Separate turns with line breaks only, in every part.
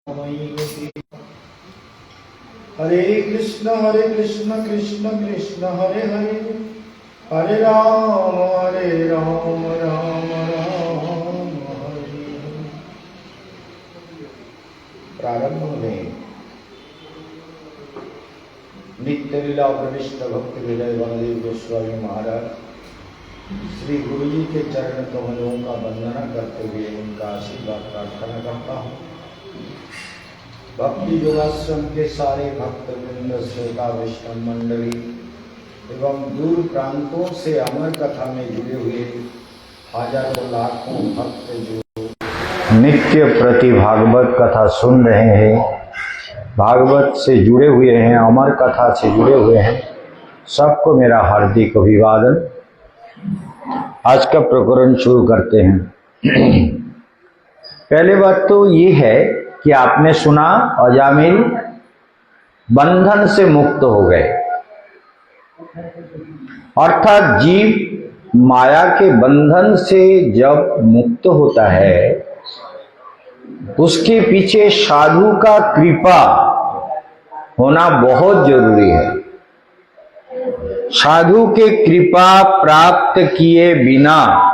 हरे कृष्ण कृष्ण कृष्ण हरे हरे, हरे राम राम राम हरे। प्रारंभ में नित्य लीला प्रविष्ट भक्ति विजय वनदेव गोस्वामी महाराज श्री गुरु जी के चरण कमलों का वंदना करते हुए उनका आशीर्वाद प्रार्थना करता हूँ। भक्ति योगाश्रम के सारे भक्त वृंद, श्रोता, वैष्णव मंडली एवं दूर प्रांतों से अमर कथा में जुड़े हुए हजारों लाखों भक्त जो नित्य प्रति भागवत कथा सुन रहे हैं, भागवत से जुड़े हुए हैं, अमर कथा से जुड़े हुए हैं, सबको मेरा हार्दिक अभिवादन। आज का प्रकरण शुरू करते हैं। पहले बात तो ये है कि आपने सुना अजामिल बंधन से मुक्त हो गए, अर्थात जीव माया के बंधन से जब मुक्त होता है उसके पीछे साधु का कृपा होना बहुत जरूरी है। साधु के कृपा प्राप्त किए बिना,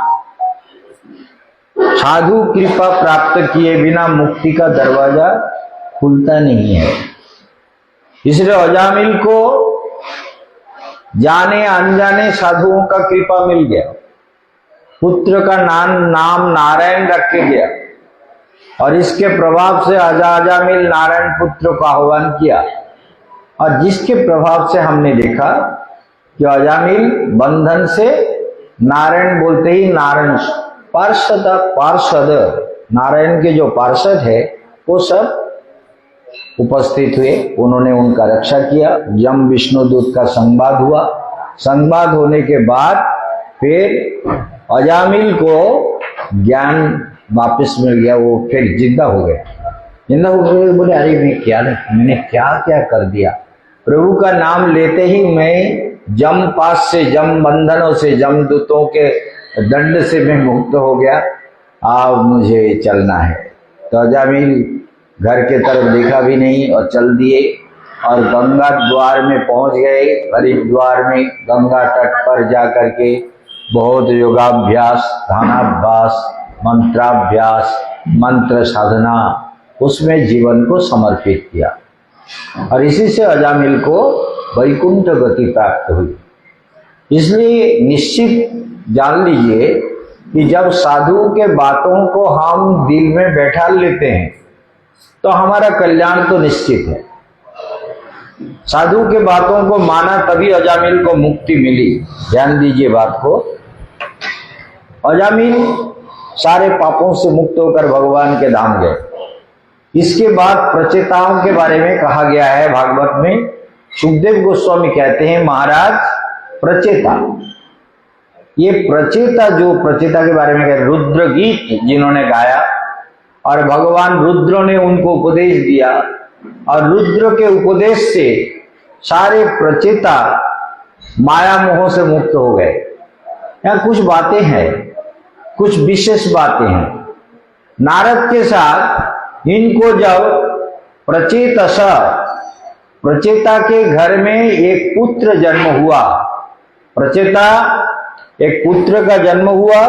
साधु कृपा प्राप्त किए बिना मुक्ति का दरवाजा खुलता नहीं है। इसलिए अजामिल को जाने अनजाने साधुओं का कृपा मिल गया, पुत्र का नाम नारायण रख के गया और इसके प्रभाव से अजामिल नारायण पुत्र को आह्वान किया और जिसके प्रभाव से हमने देखा कि अजामिल बंधन से नारायण बोलते ही नारायण पार्षद नारायण के जो पार्षद है वो सब उपस्थित हुए, उन्होंने उनका रक्षा किया। यम विष्णुदूत का संवाद हुआ, संवाद होने के बाद फिर अजामिल को ज्ञान वापस मिल गया, वो फिर जिंदा हो गए। जिंदा हो गए बोले अरे मैंने क्या कर दिया, प्रभु का नाम लेते ही मैं जम पास से, जम बंधनों से, जम दूतों के दंड से मैं मुक्त हो गया, अब मुझे चलना है। तो अजामिल घर के तरफ देखा भी नहीं और चल दिए और गंगा द्वार में पहुंच गए। हरिद्वार में गंगा तट पर जाकर के बहुत योगाभ्यास, ध्यानाभ्यास, मंत्राभ्यास, मंत्र साधना, उसमें जीवन को समर्पित किया और इसी से अजामिल को वैकुंठ गति प्राप्त हुई। इसलिए निश्चित जान लीजिए कि जब साधु के बातों को हम दिल में बैठा लेते हैं तो हमारा कल्याण तो निश्चित है। साधु के बातों को माना तभी अजामिल को मुक्ति मिली। ध्यान दीजिए बात को। अजामिल सारे पापों से मुक्त होकर भगवान के धाम गए। इसके बाद प्रचेताओं के बारे में कहा गया है भागवत में। सुखदेव गोस्वामी कहते हैं महाराज प्रचेता, ये प्रचेता जो प्रचेता के बारे में कहते रुद्र गीत जिन्होंने गाया और भगवान रुद्र ने उनको उपदेश दिया और रुद्र के उपदेश से सारे प्रचेता माया मोह से मुक्त हो गए। यहाँ कुछ बातें हैं, कुछ विशेष बातें हैं। नारद के साथ इनको जब प्रचेता के घर में एक पुत्र जन्म हुआ, प्रचेता एक पुत्र का जन्म हुआ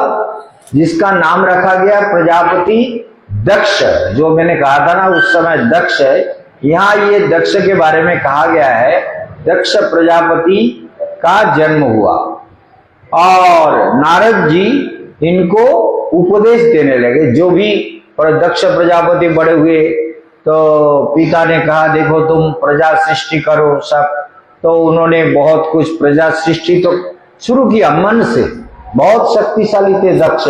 जिसका नाम रखा गया प्रजापति दक्ष। जो मैंने कहा था ना उस समय दक्ष है, यहाँ ये दक्ष के बारे में कहा गया है। दक्ष प्रजापति का जन्म हुआ और नारद जी इनको उपदेश देने लगे। जो भी दक्ष प्रजापति बड़े हुए तो पिता ने कहा देखो तुम प्रजा सृष्टि करो सब, तो उन्होंने बहुत कुछ प्रजा सृष्टि तो शुरू किया मन से। बहुत शक्तिशाली थे दक्ष।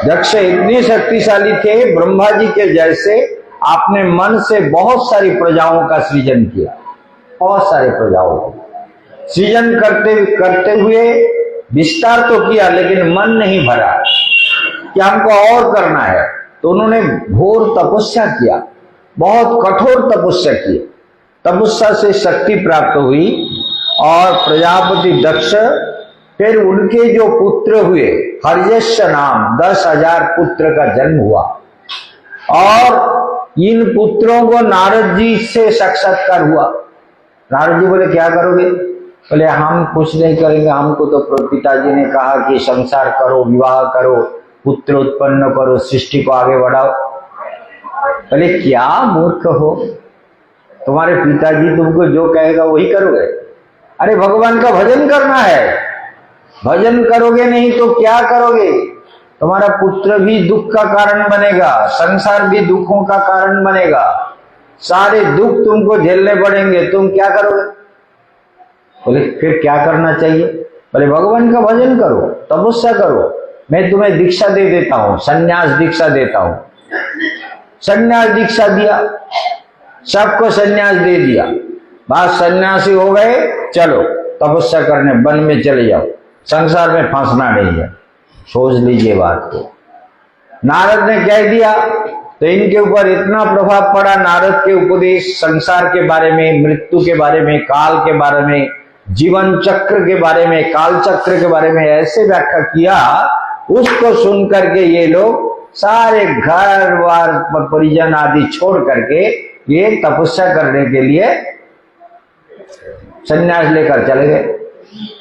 दक्ष इतने शक्तिशाली थे ब्रह्मा जी के जैसे, आपने मन से बहुत सारी प्रजाओं का सृजन किया, बहुत सारे प्रजाओं का सृजन करते हुए विस्तार तो किया लेकिन मन नहीं भरा कि हमको और करना है। तो उन्होंने घोर तपस्या किया, बहुत कठोर तपस्या की। तपस्या से शक्ति प्राप्त हुई और प्रजापति दक्ष फिर उनके जो पुत्र हुए हर्यश्व नाम 10,000 पुत्र का जन्म हुआ और इन पुत्रों को नारद जी से साक्षात्कार हुआ। नारद जी बोले क्या करोगे? बोले हम कुछ नहीं करेंगे, हमको तो पिताजी ने कहा कि संसार करो, विवाह करो, पुत्र उत्पन्न करो, सृष्टि को आगे बढ़ाओ। बोले क्या मूर्ख हो, तुम्हारे पिताजी तुमको जो कहेगा वही करोगे? अरे भगवान का भजन करना है, भजन करोगे नहीं तो क्या करोगे? तुम्हारा पुत्र भी दुख का कारण बनेगा, संसार भी दुखों का कारण बनेगा, सारे दुख तुमको झेलने पड़ेंगे, तुम क्या करोगे? बोले फिर क्या करना चाहिए? बोले भगवान का भजन करो, तपस्या करो, मैं तुम्हें दीक्षा दे देता हूं, संन्यास दीक्षा देता हूं। संन्यास दीक्षा दिया, सबको संन्यास दे दिया, बस सन्यासी हो गए, चलो तपस्या करने वन में चले जाओ, संसार में फंसना नहीं है। सोच लीजिए बात को। नारद ने कह दिया तो इनके ऊपर इतना प्रभाव पड़ा, नारद के उपदेश संसार के बारे में, मृत्यु के बारे में, काल के बारे में, जीवन चक्र के बारे में, काल चक्र के बारे में ऐसे व्याख्या किया, उसको सुन करके ये लोग सारे घर वार परिजन आदि छोड़ करके ये तपस्या करने के लिए संन्यास लेकर चले गए।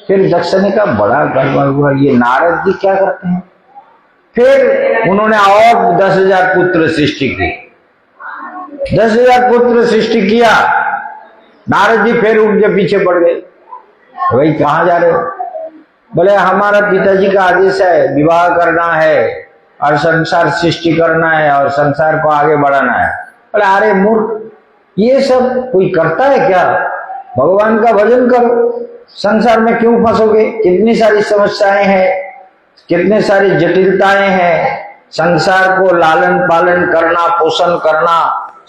फिर दक्ष ने कहा बड़ा गड़बड़ हुआ, ये नारद जी क्या करते हैं? फिर उन्होंने और 10,000 पुत्र सृष्टि की, 10,000 पुत्र सृष्टि किया। नारद जी फिर उनके पीछे पड़ गए, भाई कहाँ जा रहे हो? बोले हमारा पिताजी का आदेश है, विवाह करना है और संसार सृष्टि करना है और संसार को आगे बढ़ाना है। बोले अरे मूर्ख, ये सब कोई करता है क्या? भगवान का भजन करो, संसार में क्यों फंसोगे? कितनी सारी समस्याएं हैं, कितने सारी जटिलताएं हैं, संसार को लालन पालन करना, पोषण करना,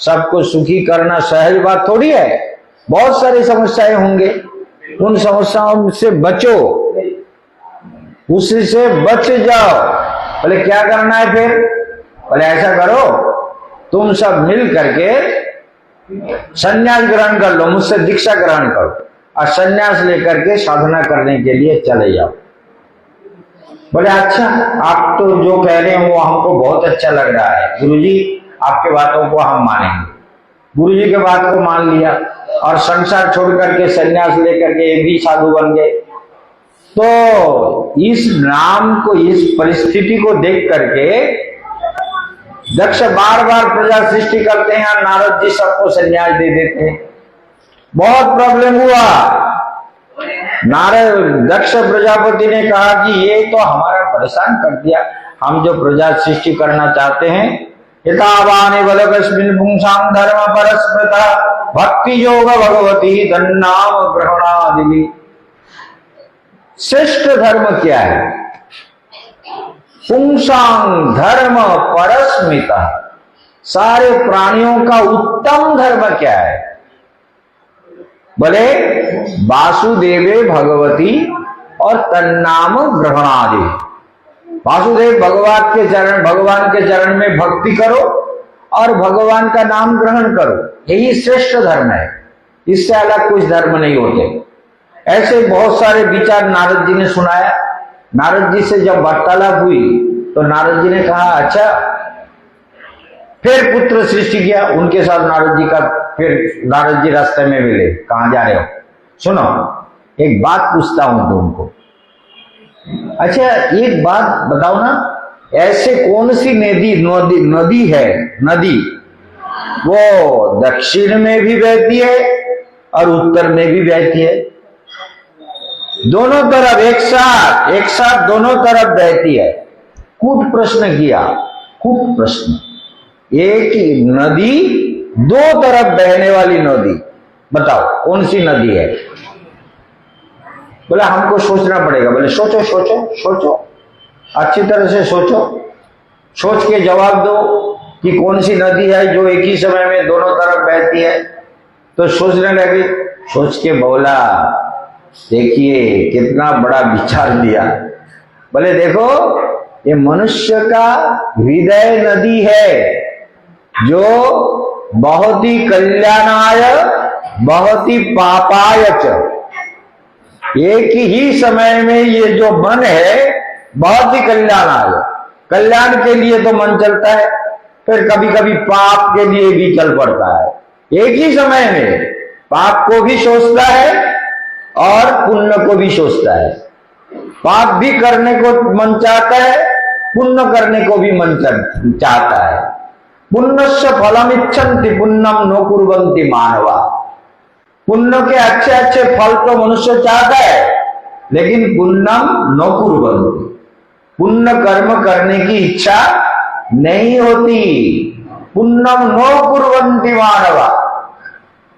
सबको सुखी करना सहज बात थोड़ी है। बहुत सारी समस्याएं होंगे, उन समस्याओं से बचो, उससे बच जाओ। बोले क्या करना है फिर? बोले ऐसा करो, तुम सब मिल करके संन्यास ग्रहण कर लो, मुझसे दीक्षा ग्रहण करो और संन्यास लेकर के साधना करने के लिए चले जाओ। बोले अच्छा, आप तो जो कह रहे हैं वो हमको बहुत अच्छा लग रहा है, गुरुजी आपके बातों को हम मानेंगे। गुरुजी के बात को मान लिया और संसार छोड़ करके संन्यास लेकर के ये भी साधु बन गए। तो इस नाम को, इस परिस्थिति को देख करके दक्ष बार बार प्रजा सृष्टि करते हैं और नारद जी सबको संन्यास दे देते हैं। बहुत प्रॉब्लम हुआ। नारद दक्ष प्रजापति ने कहा कि ये तो हमारा परेशान कर दिया, हम जो प्रजा सृष्टि करना चाहते हैं, हितावानि बलकस्मिन् पुंसां धर्म परस्मृता भक्ति योग भगवती धन्नाम ग्रहणादि। श्रेष्ठ धर्म क्या है? पुंसां धर्म परस्मिता, सारे प्राणियों का उत्तम धर्म क्या है? बोले वासुदेवे भगवती और तन्नाम ग्रहणादि। वासुदेव भगवान के चरण में भक्ति करो और भगवान का नाम ग्रहण करो, यही श्रेष्ठ धर्म है। इससे अलग कुछ धर्म नहीं होते। ऐसे बहुत सारे विचार नारद जी ने सुनाया। नारद जी से जब वार्तालाप हुई तो नारद जी ने कहा अच्छा, फिर पुत्र सृष्टि किया उनके साथ नारद जी का। फिर नारद जी रास्ते में मिले, कहां जा रहे हो? सुनो एक बात पूछता हूं तुमको। अच्छा एक बात बताओ ना, ऐसे कौन सी नदी है, नदी वो दक्षिण में भी बहती है और उत्तर में भी बहती है, दोनों तरफ एक साथ दोनों तरफ बहती है? कूट प्रश्न किया, कूट प्रश्न। एक नदी, दो तरफ बहने वाली नदी, बताओ कौन सी नदी है? बोला हमको सोचना पड़ेगा। बोले सोचो सोचो सोचो, अच्छी तरह से सोचो, सोच के जवाब दो कि कौन सी नदी है जो एक ही समय में दोनों तरफ बहती है। तो सोचने लगे, सोच के बोला देखिए कितना बड़ा विचार दिया। बोले देखो ये मनुष्य का हृदय नदी है जो बहुत ही कल्याणाय बहुत ही पापाय च। एक ही समय में ये जो मन है बहुत ही कल्याणाय, कल्याण के लिए तो मन चलता है, फिर कभी कभी पाप के लिए भी चल पड़ता है। एक ही समय में पाप को भी सोचता है और पुण्य को भी सोचता है। पाप भी करने को मन चाहता है, पुण्य करने को भी मन चाहता है। पुण्यस्य फलम इच्छन्ति पुण्यम नो कुर्वन्ति मानवा। पुण्य के अच्छे अच्छे फल तो मनुष्य चाहता है, लेकिन पुण्यम नो कुर्वन्ति, पुण्य कर्म करने की इच्छा नहीं होती। पुण्यम नो कुर्वन्ति मानवा,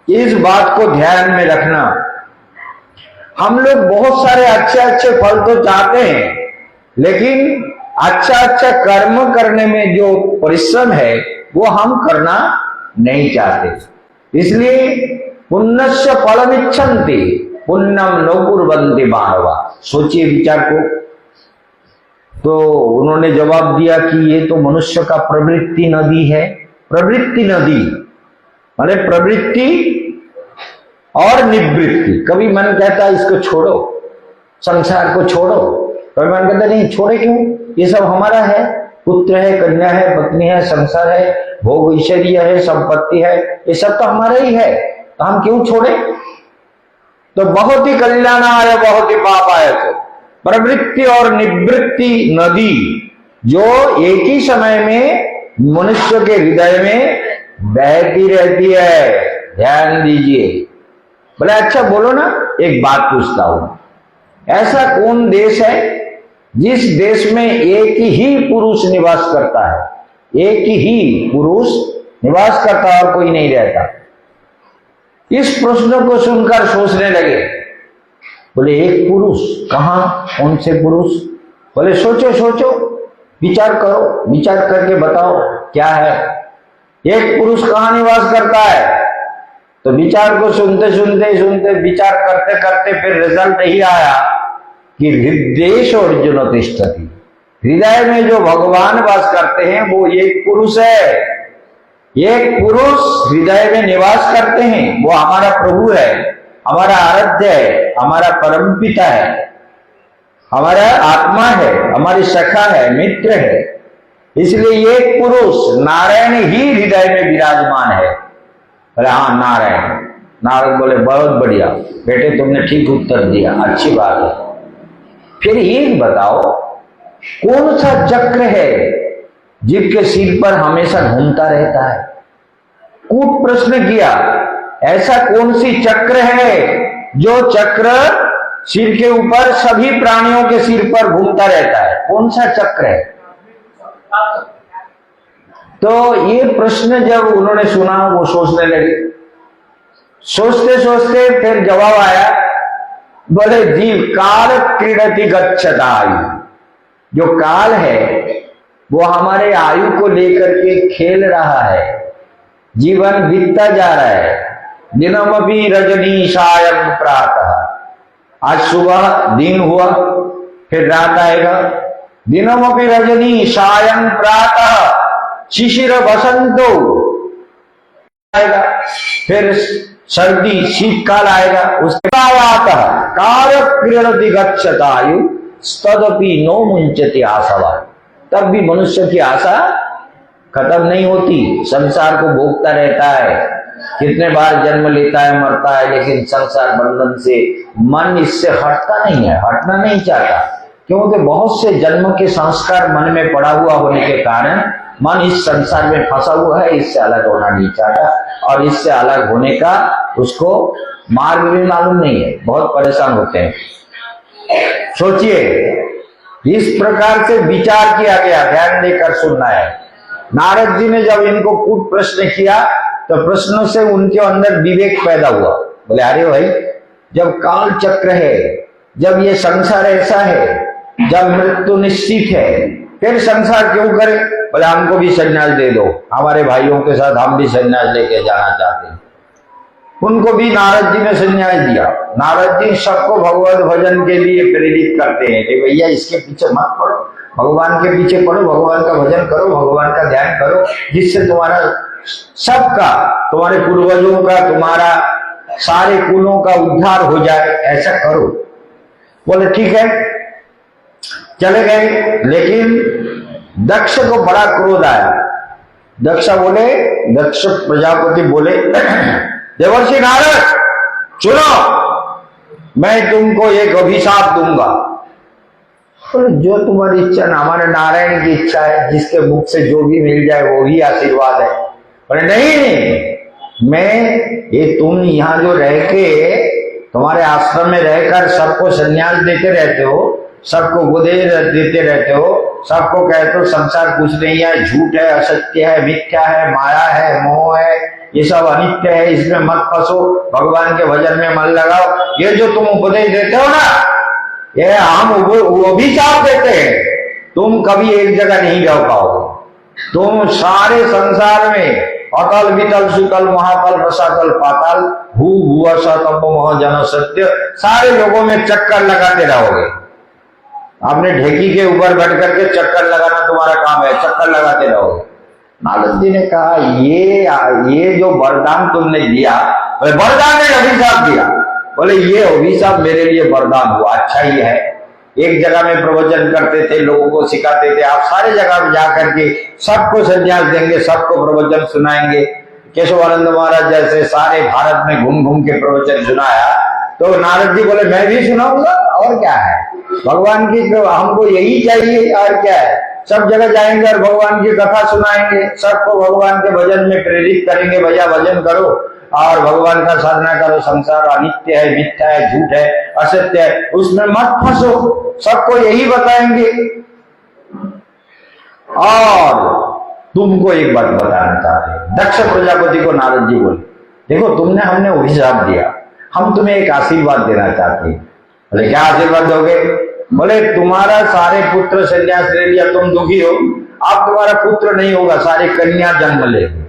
इस बात को ध्यान में रखना। हम लोग बहुत सारे अच्छे अच्छे फल तो चाहते हैं, लेकिन अच्छा अच्छा कर्म करने में जो परिश्रम है वो हम करना नहीं चाहते। इसलिए पुण्यस्य फलमिच्छन्ति पुण्यम नो कुर्वन्ति मानवा। सोचिए विचार को। तो उन्होंने जवाब दिया कि ये तो मनुष्य का प्रवृत्ति नदी है। प्रवृत्ति नदी माने प्रवृत्ति और निवृत्ति। कभी मन कहता है इसको छोड़ो, संसार को छोड़ो, कभी मन कहता नहीं छोड़े क्यों, ये सब हमारा है, पुत्र है, कन्या है, पत्नी है, संसार है, भोग ऐश्वर्य है, संपत्ति है, ये सब तो हमारा ही है, तो हम क्यों छोड़े। तो बहुत ही कल्याण आया, बहुत ही पाप आया। तो प्रवृत्ति और निवृत्ति नदी जो एक ही समय में मनुष्य के हृदय में बहती रहती है। ध्यान दीजिए। बोले अच्छा बोलो ना, एक बात पूछता हूं, ऐसा कौन देश है जिस देश में एक ही पुरुष निवास करता है, एक ही पुरुष निवास करता है और कोई नहीं रहता। इस प्रश्न को सुनकर सोचने लगे। बोले एक पुरुष, कहां, कौन से पुरुष। बोले सोचो सोचो, विचार करो, विचार करके बताओ क्या है, एक पुरुष कहां निवास करता है। तो विचार को सुनते सुनते सुनते विचार करते करते फिर रिजल्ट यही आया कि हृदयेश अर्जुन तिष्ठति, हृदय में जो भगवान वास करते हैं वो एक पुरुष है। एक पुरुष हृदय में निवास करते हैं, वो हमारा प्रभु है, हमारा आराध्य है, हमारा परमपिता है, हमारा आत्मा है, हमारी सखा है, मित्र है। इसलिए एक पुरुष नारायण ही हृदय में विराजमान है। अरे हाँ नारायण। नारद बोले बहुत बढ़िया बेटे, तुमने ठीक उत्तर दिया, अच्छी बात है। फिर एक बताओ कौन सा चक्र है जिसके सिर पर हमेशा घूमता रहता है। कूट प्रश्न किया, ऐसा कौन सी चक्र है जो चक्र सिर के ऊपर सभी प्राणियों के सिर पर घूमता रहता है, कौन सा चक्र है। तो ये प्रश्न जब उन्होंने सुना वो सोचने लगे। सोचते सोचते फिर जवाब आया, बोले जीव काल क्रीडति गच्छता आयु। जो काल है वो हमारे आयु को लेकर के खेल रहा है, जीवन बीतता जा रहा है। दिनमपि रजनी सायं प्रातः, आज सुबह दिन हुआ फिर रात आएगा। दिनमपि रजनी सायं प्रातः शिशिर बसंतो आएगा, फिर सर्दी शीतकाल आएगा। उसके बाद काल क्रीडति गच्छता आयु तदपि नो मुंचति आशा। तब भी मनुष्य की आशा खत्म नहीं होती, संसार को भोगता रहता है, कितने बार जन्म लेता है, मरता है, लेकिन संसार बंधन से मन इससे हटता नहीं है, हटना नहीं चाहता। क्योंकि बहुत से जन्म के संस्कार मन में पड़ा हुआ होने के कारण मन इस संसार में फंसा हुआ है, इससे अलग होना नहीं चाहता, और इससे अलग होने का उसको मार्ग भी मालूम नहीं है, बहुत परेशान होते हैं। सोचिए, इस प्रकार से विचार किया गया, ध्यान देकर सुनना है। नारद जी ने जब इनको कूट प्रश्न किया तो प्रश्नों से उनके अंदर विवेक पैदा हुआ। बोले अरे भाई, जब काल चक्र है, जब ये संसार ऐसा है, जब मृत्यु निश्चित है, फिर संसार क्यों करे। बोले हमको भी संन्यास दे दो, हमारे भाइयों के साथ हम भी संन्यास लेके जाना चाहते हैं। उनको भी नारद जी ने संन्यास दिया। नारद जी सबको भगवत भजन के लिए प्रेरित करते हैं कि भैया इसके पीछे मत पड़ो, भगवान के पीछे पड़ो, भगवान का भजन करो, भगवान का ध्यान करो, जिससे तुम्हारा सबका, तुम्हारे पूर्वजों का, तुम्हारा सारे कुलों का उद्धार हो जाए, ऐसा करो। बोले ठीक है, चले गए। लेकिन दक्ष को बड़ा क्रोध आया। दक्ष बोले, दक्ष प्रजापति बोले, देवर्षि नारद सुनो, मैं तुमको एक अभिशाप दूंगा। बोले जो तुम्हारी इच्छा ना, हमारे नारायण की इच्छा है, जिसके मुख से जो भी मिल जाए वो ही आशीर्वाद है। बोले नहीं, मैं ये तुम यहाँ जो रह के तुम्हारे आश्रम में रहकर सबको संन्यास देते रहते हो, सबको उपदेश देते रहते हो, सबको कहते हो संसार कुछ नहीं है, झूठ है, असत्य है, मिथ्या है, माया है, मोह है, ये सब अनित्य है, इसमें मत फंसो, भगवान के भजन में मन लगाओ, ये जो तुम उपदेश देते हो ना, ये हम वो भी चाप देते हैं, तुम कभी एक जगह नहीं रह पाओगे। तुम सारे संसार में अतल वितल सुतल महातल रसातल पाताल भू भुआ सतम मोह जन सत्य, सारे लोगों में चक्कर लगाते रहोगे। आपने ढेकी के ऊपर बैठ करके चक्कर लगाना तुम्हारा काम है, चक्कर लगाते रहोगे। नारद जी ने कहा ये जो वरदान तुमने दिया, वरदान ने अभिशाप दिया। बोले ये अभिशाप मेरे लिए वरदान हुआ, अच्छा ही है। एक जगह में प्रवचन करते थे, लोगों को सिखाते थे, आप सारे जगह में जाकर के सबको संन्यास देंगे, सबको प्रवचन सुनाएंगे। केशवानंद महाराज जैसे सारे भारत में घूम घूम के प्रवचन सुनाया। तो नारद जी बोले मैं भी सुनाऊंगा, और क्या है, भगवान की तो हमको यही चाहिए, और क्या है। सब जगह जाएंगे और भगवान की कथा सुनाएंगे, सबको भगवान के भजन में प्रेरित करेंगे, भैया भजन करो और भगवान का साधना करो, संसार अनित्य है, मिथ्या है, झूठ है, असत्य है, उसमें मत फंसो, सबको यही बताएंगे। और तुमको एक बात बताना चाहते हैं, दक्ष प्रजापति को नारद जी बोले, देखो तुमने हमने अभिशाप दिया, हम तुम्हें एक आशीर्वाद देना चाहते हैं। बोले क्या आशीर्वाद दोगे? बोले तुम्हारा सारे पुत्र संन्यास ले लिया, तुम दुखी हो, अब तुम्हारा पुत्र नहीं होगा, सारे कन्या जन्म लेंगे,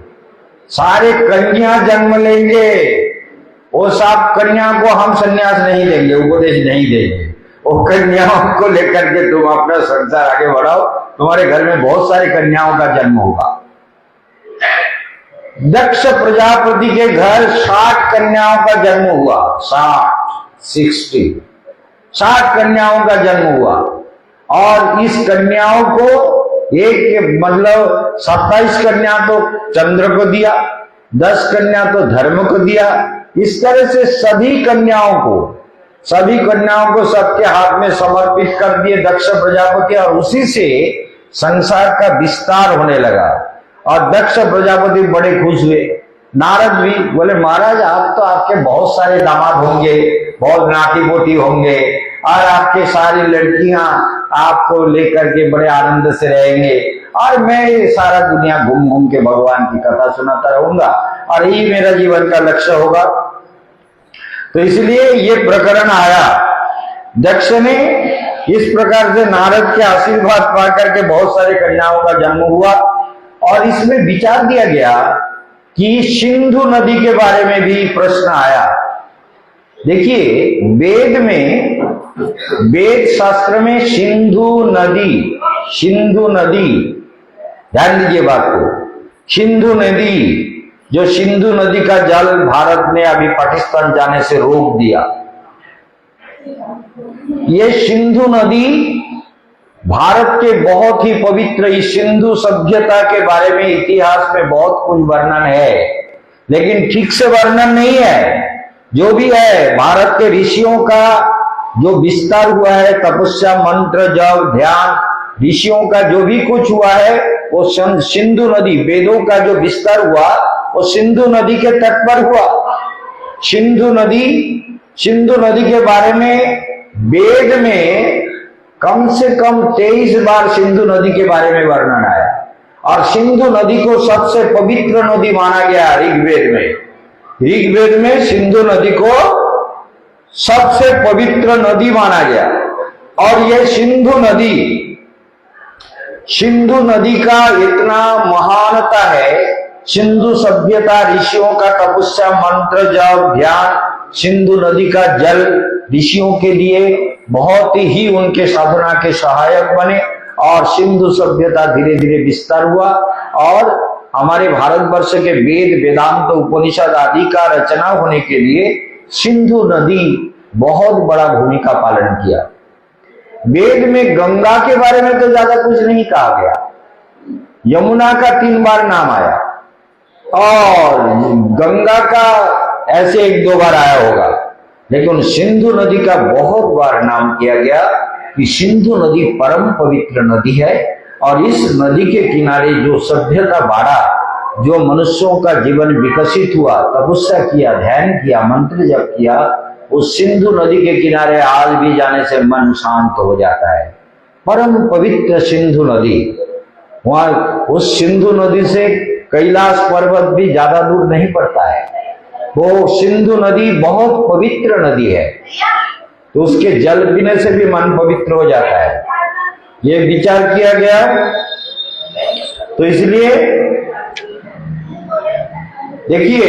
सारे कन्या जन्म लेंगे। वो सब कन्या को हम संन्यास नहीं देंगे, उपदेश नहीं देंगे, वो कन्याओं को लेकर के तुम अपना संसार आगे बढ़ाओ, तुम्हारे घर में बहुत सारी कन्याओं का जन्म होगा। दक्ष प्रजापति के घर 60 कन्याओं का जन्म हुआ, 60 कन्याओं का जन्म हुआ। और इस कन्याओं को एक मतलब 27 कन्या तो चंद्र को दिया, 10 कन्या तो धर्म को दिया। इस तरह से सभी कन्याओं को सबके हाथ में समर्पित कर दिए दक्ष प्रजापति, और उसी से संसार का विस्तार होने लगा। और दक्ष प्रजापति बड़े खुश हुए। नारद भी बोले महाराज आप तो आपके बहुत सारे दामाद होंगे, बहुत नाती पोती होंगे, और आपके सारी लड़कियां आपको लेकर के बड़े आनंद से रहेंगे, और मैं सारा दुनिया घूम घूम के भगवान की कथा सुनाता रहूंगा, और यही मेरा जीवन का लक्ष्य होगा। तो इसलिए ये प्रकरण आया। दक्ष ने इस प्रकार से नारद के आशीर्वाद पा करके बहुत सारे कन्याओं का जन्म हुआ। और इसमें विचार दिया गया कि सिंधु नदी के बारे में भी प्रश्न आया। देखिए वेद शास्त्र में सिंधु नदी, ध्यान दीजिए बात को, सिंधु नदी, जो सिंधु नदी का जल भारत ने अभी पाकिस्तान जाने से रोक दिया, ये सिंधु नदी भारत के बहुत ही पवित्र, इस सिंधु सभ्यता के बारे में इतिहास में बहुत कुछ वर्णन है, लेकिन ठीक से वर्णन नहीं है। जो भी है भारत के ऋषियों का जो विस्तार हुआ है, तपस्या, मंत्र, जप, ध्यान, ऋषियों का जो भी कुछ हुआ है वो सिंधु नदी, वेदों का जो विस्तार हुआ वो सिंधु नदी के तट पर हुआ। सिंधु नदी के बारे में वेद में कम से कम 23 बार सिंधु नदी के बारे में वर्णन आया, और सिंधु नदी को सबसे पवित्र नदी माना गया ऋग्वेद में सिंधु नदी को सबसे पवित्र नदी माना गया। और यह सिंधु नदी का इतना महानता है, सिंधु सभ्यता, ऋषियों का तपस्या, मंत्र, जप, ध्यान, सिंधु नदी का जल ऋषियों के लिए बहुत ही उनके साधना के सहायक बने, और सिंधु सभ्यता धीरे धीरे विस्तार हुआ। और हमारे भारतवर्ष के वेद, वेदांत, उपनिषद आदि का रचना होने के लिए सिंधु नदी बहुत बड़ा भूमिका पालन किया। वेद में गंगा के बारे में तो ज्यादा कुछ नहीं कहा गया, यमुना का 3 बार नाम आया और गंगा का ऐसे 1-2 बार आया होगा, लेकिन सिंधु नदी का बहुत बार नाम किया गया कि सिंधु नदी परम पवित्र नदी है। और इस नदी के किनारे जो सभ्यता बाढ़ा, जो मनुष्यों का जीवन विकसित हुआ, तपस्या किया, ध्यान किया, मंत्र जप किया, उस सिंधु नदी के किनारे आज भी जाने से मन शांत हो जाता है। परम पवित्र सिंधु नदी, वहां उस सिंधु नदी से कैलाश पर्वत भी ज्यादा दूर नहीं पड़ता है। वो सिंधु नदी बहुत पवित्र नदी है, तो उसके जल पीने से भी मन पवित्र हो जाता है, ये विचार किया गया। तो इसलिए देखिए,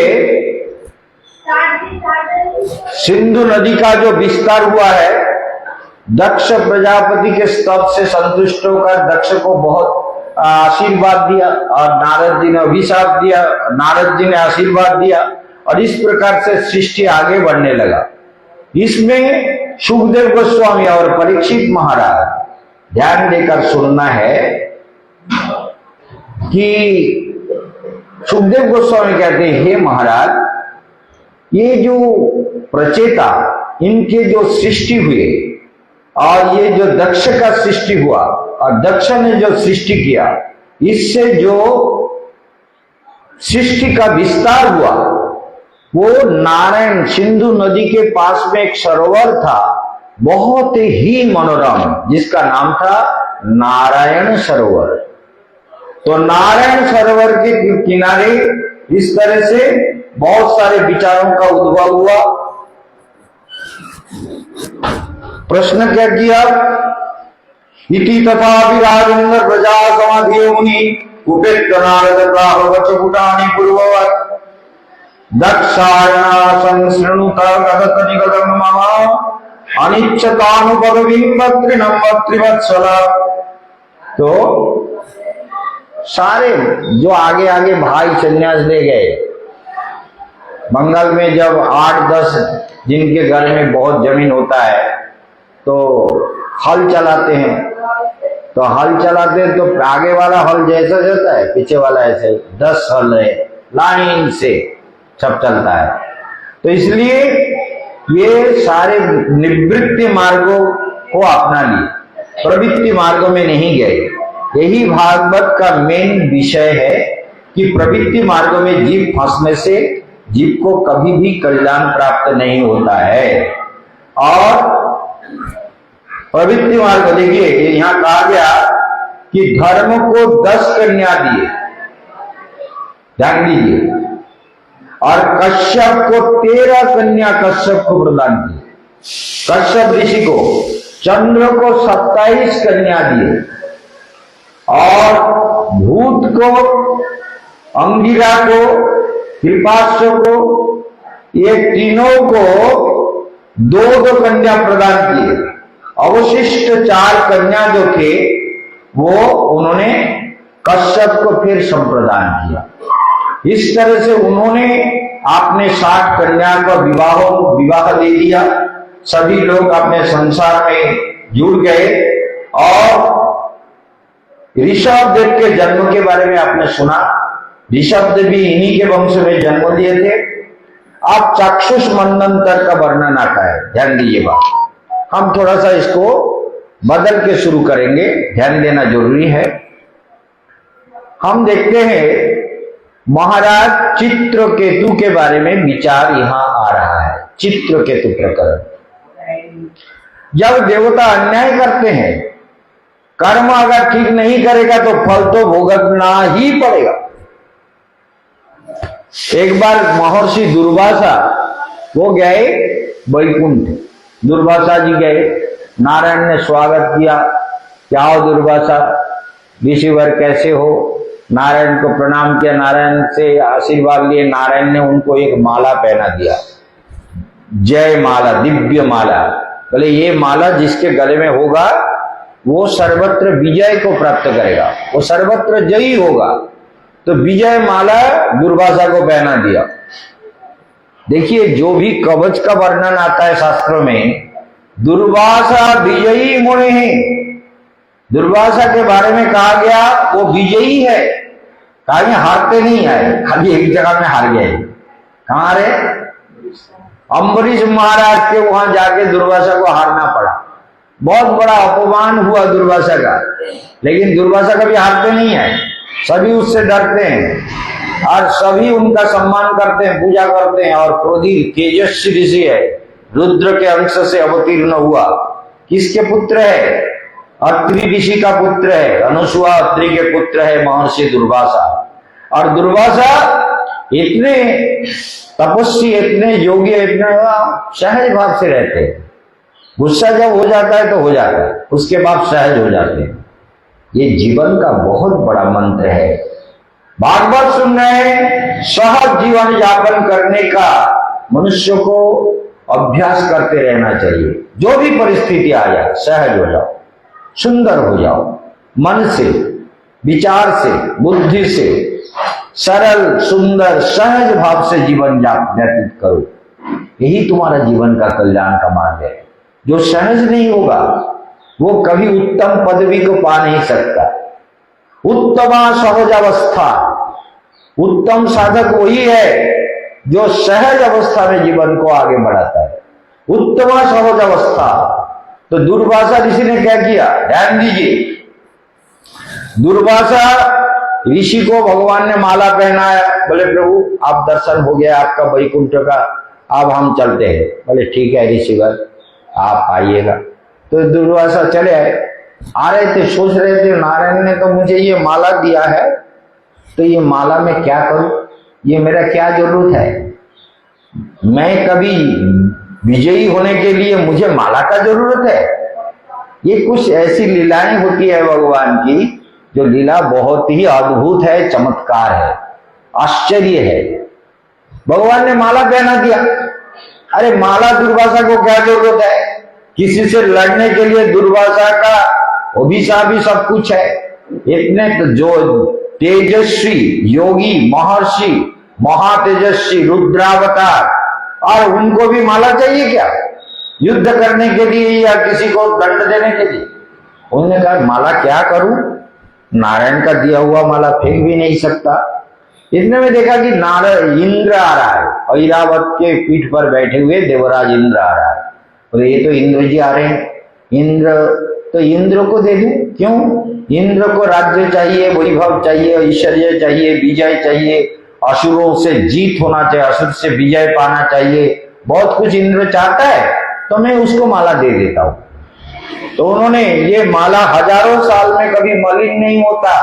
सिंधु नदी का जो विस्तार हुआ है, दक्ष प्रजापति के स्तव से संतुष्ट होकर दक्ष को बहुत आशीर्वाद दिया और नारद जी ने अभिशाप दिया, नारद जी ने आशीर्वाद दिया और इस प्रकार से सृष्टि आगे बढ़ने लगा। इसमें सुखदेव गोस्वामी और परीक्षित महाराज ध्यान देकर सुनना है कि सुखदेव गोस्वामी कहते हैं, हे महाराज, ये जो प्रचेता, इनके जो सृष्टि हुए और ये जो दक्ष का सृष्टि हुआ और दक्ष ने जो सृष्टि किया, इससे जो सृष्टि का विस्तार हुआ, वो नारायण सिंधु नदी के पास में एक सरोवर था, बहुत ही मनोरम, जिसका नाम था नारायण सरोवर। तो नारायण सरोवर के किनारे इस तरह से बहुत सारे विचारों का उद्भव हुआ। प्रश्न क्या किया? इति तथा राजेंद्र प्रजा समाधि मुनि उपेत्र नारद प्राहवचकुटानि पूर्ववत् दक्षायण संसृणुत गदत निगदम मम अनिच्छतानुपदवीं वक्त्रिणं वक्त्रिवत्सला। तो सारे जो आगे आगे भाई संन्यास ले गए, बंगाल में जब 8-10 जिनके घर में बहुत जमीन होता है तो हल चलाते हैं, तो हल चलाते हैं तो आगे वाला हल जैसा जाता है, पीछे वाला ऐसे 10 हल है, लाइन से सब चलता है। तो इसलिए ये सारे निवृत्ति मार्गों को अपना लिए, प्रवृत्ति मार्गों में नहीं गए। यही भागवत का मेन विषय है कि प्रवृत्ति मार्गों में जीव फंसने से जीव को कभी भी कल्याण प्राप्त नहीं होता है। और प्रवृत्ति मार्ग देखिए, यहां कहा गया कि धर्म को 10 कन्या दिए, ध्यान दीजिए, और कश्यप को 13 कन्या कश्यप को प्रदान की। कश्यप ऋषि को चंद्र को 27 कन्या दिए और भूत को, अंगिरा को, कृपाश्व को, ये तीनों को 2-2 कन्या प्रदान किए। अवशिष्ट 4 कन्या जो थे वो उन्होंने कश्यप को फिर संप्रदान किया। इस तरह से उन्होंने अपने 60 कन्या का विवाह दे दिया। सभी लोग अपने संसार में जुड़ गए। और ऋषभ देव के जन्म के बारे में आपने सुना, ऋषभ देव भी इन्हीं के वंश में जन्म लिए थे। अब चाक्षुष मनंतर का वर्णन आता है, ध्यान दीजिएगा। हम थोड़ा सा इसको बदल के शुरू करेंगे, ध्यान देना जरूरी है। हम देखते हैं महाराज चित्रकेतु के बारे में विचार यहां आ रहा है। चित्रकेतु प्रकरण, जब देवता अन्याय करते हैं, कर्म अगर ठीक नहीं करेगा तो फल तो भुगतना ही पड़ेगा। एक बार महर्षि दुर्वासा वो गए वैकुंठ, दुर्वासा जी गए, नारायण ने स्वागत किया, क्या हो दुर्वासा, ऋषिवर कैसे हो? नारायण को प्रणाम किया, नारायण से आशीर्वाद लिए। नारायण ने उनको एक माला पहना दिया, जय माला, दिव्य माला। बोले ये माला जिसके गले में होगा वो सर्वत्र विजय को प्राप्त करेगा, वो सर्वत्र जयी होगा। तो विजय माला दुर्वासा को पहना दिया। देखिए, जो भी कवच का वर्णन आता है शास्त्रों में, दुर्वासा विजयी मुनि, दुर्वासा के बारे में कहा गया वो विजयी है, कहा हारते नहीं आए, खाली एक जगह में हार गए। कहां रे? अम्बरीश महाराज के वहां जाके दुर्वासा को हारना पड़ा। बहुत बड़ा अपमान हुआ दुर्वासा का, लेकिन दुर्वासा कभी हारते नहीं है। सभी उससे डरते हैं और सभी उनका सम्मान करते हैं, पूजा करते हैं। और क्रोधी तेजस्वी ऋषि है, रुद्र के अंश से अवतीर्ण हुआ। किसके पुत्र है? अत्रि ऋषि का पुत्र है। अनुसुआ अत्रि के पुत्र है महर्षि दुर्वासा। और दुर्वासा इतने तपस्वी, इतने योगी, इतने सहज भाव से रहते हैं। गुस्सा जब हो जाता है तो हो जाता है, उसके बाद सहज हो जाते हैं। ये जीवन का बहुत बड़ा मंत्र है। भागवत सुन रहे हैं, सहज जीवन यापन करने का मनुष्य को अभ्यास करते रहना चाहिए। जो भी परिस्थिति आ जाए सहज हो जाओ, सुंदर हो जाओ, मन से, विचार से, बुद्धि से सरल, सुंदर, सहज भाव से जीवन व्यतीत करो। यही तुम्हारा जीवन का कल्याण का मार्ग है। जो सहज नहीं होगा वो कभी उत्तम पदवी को पा नहीं सकता। उत्तमा सहज अवस्था, उत्तम साधक वही है जो सहज अवस्था में जीवन को आगे बढ़ाता है। उत्तमा सहज अवस्था। तो दुर्वासा ऋषि ने क्या किया? ध्यान दीजिए, दुर्वासा ऋषि को भगवान ने माला पहनाया। बोले प्रभु आप दर्शन हो गया आपका वैकुंठ का, अब हम चलते हैं। बोले ठीक है ऋषिवर आप आइएगा। तो दुर्वासा चले आए। आ रहे थे, सोच रहे थे नारायण ने तो मुझे ये माला दिया है, तो ये माला में क्या करूं, ये मेरा क्या जरूरत है? मैं कभी विजयी होने के लिए मुझे माला का जरूरत है? ये कुछ ऐसी लीलाएं होती है भगवान की, जो लीला बहुत ही अद्भुत है, चमत्कार है, आश्चर्य है। भगवान ने माला पहना दिया। अरे माला दुर्वासा को क्या जरूरत है? किसी से लड़ने के लिए दुर्वासा का अभिशाप ही सब कुछ है। इतने तो जो तेजस्वी योगी महर्षि, महातेजस्वी रुद्रावतार, और उनको भी माला चाहिए क्या युद्ध करने के लिए या किसी को दंड देने के लिए? उन्होंने कहा माला क्या करूं, नारायण का दिया हुआ माला फेंक भी नहीं सकता। इतने में देखा कि नारायण इंद्र आ रहा है, ऐरावत के पीठ पर बैठे हुए देवराज इंद्र आ रहा है। और ये तो इंद्र जी आ रहे हैं। इंद्र तो इंद्र को दे दूं? क्यों? इंद्र को राज्य चाहिए, वैभव चाहिए, ऐश्वर्य चाहिए, विजय चाहिए, असुरों से जीत होना चाहिए, असुर से विजय पाना चाहिए, बहुत कुछ इंद्र चाहता है, तो मैं उसको माला दे देता हूं। तो उन्होंने ये माला हजारों साल में कभी मलिन नहीं होता,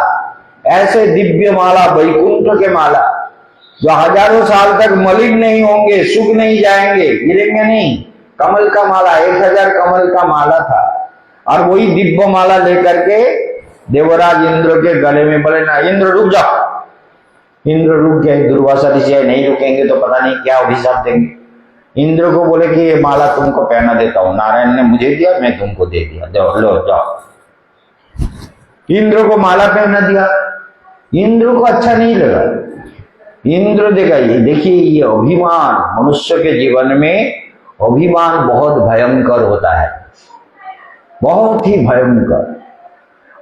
ऐसे दिव्य माला, वैकुंठ के माला जो हजारों साल तक मलिन नहीं होंगे, सूख नहीं जाएंगे, गिरेंगे नहीं। कमल का माला, 1000 कमल का माला था। और वही दिव्य माला लेकर के देवराज इंद्र के गले में। बोले ना इंद्र रुक जाओ। इंद्र रुक गए। दुर्वासा ऋषि नहीं रुकेंगे तो पता नहीं क्या अभिशाप देंगे। इंद्र को बोले कि ये माला तुमको पहना देता हूं, नारायण ने मुझे दिया, मैं तुमको दे दिया, जाओ लो जाओ। इंद्र को माला पहना दिया। इंद्र को अच्छा नहीं लगा। इंद्र देखा, ये देखिए ये अभिमान, मनुष्य के जीवन में अभिमान बहुत भयंकर होता है, बहुत ही भयंकर।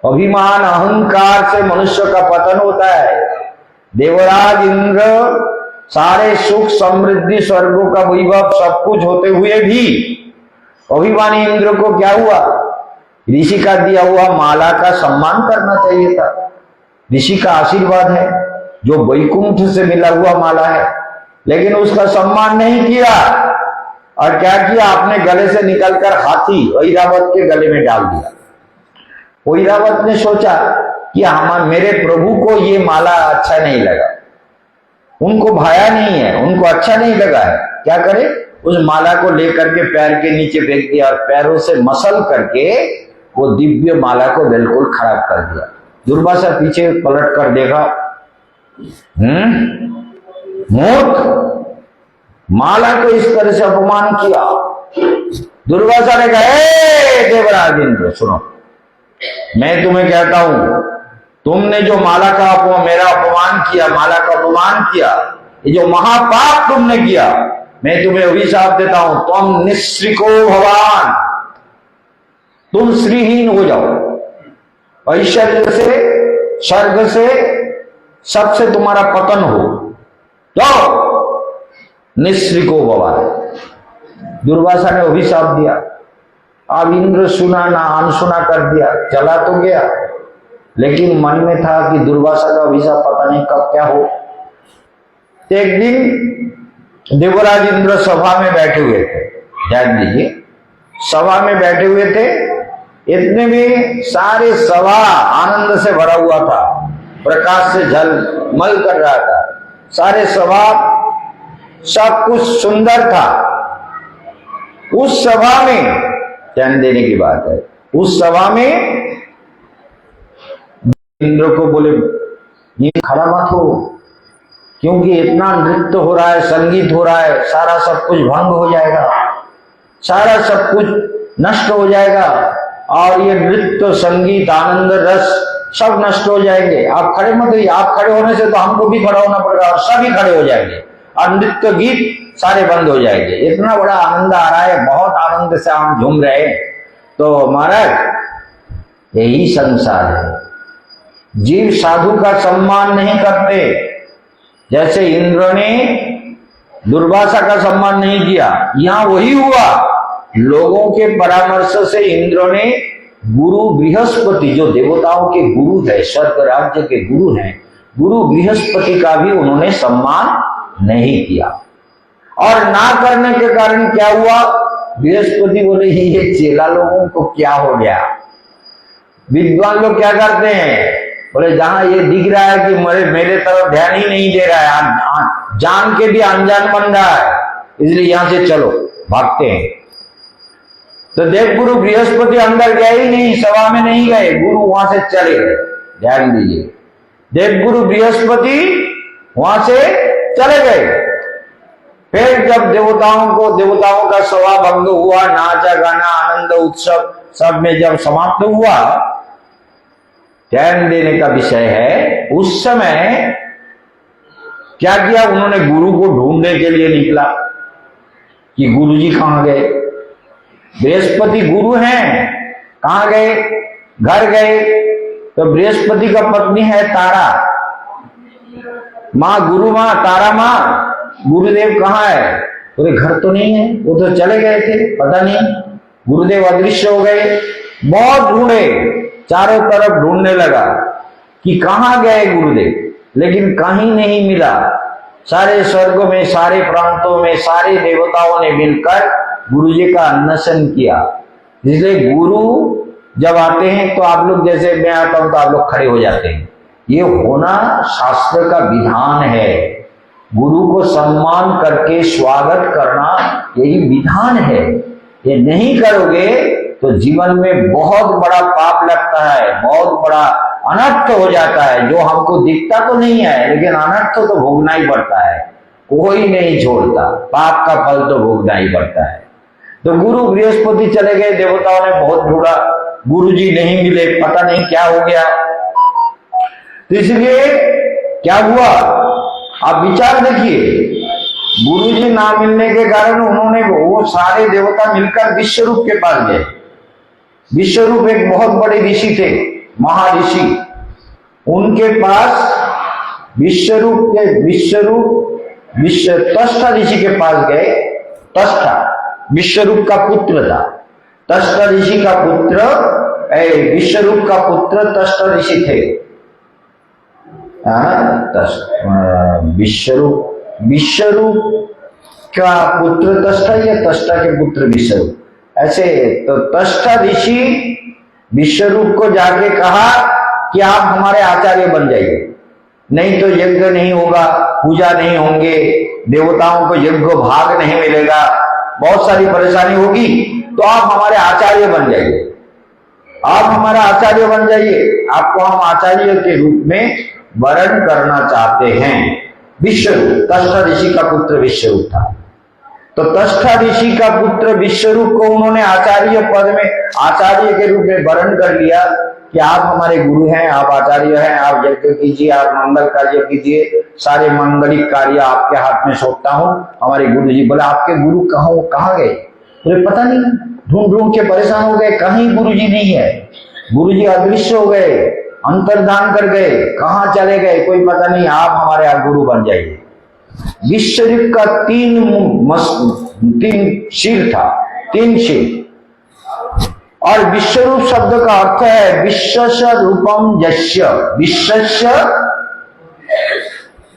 अभिमान अहंकार से मनुष्य का पतन होता है। देवराज इंद्र सारे सुख समृद्धि स्वर्गों का वैभव सब कुछ होते हुए भी अभिमानी इंद्र को क्या हुआ? ऋषि का दिया हुआ माला का सम्मान करना चाहिए था। ऋषि का आशीर्वाद है जो वैकुंठ से मिला हुआ माला है, लेकिन उसका सम्मान नहीं किया। और क्या किया? आपने गले से निकलकर हाथी ऐरावत के गले में डाल दिया। ऐरावत ने सोचा कि मेरे प्रभु को ये माला अच्छा नहीं लगा, उनको भाया नहीं है, उनको अच्छा नहीं लगा है। क्या करे? उस माला को लेकर के पैर के नीचे फेंक दिया और पैरों से मसल करके वो दिव्य माला को बिल्कुल खराब कर दिया। दुर्वासा पीछे पलट कर देखा, मूर्ख, माला को इस तरह से अपमान किया। दुर्वासा ने कहा, देवराज इंद्र सुनो, मैं तुम्हें कहता हूं, तुमने जो माला का मेरा अपमान किया, माला का अपमान किया, ये जो महापाप तुमने किया, मैं तुम्हें अभिशाप देता हूं, तुम निश्रिको भवान, तुम श्रीहीन हो जाओ। ऐश्वर्य से, स्वर्ग से, सबसे तुम्हारा पतन हो, तो निश्रिको भवा। दुर्वासा ने अभिशाप दिया। अब इंद्र सुना ना अनसुना कर दिया, चला तो गया, लेकिन मन में था कि दुर्वासा का अभिशाप पता नहीं कब क्या हो। एक दिन देवराज इंद्र सभा में बैठे हुए थे, ध्यान दीजिए, सभा में बैठे हुए थे। इतने में सारे सभा आनंद से भरा हुआ था, प्रकाश से झलमल कर रहा था, सारे सभा सब कुछ सुंदर था। उस सभा में, ध्यान देने की बात है, उस सभा में इंद्र को बोले ये खड़ा मत हो, क्योंकि इतना नृत्य हो रहा है, संगीत हो रहा है, सारा सब कुछ भंग हो जाएगा, सारा सब कुछ नष्ट हो जाएगा, और ये नृत्य संगीत आनंद रस सब नष्ट हो जाएंगे। आप खड़े मत होइए, आप खड़े होने से तो हमको भी खड़ा होना पड़ेगा और सभी खड़े हो जाएंगे और नृत्य गीत सारे बंद हो जाएंगे। इतना बड़ा आनंद आ रहा है, बहुत आनंद से हम झूम रहे हैं। तो महाराज यही संसार है। जीव साधु का सम्मान नहीं करते, जैसे इंद्र ने दुर्वासा का सम्मान नहीं किया, यहां वही हुआ। लोगों के परामर्श से इंद्र ने गुरु बृहस्पति, जो देवताओं के गुरु है, स्वर्ग राज्य के गुरु हैं, गुरु बृहस्पति का भी उन्होंने सम्मान नहीं किया। और ना करने के कारण क्या हुआ, बृहस्पति बोले ये चेला लोगों को क्या हो गया। विद्वान लोग क्या करते हैं, बोले जहां ये दिख रहा है कि मेरे तरफ ध्यान ही नहीं दे रहा है, जान के भी अनजान बन रहा है, इसलिए यहां से चलो, भागते हैं। तो देव गुरु बृहस्पति अंदर गए ही नहीं, सभा में नहीं गए, गुरु वहां से चले गए। ध्यान दीजिए, देव गुरु बृहस्पति वहां से चले गए। फिर जब देवताओं का सभा भंग हुआ, नाचा गाना आनंद उत्सव सब में जब समाप्त हुआ, ध्यान देने का विषय है, उस समय क्या किया उन्होंने, गुरु को ढूंढने के लिए निकला कि गुरु जी कहां गए। बृहस्पति गुरु हैं, कहां गए, घर गए। तो बृहस्पति का पत्नी है तारा माँ, गुरु माँ, तारा माँ, गुरुदेव कहाँ है, बोले घर तो नहीं है, वो तो चले गए थे, पता नहीं, गुरुदेव अदृश्य हो गए। बहुत ढूंढे, चारों तरफ ढूंढने लगा कि कहाँ गए गुरुदेव, लेकिन कहीं नहीं मिला। सारे स्वर्गों में, सारे प्रांतों में, सारे देवताओं ने मिलकर गुरु जी का अन्वेषण किया। इसलिए गुरु जब आते हैं तो आप लोग, जैसे मैं आता हूं तो आप लोग खड़े हो जाते हैं, ये होना शास्त्र का विधान है। गुरु को सम्मान करके स्वागत करना यही विधान है। ये नहीं करोगे तो जीवन में बहुत बड़ा पाप लगता है, बहुत बड़ा अनर्थ हो जाता है, जो हमको दिखता तो नहीं है, लेकिन अनर्थ तो भोगना ही पड़ता है, कोई नहीं छोड़ता, पाप का फल तो भोगना ही पड़ता है। तो गुरु बृहस्पति चले गए, देवताओं ने बहुत ढूंढा, गुरु जी नहीं मिले, पता नहीं क्या हो गया। तो इसलिए क्या हुआ, आप विचार देखिए, गुरु जी ना मिलने के कारण उन्होंने, वो सारे देवता मिलकर विश्वरूप के पास गए। विश्वरूप एक बहुत बड़े ऋषि थे, महर्षि, उनके पास त्वष्टा ऋषि के पास गए। त्वष्टा विश्वरूप का पुत्र था, त्वष्टा ऋषि का पुत्र, विश्वरूप का पुत्र त्वष्टा ऋषि थे। विश्वरूप का पुत्र त्वष्टा या त्वष्टा के पुत्र विश्वरूप, ऐसे। तो त्वष्टा ऋषि विश्वरूप को जाके कहा कि आप हमारे आचार्य बन जाइए, नहीं तो यज्ञ नहीं होगा, पूजा नहीं होंगे, देवताओं को यज्ञ भाग नहीं मिलेगा, बहुत सारी परेशानी होगी, तो आप हमारे आचार्य बन जाइए, आप हमारा आचार्य बन जाइए, आपको हम आचार्य के रूप में वर्ण करना चाहते हैं। विश्वरूप, त्वष्टा ऋषि का पुत्र विश्वरूप था। तो त्वष्टा ऋषि का पुत्र विश्वरूप को उन्होंने आचार्य पद में, आचार्य के रूप में वर्ण कर लिया कि आप हमारे गुरु हैं, आप आचार्य हैं, आप यज्ञ कीजिए, आप मंगल कार्य कीजिए, सारे मंगलिक कार्य आपके हाथ में सौंपता हूं। हमारे गुरु जी बोले आपके गुरु कहाँ गए, बोले पता नहीं, ढूंढ ढूंढ के परेशान हो गए, कहीं गुरु जी नहीं है। गुरुजी अदृश्य हो गए, अंतर्धान कर गए, कहां चले गए कोई पता नहीं, आप हमारे यहाँ गुरु बन जाइए। विश्वरूप का तीन सिर था, 3 सिर। और विश्वरूप शब्द का अर्थ है विश्वस्य रूपम यस्य, विश्वस्य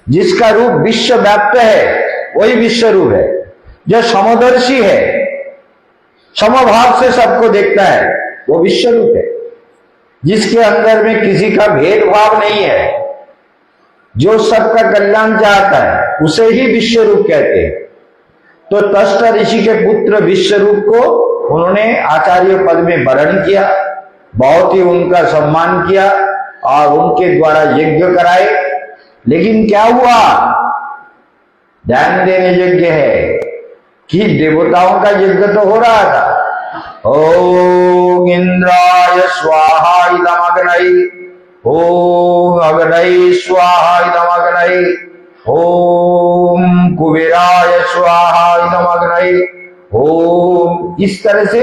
जिसका रूप विश्व व्याप्त है वही विश्वरूप है। जो समदर्शी है, समभाव से सबको देखता है, वो विश्वरूप है। जिसके अंदर में किसी का भेदभाव नहीं है, जो सबका कल्याण चाहता है, उसे ही विश्वरूप कहते हैं। तो त्वष्टा ऋषि के पुत्र विश्वरूप को उन्होंने आचार्य पद में वर्ण किया, बहुत ही उनका सम्मान किया और उनके द्वारा यज्ञ कराए। लेकिन क्या हुआ, ध्यान देने योग्य है कि देवताओं का यज्ञ तो हो रहा था। ओम इंद्राय स्वाहा इदम अग्नये, ओम अग्नये स्वाहा इदम अग्नये, ओम कुबेराय स्वाहा इदम अग्नये, ओम। इस तरह से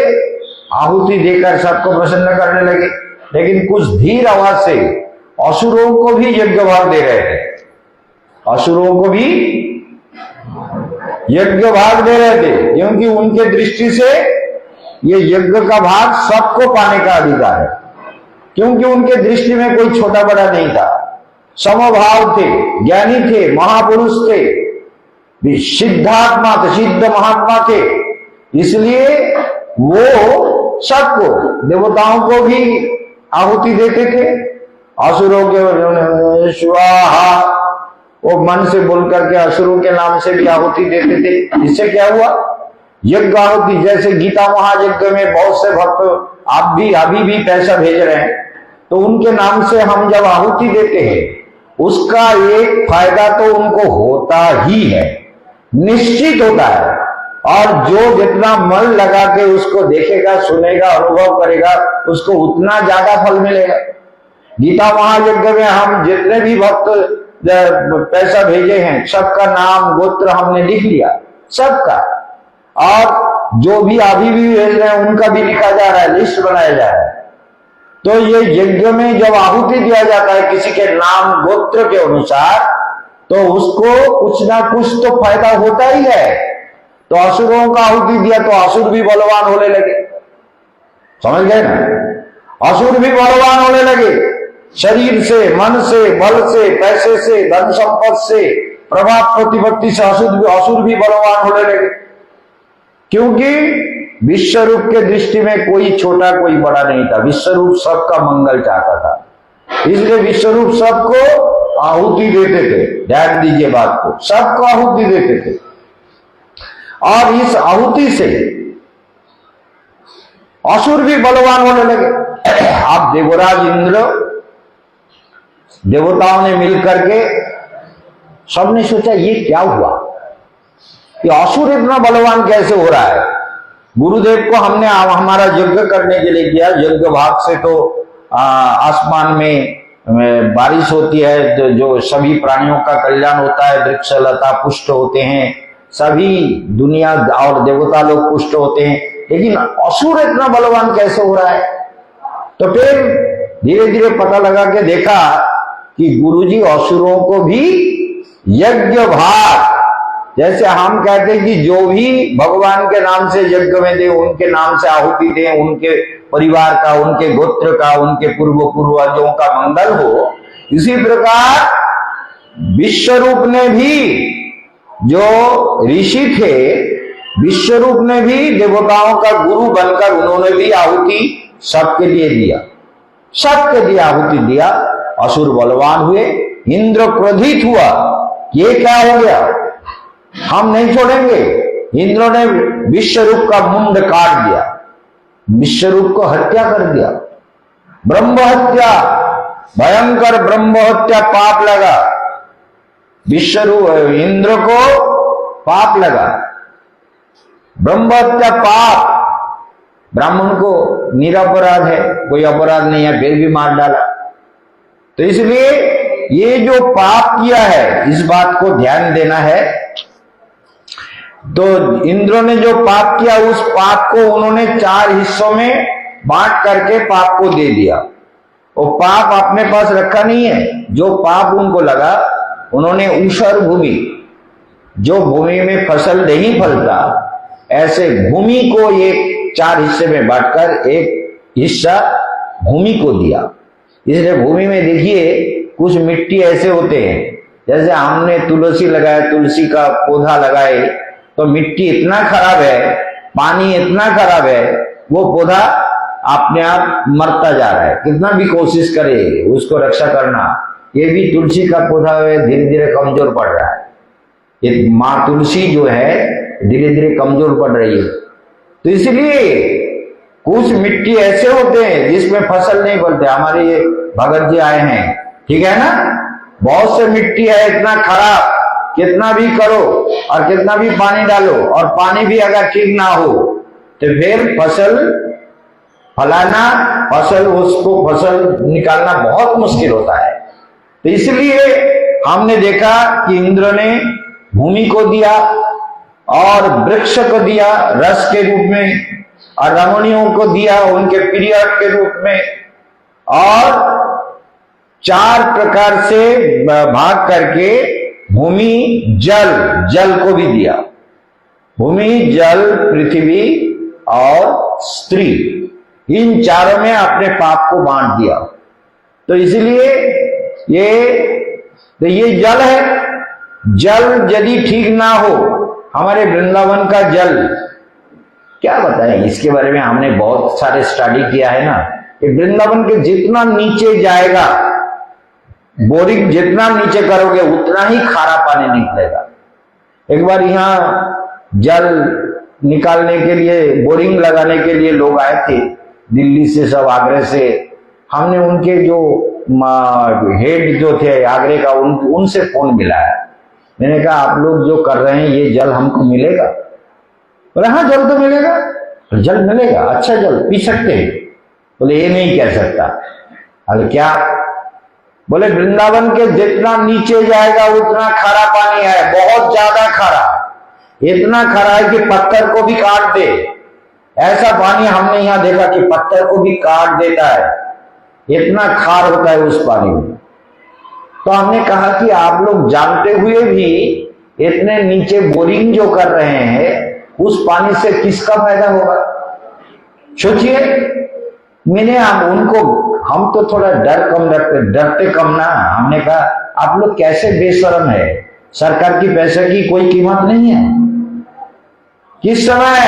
आहुति देकर सबको प्रसन्न करने लगे। लेकिन कुछ धीर आवाज से असुरों को भी यज्ञ भाग दे रहे थे, असुरों को भी यज्ञ भाग दे रहे थे, क्योंकि उनके दृष्टि से ये यज्ञ का भाग सबको पाने का अधिकार है। क्योंकि उनके दृष्टि में कोई छोटा बड़ा नहीं था, समभाव थे, ज्ञानी थे, महापुरुष थे, सिद्धात्मा थे, सिद्ध महात्मा थे। इसलिए वो सबको, देवताओं को भी आहुति देते थे, असुरों के स्वाहा, वो मन से बोल करके असुरों के नाम से भी आहुति देते थे। इससे क्या हुआ, यज्ञ आहुति, जैसे गीता महायज्ञ में बहुत से भक्त आप भी अभी भी पैसा भेज रहे हैं, तो उनके नाम से हम जब आहुति देते हैं, उसका एक फायदा तो उनको होता ही है, निश्चित होता है। और जो जितना मन लगा के उसको देखेगा, सुनेगा, अनुभव करेगा, उसको उतना ज्यादा फल मिलेगा। गीता महायज्ञ में हम जितने भी भक्त पैसा भेजे हैं, सबका नाम गोत्र हमने लिख लिया, सबका। और जो भी अभी भी भेज रहे हैं उनका भी लिखा जा रहा है, लिस्ट बनाया जा रहा है। तो ये यज्ञ में जब आहुति दिया जाता है किसी के नाम गोत्र के अनुसार, तो उसको कुछ ना कुछ तो फायदा होता ही है। तो असुरों का आहुति दिया तो असुर भी बलवान होने लगे, समझ गए ना, असुर भी बलवान होने लगे। शरीर से, मन से, बल से, पैसे से, धन संपत्ति से, प्रभाव प्रतिपत्ति से असुर भी बलवान होने लगे। क्योंकि विश्वरूप के दृष्टि में कोई छोटा कोई बड़ा नहीं था, विश्वरूप सबका मंगल चाहता था। इसलिए विश्वरूप सबको आहुति देते थे। ध्यान दीजिए बात को, सबको आहुति देते थे। और इस आहुति से असुर भी बलवान होने लगे। आप देवराज इंद्र, देवताओं ने मिलकर के सबने सोचा ये क्या हुआ, ये असुर इतना बलवान कैसे हो रहा है। गुरुदेव को हमने हमारा यज्ञ करने के लिए किया। यज्ञ भाग से तो आसमान में बारिश होती है, जो सभी प्राणियों का कल्याण होता है, वृक्ष लता पुष्ट होते हैं, सभी दुनिया और देवता लोग पुष्ट होते हैं। लेकिन असुर इतना बलवान कैसे हो रहा है। तो फिर धीरे धीरे पता लगा के देखा कि गुरुजी असुरों को भी यज्ञ भाग, जैसे हम कहते हैं कि जो भी भगवान के नाम से यज्ञ में दे, उनके नाम से आहुति दे, उनके परिवार का, उनके गोत्र का, उनके पूर्वजों का मंगल हो, इसी प्रकार विश्वरूप ने भी, जो ऋषि थे, विश्वरूप ने भी देवताओं का गुरु बनकर उन्होंने भी आहुति सबके लिए दिया, सबके लिए आहुति दिया। असुर बलवान हुए, इंद्र क्रोधित हुआ, ये क्या हो गया, हम नहीं छोड़ेंगे। इंद्र ने विश्वरूप का मुंड काट दिया, विश्वरूप को हत्या कर दिया। ब्रह्म हत्या, भयंकर ब्रह्म हत्या पाप लगा, विश्वरूप इंद्र को पाप लगा। ब्रह्म हत्या पाप, ब्राह्मण को निरपराध है, कोई अपराध नहीं है, फिर भी मार डाला। तो इसलिए ये जो पाप किया है, इस बात को ध्यान देना है। तो इंद्र ने जो पाप किया, उस पाप को उन्होंने 4 हिस्सों में बांट करके पाप को दे दिया। वो पाप अपने पास रखा नहीं है, जो पाप उनको लगा उन्होंने ऊषर भूमि, जो भूमि में फसल नहीं फलता, ऐसे भूमि को एक 4 हिस्से में बांटकर एक हिस्सा भूमि को दिया। इसलिए भूमि में देखिए कुछ मिट्टी ऐसे होते हैं, जैसे हमने तुलसी लगाया, तुलसी का पौधा लगाए तो मिट्टी इतना खराब है, पानी इतना खराब है, वो पौधा अपने आप मरता जा रहा है, कितना भी कोशिश करे उसको रक्षा करना। ये भी तुलसी का पौधा है, धीरे धीरे कमजोर पड़ रहा है। ये माँ तुलसी जो है धीरे धीरे कमजोर पड़ रही है। तो इसलिए कुछ मिट्टी ऐसे होते हैं जिसमें फसल नहीं फलते। हमारे ये भगत जी आए हैं, ठीक है ना, बहुत से मिट्टी है इतना खराब, कितना भी करो और कितना भी पानी डालो, और पानी भी अगर ठीक ना हो तो फिर फसल फलाना, फसल निकालना बहुत मुश्किल होता है। तो इसलिए हमने देखा कि इंद्र ने भूमि को दिया और वृक्ष को दिया रस के रूप में, और रमणियों को दिया उनके पीरियड के रूप में, और 4 प्रकार से भाग करके भूमि जल को भी दिया। भूमि, जल, पृथ्वी और स्त्री, इन चारों में अपने पाप को बांट दिया। तो इसलिए ये जल है। जल यदि ठीक ना हो, हमारे वृंदावन का जल क्या बताएं, इसके बारे में हमने बहुत सारे स्टडी किया है ना, कि वृंदावन के जितना नीचे जाएगा, बोरिंग जितना नीचे करोगे उतना ही खारा पानी निकलेगा। एक बार यहाँ जल निकालने के लिए, बोरिंग लगाने के लिए लोग आए थे दिल्ली से, सब आगरे से। हमने उनके जो हेड जो थे आगरे का, उनसे फोन मिलाया। मैंने कहा आप लोग जो कर रहे हैं ये जल हमको मिलेगा? बोले हाँ जल तो मिलेगा। जल मिलेगा, अच्छा जल पी सकते हैं? बोले ये नहीं कह सकता। अरे क्या? बोले वृंदावन के जितना नीचे जाएगा उतना खारा पानी है, बहुत ज्यादा खारा, इतना खारा है कि पत्थर को भी काट दे। ऐसा पानी हमने यहां देखा कि पत्थर को भी काट देता है, इतना खार होता है उस पानी में। तो हमने कहा कि आप लोग जानते हुए भी इतने नीचे बोरिंग जो कर रहे हैं, उस पानी से किसका फायदा होगा? सोचिए। मैंने हम तो थोड़ा डरते कम ना। हमने कहा आप लोग कैसे बेशरम है, सरकार की पैसे की कोई कीमत नहीं है। किस समय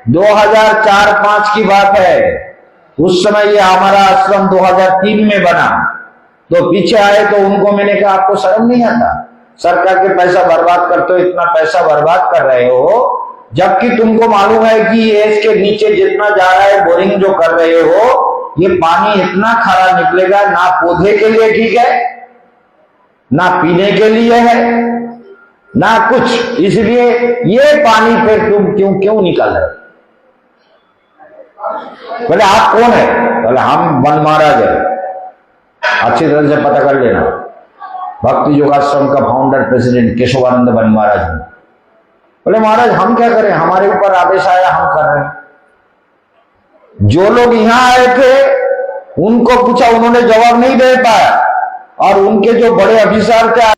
2004-5 की बात है, उस समय ये हमारा आश्रम 2003 में बना। तो पीछे आए तो उनको मैंने कहा आपको शर्म नहीं आता, सरकार के पैसा बर्बाद करते हो, इतना पैसा बर्बाद कर रहे हो, जबकि तुमको मालूम है कि ये इसके नीचे जितना जा रहा है, बोरिंग जो कर रहे हो, ये पानी इतना खारा निकलेगा, ना पौधे के लिए ठीक है, ना पीने के लिए है, ना कुछ। इसलिए ये पानी फिर तुम क्यों निकाल रहे हो? बोले आप कौन है? बोले हम वन महाराज है। अच्छी तरह से पता कर लेना, भक्ति योगाश्रम का फाउंडर प्रेसिडेंट केशवानंद वन महाराज हूं। बोले महाराज हम क्या करें, हमारे ऊपर आदेश आया, हम कर रहे हैं। जो लोग यहां आए थे उनको पूछा, उन्होंने जवाब नहीं दे पाया, और उनके जो बड़े अफिसर थे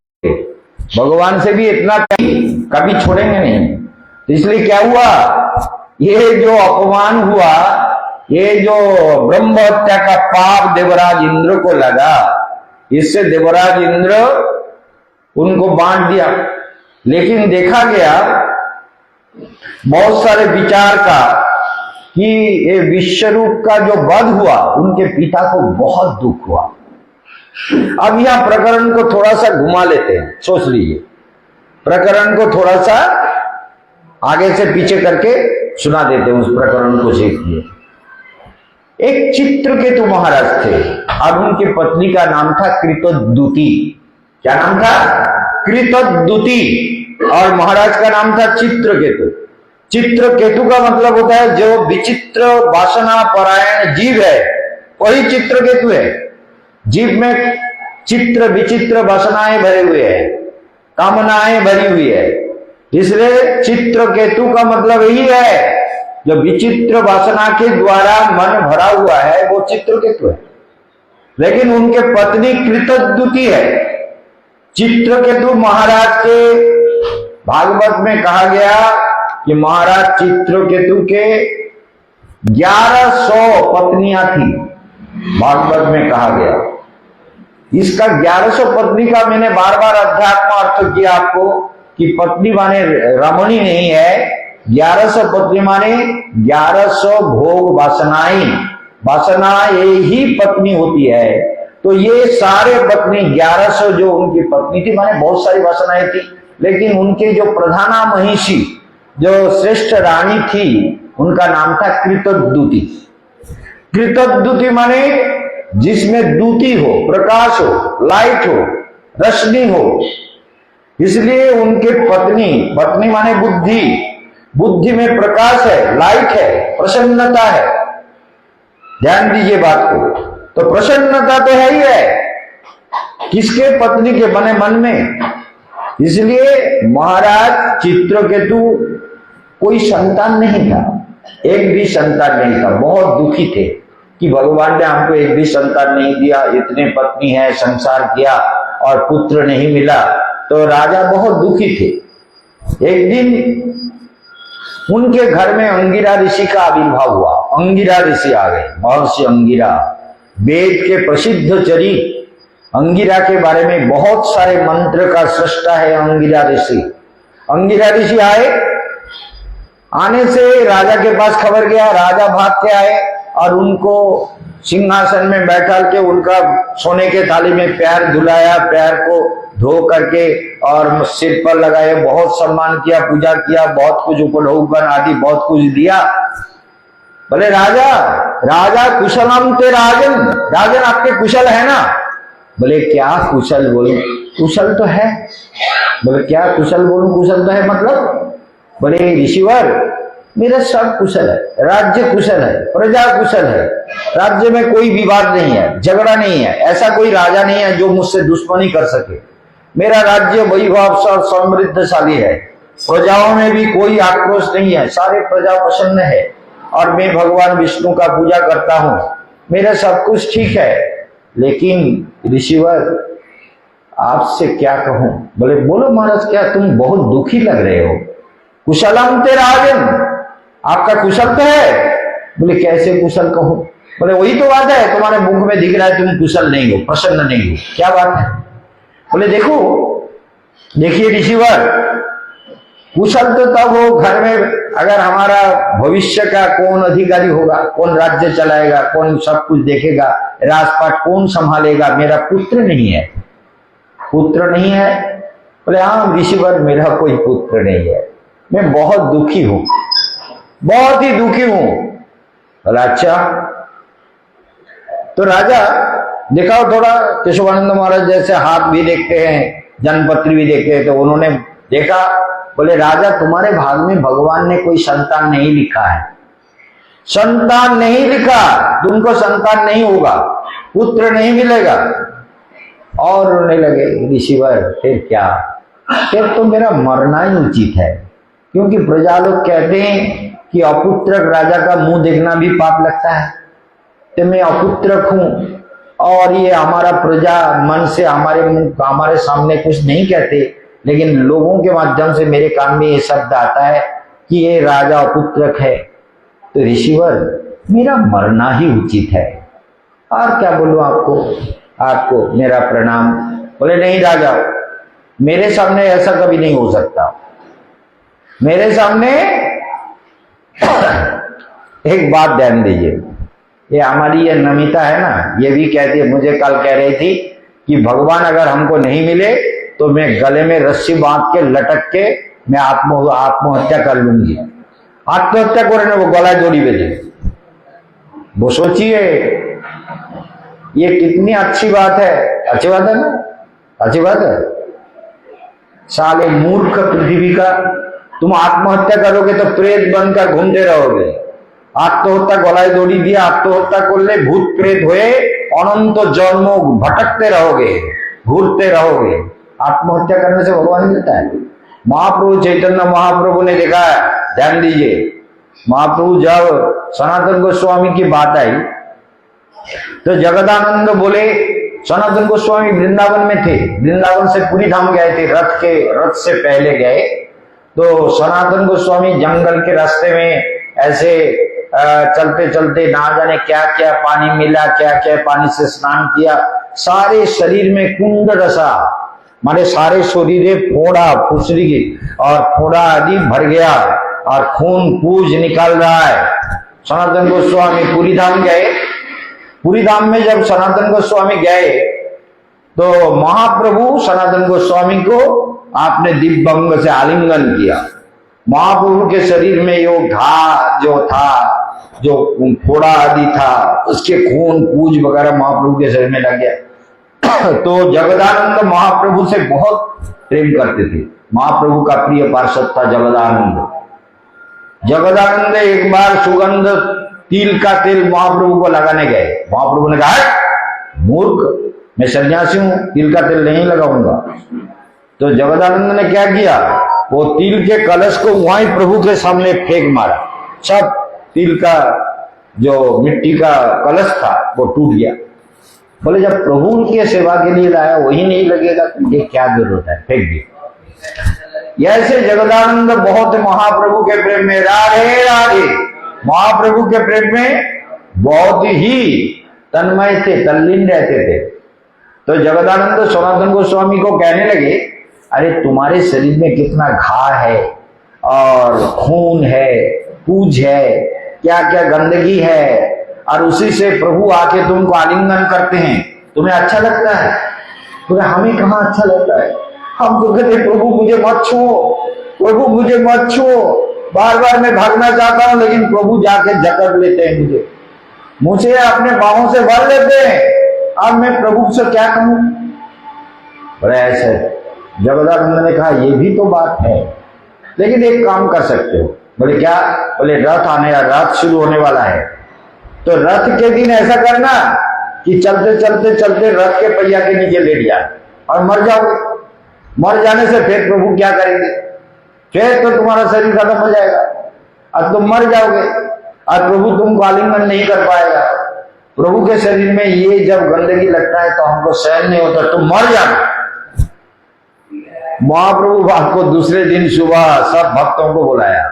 भगवान से भी इतना कभी छोड़ेंगे नहीं। इसलिए क्या हुआ, ये जो अपमान हुआ, ये जो ब्रह्म हत्या का पाप देवराज इंद्र को लगा, इससे देवराज इंद्र उनको बांट दिया। लेकिन देखा गया बहुत सारे विचार का कि ये विश्वरूप का जो वध हुआ, उनके पिता को बहुत दुख हुआ। अब यहां प्रकरण को थोड़ा सा घुमा लेते हैं, सोच लीजिए, प्रकरण को थोड़ा सा आगे से पीछे करके सुना देते हैं, उस प्रकरण को सीखिए। एक चित्रकेतु महाराज थे, अब उनकी पत्नी का नाम था कृतोद्युति। क्या नाम था? कृतोद्युति। और महाराज का नाम था चित्रकेतु। चित्रकेतु का मतलब होता है जो विचित्र वासना परायण जीव है, वही चित्रकेतु है। जीव में चित्र विचित्र वासनाएं भरे हुए हैं, कामनाएं भरी हुई है। इसलिए चित्रकेतु का मतलब यही है जो विचित्र वासना के द्वारा मन भरा हुआ है वो चित्रकेतु है, लेकिन उनके पत्नी कृतद्युति है। चित्रकेतु महाराज के भागवत में कहा गया कि महाराज चित्रकेतु के 1100 पत्नियां थी, भागवत में कहा गया। इसका 1100 पत्नी का मैंने बार बार अध्यात्म अर्थ किया आपको कि पत्नी माने रमणी नहीं है, 1100 पत्नी माने 1100 भोग वासनाएं, वासना ही पत्नी होती है। तो ये सारे पत्नी 1100 जो उनकी पत्नी थी माने बहुत सारी वासनाएं थी, लेकिन उनके जो प्रधाना महिषी जो श्रेष्ठ रानी थी उनका नाम था कृतद्युति। कृतद्युति माने जिसमें द्युति हो, प्रकाश हो, लाइट हो, रोशनी हो, इसलिए उनके पत्नी माने बुद्धि, बुद्धि में प्रकाश है, लाइट है, प्रसन्नता है। ध्यान दीजिए बात को। तो प्रसन्नता तो है ही है, किसके? पत्नी के बने मन में। इसलिए महाराज चित्रकेतु कोई संतान नहीं था, एक भी संतान नहीं था। बहुत दुखी थे कि भगवान ने हमको एक भी संतान नहीं दिया, इतने पत्नी है, संसार किया और पुत्र नहीं मिला। तो राजा बहुत दुखी थे। एक दिन उनके घर में अंगिरा ऋषि का आविर्भाव हुआ। अंगिरा ऋषि आ गए, महर्षि अंगिरा, वेद के प्रसिद्ध चरित अंगिरा के बारे में बहुत सारे मंत्र का सृष्टा है अंगिरा ऋषि। अंगिरा ऋषि आए, आने से राजा के पास खबर गया, राजा भाग के आए और उनको सिंहासन में बैठा के उनका सोने के थाली में पैर धुलाया, पैर को धो करके और सिर पर लगाए, बहुत सम्मान किया, पूजा किया, बहुत कुछ उपढौकन आदि बहुत कुछ दिया। बोले राजा कुशलम ते राजन, राजन आपके कुशल है ना? बोले क्या कुशल बोलूं? कुशल तो है। बोले क्या कुशल बोलूं? कुशल तो है मतलब? बोले ऋषिवर मेरा सब कुशल है, राज्य कुशल है, प्रजा कुशल है, राज्य में कोई विवाद नहीं है, झगड़ा नहीं है, ऐसा कोई राजा नहीं है जो मुझसे दुश्मनी कर सके। मेरा राज्य वैभव समृद्धशाली है, प्रजाओं में भी कोई आक्रोश नहीं है, सारे प्रजा प्रसन्न है और मैं भगवान विष्णु का पूजा करता हूं, मेरा सब कुछ ठीक है। लेकिन ऋषिवर आपसे क्या कहूं? बोले बोलो महाराज, क्या तुम बहुत दुखी लग रहे हो? कुशलम ते राजन, आपका कुशल तो है। बोले कैसे कुशल कहूं? बोले वही तो बात है, तुम्हारे मुख में दिख रहा है तुम कुशल नहीं हो, प्रसन्न नहीं हो, क्या बात है? बोले देखिए ऋषिवर, कुशल तो तब हो घर में अगर हमारा भविष्य का कौन अधिकारी होगा, कौन राज्य चलाएगा, कौन सब कुछ देखेगा, राजपाट कौन संभालेगा, मेरा पुत्र नहीं है, पुत्र नहीं है। बोले हाँ ऋषिवर मेरा कोई पुत्र नहीं है, मैं बहुत दुखी हूं, बहुत ही दुखी हूं। बोला अच्छा तो राजा दिखाओ थोड़ा। केशवानंद महाराज जैसे हाथ भी देखते हैं, जनपत्री भी देखते हैं, तो उन्होंने देखा। बोले राजा तुम्हारे भाग में भगवान ने कोई संतान नहीं लिखा है, संतान नहीं लिखा, तुमको संतान नहीं होगा, पुत्र नहीं मिलेगा। और रोने लगे ऋषिवर फिर क्या, फिर तो मेरा मरना ही उचित है, क्योंकि प्रजा लोग कहते हैं कि अपुत्रक राजा का मुंह देखना भी पाप लगता है। तो मैं अपुत्रक हूं और ये हमारा प्रजा मन से हमारे सामने कुछ नहीं कहते, लेकिन लोगों के माध्यम से मेरे कान में ये शब्द आता है कि ये राजा अपुत्रक है। तो ऋषिवर मेरा मरना ही उचित है, और क्या बोलूं आपको मेरा प्रणाम। बोले नहीं राजा, मेरे सामने ऐसा कभी नहीं हो सकता, मेरे सामने एक बात ध्यान दीजिए, ये हमारी ये नमिता है ना, ये भी कहती है, मुझे कल कह रही थी कि भगवान अगर हमको नहीं मिले तो मैं गले में रस्सी बांध के लटक के मैं आत्महत्या कर लूंगी। आत्महत्या करने वो गला जोड़ी बेचे। वो सोचिए ये कितनी अच्छी बात है, अच्छी बात है ना, अच्छी बात है। साले मूर्ख पृथ्वी का, तुम आत्महत्या करोगे तो प्रेत बनकर घूमते रहोगे। आत्महत्या गलाय दौड़ी दिया, आत्महत्या कर ले, भूत प्रेत हुए अनंत जन्मों भटकते रहोगे, घूरते रहोगे। आत्महत्या करने से भगवान मिलता है? महाप्रभु चैतन्य महाप्रभु ने देखा है, ध्यान दीजिए, महाप्रभु जब सनातन गोस्वामी की बात आई तो जगदानंद बोले, सनातन गोस्वामी वृंदावन में थे, वृंदावन से पुरी धाम गए थे, रथ से पहले गए। तो सनातन गोस्वामी जंगल के रास्ते में ऐसे चलते चलते ना जाने क्या क्या पानी मिला, क्या क्या पानी से स्नान किया, सारे शरीर में कुंड रसा, माने सारे शरीर फोड़ा फुसरी और फोड़ा आदि भर गया और खून पूज निकल रहा है। सनातन गोस्वामी पुरी धाम गए। पुरी धाम में जब सनातन गोस्वामी गए तो महाप्रभु सनातन गोस्वामी को आपने दिव्य अंग से आलिंगन किया। महाप्रभु के शरीर में यो घा जो था, जो फोड़ा आदि था, उसके खून पूज वगैरह महाप्रभु के शरीर में लग गया। तो जगदानंद महाप्रभु से बहुत प्रेम करते थे। महाप्रभु का प्रिय पार्षद था जगदानंद। जगदानंद एक बार सुगंध तिल का तेल महाप्रभु को लगाने गए। महाप्रभु ने कहा, मूर्ख, मैं सन्यासी हूं, तिल का तेल नहीं लगाऊंगा। तो जगदानंद ने क्या किया, वो तिल के कलश को वहीं प्रभु के सामने फेंक मारा। सब तिल का जो मिट्टी का कलश था वो टूट गया। बोले, जब प्रभु के सेवा के लिए लाया वही नहीं लगेगा तो ये क्या जरूरत है, फेंक दिया। ऐसे जगदानंद बहुत महाप्रभु के प्रेम में राधे राधे, महाप्रभु के प्रेम में बहुत ही तन्मय थे, तल्लीन रहते थे। तो जगदानंद सनातन गोस्वामी को कहने लगे, अरे तुम्हारे शरीर में कितना घा है और खून है, पूज है, क्या क्या गंदगी है, और उसी से प्रभु आके तुमको आलिंगन करते हैं, तुम्हें अच्छा लगता है? तो हमें कहाँ अच्छा लगता है, हम तो कहते प्रभु मुझे मत छो, प्रभु मुझे मत छो, बार बार मैं भागना चाहता हूं लेकिन प्रभु जाके जकड़ लेते हैं, मुझे अपने बाहों से भर लेते हैं। अब मैं प्रभु से क्या कहूं? बोले ऐसे जगदानंद ने कहा, ये भी तो बात है, लेकिन एक काम कर सकते हो। बोले क्या? बोले रथ शुरू होने वाला है, तो रथ के दिन ऐसा करना कि चलते चलते चलते रथ के पहिया के नीचे लेट जाए और मर जाओगे। मर जाने से फिर प्रभु क्या करेंगे? फिर तो तुम्हारा शरीर खत्म हो जाएगा और तुम मर जाओगे और प्रभु तुमको आलिंगन नहीं कर पाएगा। प्रभु के शरीर में ये जब गंदगी लगता है तो हमको सहन नहीं होता, तुम मर जाना। महाप्रभु बाप को दूसरे दिन सुबह सब भक्तों को बुलाया।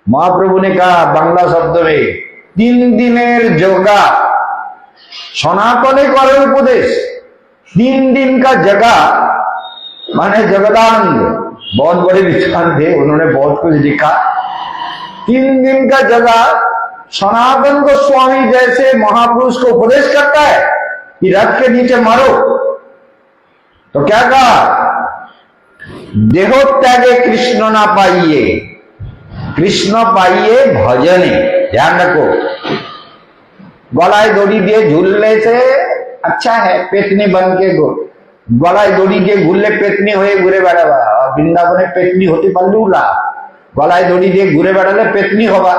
महाप्रभु ने कहा बांग्ला शब्द में, 3 दिनेर जगह सनातने करे उपदेश। 3 दिन का जगह माने जगदानंद बहुत बड़े विद्वान थे, उन्होंने बहुत कुछ लिखा। 3 दिन का जगह सनातन गोस्वामी जैसे महापुरुष को उपदेश करता है कि रथ के नीचे मारो। तो क्या कहा? देहोत्यागे कृष्ण ना पाइए, कृष्ण पाइए भजने। ध्यान रखो, गलाय दौड़ी दिए झूलने से अच्छा है पेतनी बन के गलाय दौड़ी के झूलने पेतनी हुए घुरे बेड़ा वृंदावन पेतनी होती पल्लूला गलाय दौड़ी दिए घुरे बेड़ाले पेतनी हवा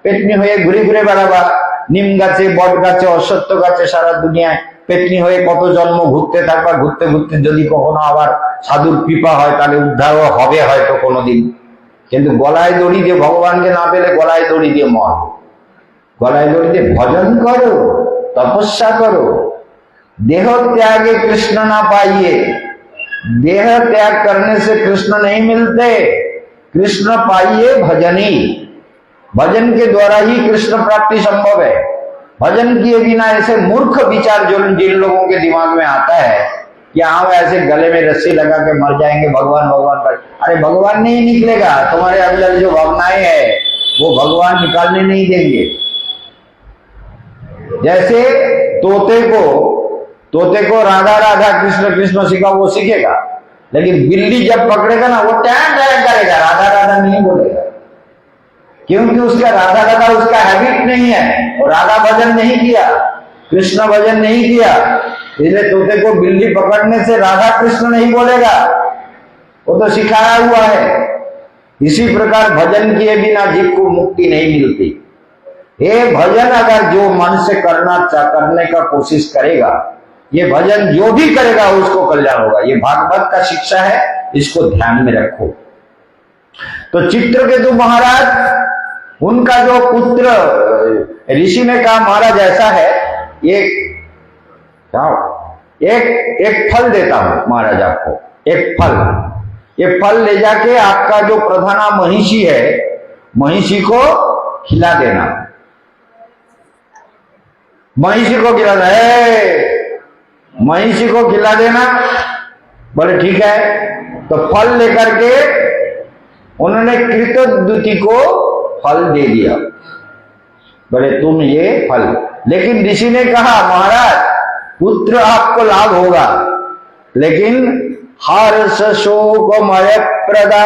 पेतनी हुए घुरे घुरे बेड़ाबा निम गाचे बट गाचे अश्वत्थ गाचे सारा दुनिया पेतनी हुए कत जन्म घुरते थाकबा घुरते घुरते जदि कखनो आबार साधुर कृपा हय ताहले उद्धार होबे हयतो कोनोदिन किन्तु गलाय दড়ি दिए भगवान के ना पेले गलाय दড়ি दिए मर गलाय दড়ি दिए भजन करो तपस्या करो देह त्यागे कृष्ण ना पाइए देह त्याग करने से कृष्ण नहीं मिलते कृष्ण पाइए भजनी भजन के द्वारा ही कृष्ण प्राप्ति संभव है भजन किए बिना ऐसे मूर्ख विचार जो जिन लोगों के दिमाग में आता है कि हम ऐसे गले में रस्सी लगा के मर जाएंगे भगवान भगवान कर अरे भगवान नहीं निकलेगा तुम्हारे अंदर जो भावनाएं है वो भगवान निकालने नहीं देंगे। जैसे तोते को राधा राधा कृष्ण कृष्ण सिखा वो सीखेगा लेकिन बिल्ली जब पकड़ेगा ना वो टैं टैं करेगा राधा राधा नहीं बोलेगा क्योंकि उसका राधा राधा उसका हैबिट नहीं है और राधा भजन नहीं किया कृष्ण भजन नहीं किया इसलिए तोते को बिल्ली पकड़ने से राधा कृष्ण नहीं बोलेगा वो तो सिखाया हुआ है। इसी प्रकार भजन किए बिना जीव को मुक्ति नहीं मिलती। ये भजन अगर जो मन से करने का कोशिश करेगा ये भजन जो भी करेगा उसको कल्याण होगा। ये भागवत का शिक्षा है इसको ध्यान में रखो। तो चित्रकेतु महाराज उनका जो पुत्र, ऋषि ने कहा महाराज ऐसा है, एक फल देता हूं महाराज आपको, एक फल, ये फल ले जाके आपका जो प्रधाना महिषी है, महिषी को खिला देना, महिषी को खिला देना, महिषी को खिला देना। बोले ठीक है। तो फल लेकर के उन्होंने कृतद्युति को फल दे दिया। बोले तुम ये फल, लेकिन ऋषि ने कहा महाराज पुत्र आपको लाभ होगा, लेकिन हर्ष शोकमय प्रदा,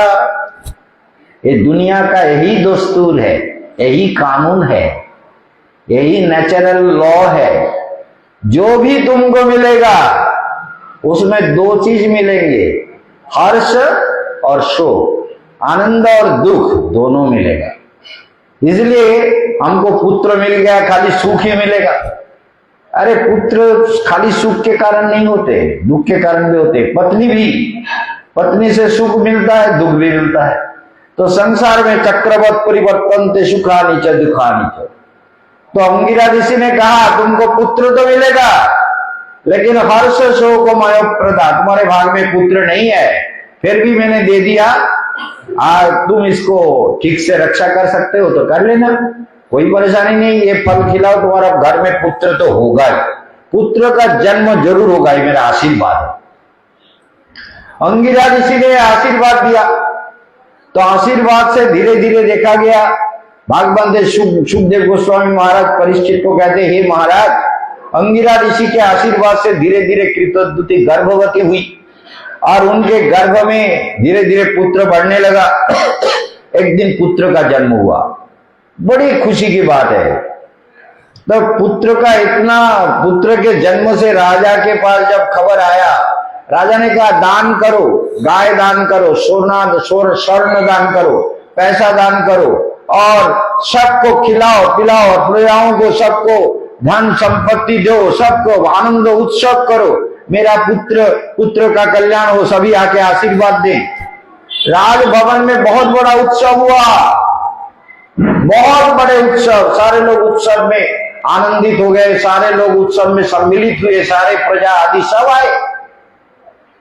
ये दुनिया का यही दस्तूर है, यही कानून है, यही नेचुरल लॉ है। जो भी तुमको मिलेगा उसमें दो चीज मिलेंगे, हर्ष और शोक, आनंद और दुख दोनों मिलेगा। इसलिए हमको पुत्र मिल गया खाली सुख ही मिलेगा। अरे पुत्र खाली सुख के कारण नहीं होते, दुख के कारण भी होते। पत्नी भी, पत्नी से सुख मिलता है, दुख भी मिलता है। तो संसार में चक्रवत परिवर्तन ते सुखानि च दुखानि च। तो अंगिरा ऋषि ने कहा तुमको पुत्र तो मिलेगा, लेकिन हर्ष शोकमय प्रदा, तुम्हारे भाग में पुत्र नहीं है, फिर भी मैंने दे दिया। तुम इसको ठीक से रक्षा कर सकते हो तो कर लेना, कोई परेशानी नहीं। ये फल खिलाओ, तुम्हारा घर में पुत्र तो होगा ही, पुत्र का जन्म जरूर होगा, ये मेरा आशीर्वाद है। अंगिरा ऋषि ने आशीर्वाद दिया, तो आशीर्वाद से धीरे धीरे देखा गया। भागवत सुखदेव गोस्वामी महाराज परीक्षित को कहते, हे महाराज, अंगिरा ऋषि के आशीर्वाद से धीरे धीरे कृतद्युति गर्भवती हुई और उनके गर्भ में धीरे धीरे पुत्र बढ़ने लगा। एक दिन पुत्र का जन्म हुआ, बड़ी खुशी की बात है। तो पुत्र का इतना, पुत्र के जन्म से राजा के पास जब खबर आया, राजा ने कहा दान करो, गाय दान करो, स्वर्ण दान करो, पैसा दान करो और सबको खिलाओ पिलाओ, प्रजाओं को सबको धन संपत्ति दो, सबको आनंद उत्सव करो, मेरा पुत्र का कल्याण हो, सभी आके आशीर्वाद दें। राजभवन में बहुत बड़ा उत्सव हुआ, बहुत बड़े उत्सव, सारे लोग उत्सव में आनंदित हो गए, सारे लोग उत्सव में सम्मिलित हुए, सारे प्रजा आदि सब आए।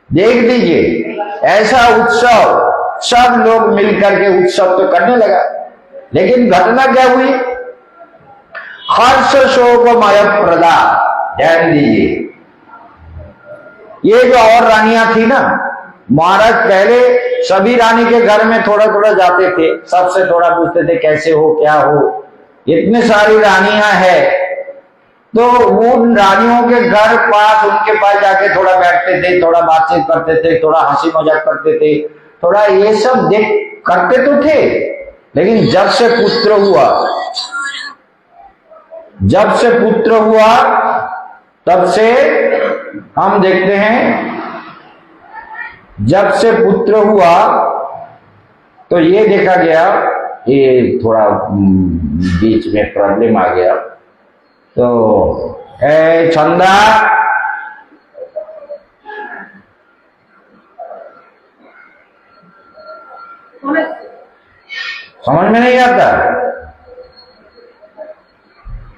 देख लीजिए ऐसा उत्सव, सब लोग मिलकर के उत्सव तो करने लगा। लेकिन घटना क्या हुई, हर्ष शोकमय प्रदा। ध्यान दीजिए, ये जो और रानियां थी ना, महाराज पहले सभी रानी के घर में थोड़ा थोड़ा जाते थे, सबसे थोड़ा पूछते थे कैसे हो, क्या हो। इतने सारी रानियां हैं, तो उन रानियों के घर पास, उनके पास जाके थोड़ा बैठते थे, थोड़ा बातचीत करते थे, थोड़ा हंसी मजाक करते थे, थोड़ा ये सब देख करते तो थे। लेकिन जब से पुत्र हुआ, जब से पुत्र हुआ तब से हम देखते हैं, जब से पुत्र हुआ तो ये देखा गया, ये थोड़ा बीच में प्रॉब्लम आ गया। तो छंदा, समझ में नहीं आता,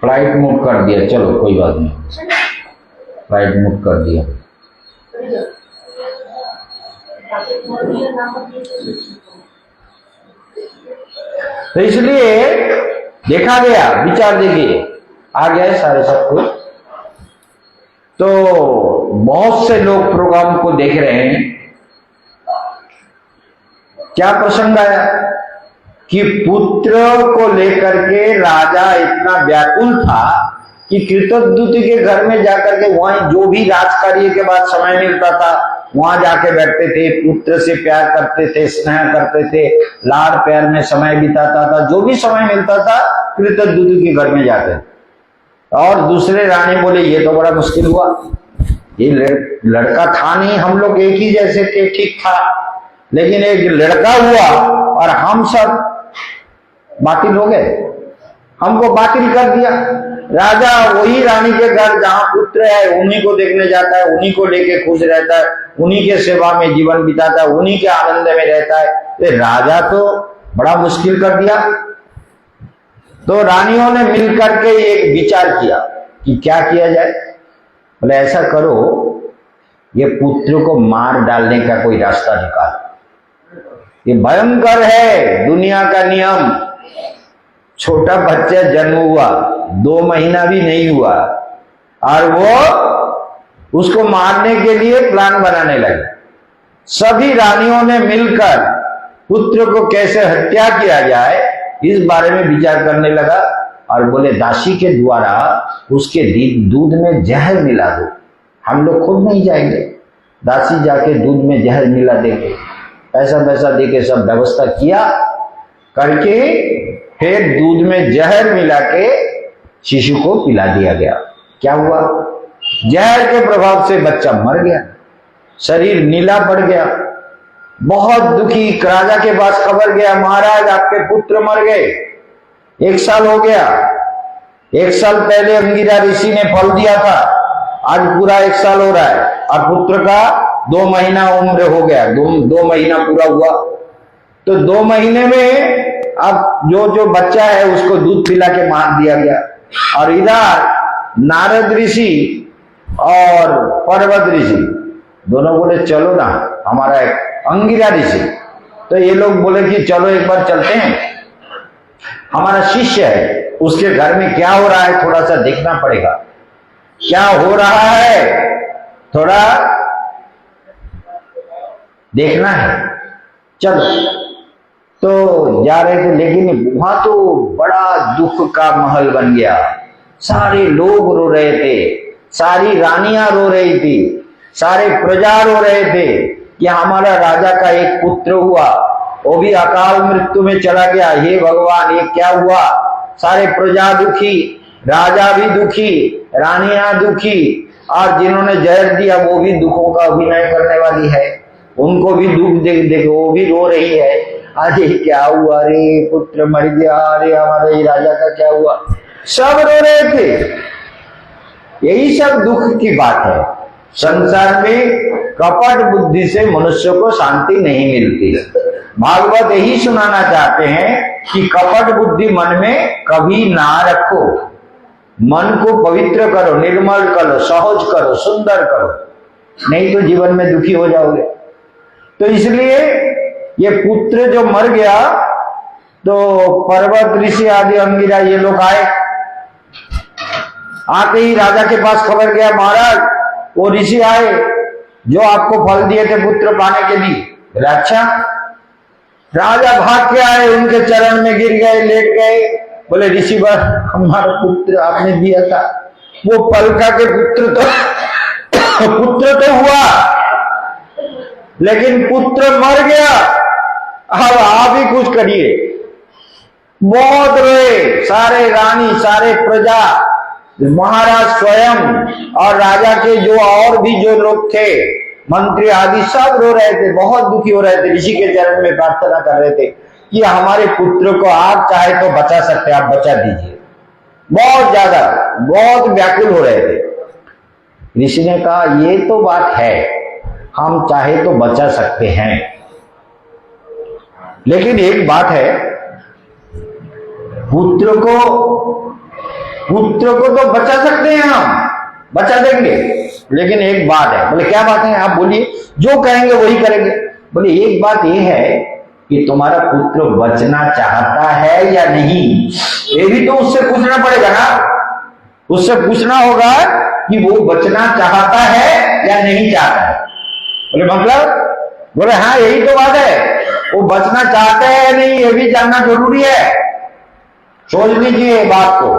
फ्लाइट मोड कर दिया, चलो कोई बात नहीं, फ्लाइट मोड कर दिया। तो इसलिए देखा गया, विचार देखिए, आ गया सारे सब कुछ। तो बहुत से लोग प्रोग्राम को देख रहे हैं। क्या प्रसंग आया कि पुत्र को लेकर के राजा इतना व्याकुल था कि कृतद्युति के घर में जाकर के वहां जो भी राजकार्य के बाद समय मिलता था वहां जाके बैठते थे, पुत्र से प्यार करते थे, स्नेह करते थे, लाड़ प्यार में समय बिताता था। जो भी समय मिलता था कृतद्युति के घर में जाते। और दूसरे रानी बोले ये तो बड़ा मुश्किल हुआ, ये लड़का था नहीं, हम लोग एक ही जैसे थे, ठीक था, लेकिन एक लड़का हुआ और हम सब बातिल हो गए, हमको बातिल कर दिया। राजा वही रानी के घर जहां पुत्र है उन्हीं को देखने जाता है, उन्हीं को लेके खुश रहता है, उन्हीं के सेवा में जीवन बिताता है, उन्हीं के आनंद में रहता है। तो राजा तो बड़ा मुश्किल कर दिया। तो रानियों ने मिलकर के एक विचार किया कि क्या किया जाए। बोले ऐसा करो, ये पुत्र को मार डालने का कोई रास्ता निकालो। ये भयंकर है दुनिया का नियम। छोटा बच्चा जन्म हुआ, 2 महीना भी नहीं हुआ और वो उसको मारने के लिए प्लान बनाने लगे। सभी रानियों ने मिलकर पुत्र को कैसे हत्या किया जाए इस बारे में विचार करने लगा और बोले दासी के द्वारा उसके दूध में जहर मिला दो, हम लोग खुद नहीं जाएंगे, दासी जाके दूध में जहर मिला देंगे। पैसा पैसा देके सब व्यवस्था किया करके फिर दूध में जहर मिला के शिशु को पिला दिया गया। क्या हुआ? जहर के प्रभाव से बच्चा मर गया, शरीर नीला पड़ गया। बहुत दुखी राजा के पास खबर गया, महाराज आपके पुत्र मर गए, 1 साल हो गया। 1 साल पहले अंगिरा ऋषि ने फल दिया था, आज पूरा 1 साल हो रहा है और पुत्र का 2 महीना उम्र हो गया, 2 महीना पूरा हुआ। तो 2 महीने में अब जो बच्चा है उसको दूध पिला के मार दिया गया। और इधर नारद ऋषि और पर्वत ऋषि दोनों बोले चलो ना, हमारा एक अंगिरा ऋषि। तो ये लोग बोले कि चलो एक बार चलते हैं, हमारा शिष्य है, उसके घर में क्या हो रहा है थोड़ा सा देखना पड़ेगा, क्या हो रहा है थोड़ा देखना है, चलो। तो जा रहे थे, लेकिन वहां तो बड़ा दुख का महल बन गया। सारे लोग रो रहे थे, सारी रानियां रो रही थी, सारे प्रजा रो रहे थे कि हमारा राजा का एक पुत्र हुआ, वो भी अकाल मृत्यु में चला गया। हे भगवान, ये क्या हुआ? सारे प्रजा दुखी, राजा भी दुखी, रानियां दुखी, और जिन्होंने जहर दिया वो भी दुखों का अभिनय करने वाली है, उनको भी दुख देख देख वो भी रो रही है। अरे क्या हुआ रे, पुत्र मर गया, अरे हमारे राजा का क्या हुआ, सब रो रहे थे। यही सब दुख की बात है। संसार में कपट बुद्धि से मनुष्य को शांति नहीं मिलती। भागवत यही सुनाना चाहते हैं कि कपट बुद्धि मन में कभी ना रखो, मन को पवित्र करो, निर्मल करो, सहज करो, सुंदर करो, नहीं तो जीवन में दुखी हो जाओगे। तो इसलिए ये पुत्र जो मर गया तो पर्वत ऋषि आदि अंगिरा ये लोग आए, आते ही राजा के पास खबर गया, महाराज वो ऋषि आए जो आपको फल दिए थे पुत्र पाने के लिए। अच्छा, राजा भाग के आए, उनके चरण में गिर गए, लेट गए, बोले ऋषि वर हमारा पुत्र आपने दिया था, वो पलका के पुत्र तो हुआ लेकिन पुत्र मर गया, अब आप ही कुछ करिए। बहुत रोए सारे रानी, सारे प्रजा, महाराज स्वयं और राजा के जो और भी जो लोग थे, मंत्री आदि सब रो रहे थे, बहुत दुखी हो रहे थे, ऋषि के चरण में प्रार्थना कर रहे थे कि हमारे पुत्र को आप चाहे तो बचा सकते, आप बचा दीजिए। बहुत ज्यादा, बहुत व्याकुल हो रहे थे। ऋषि ने कहा ये तो बात है, हम चाहे तो बचा सकते हैं, लेकिन एक बात है, पुत्र को तो बचा सकते हैं, हम बचा देंगे, लेकिन एक बात है। बोले क्या बात है? आप बोलिए, जो कहेंगे वही करेंगे। बोले एक बात ये है कि तुम्हारा पुत्र बचना चाहता है या नहीं, ये भी तो उससे पूछना पड़ेगा ना। उससे पूछना होगा कि वो बचना चाहता है या नहीं चाहता है। बोले मतलब? बोले हाँ यही तो बात है, वो बचना चाहते हैं या नहीं ये भी जानना जरूरी है। सोच लीजिए बात को,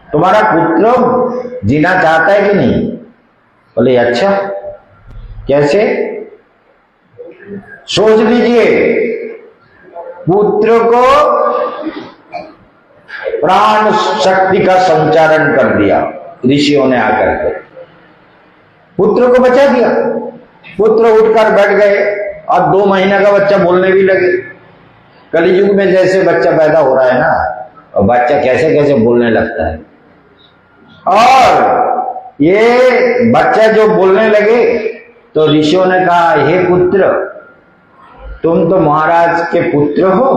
तुम्हारा पुत्र जीना चाहता है कि नहीं? बोले अच्छा कैसे? सोच लीजिए, पुत्र को प्राण शक्ति का संचारण कर दिया ऋषियों ने आकर के, पुत्र को बचा दिया। पुत्र उठकर बैठ गए और 2 महीना का बच्चा बोलने भी लगे। कलियुग में जैसे बच्चा पैदा हो रहा है ना, और बच्चा कैसे कैसे बोलने लगता है, और ये बच्चा जो बोलने लगे तो ऋषियों ने कहा हे पुत्र, तुम तो महाराज के पुत्र हो,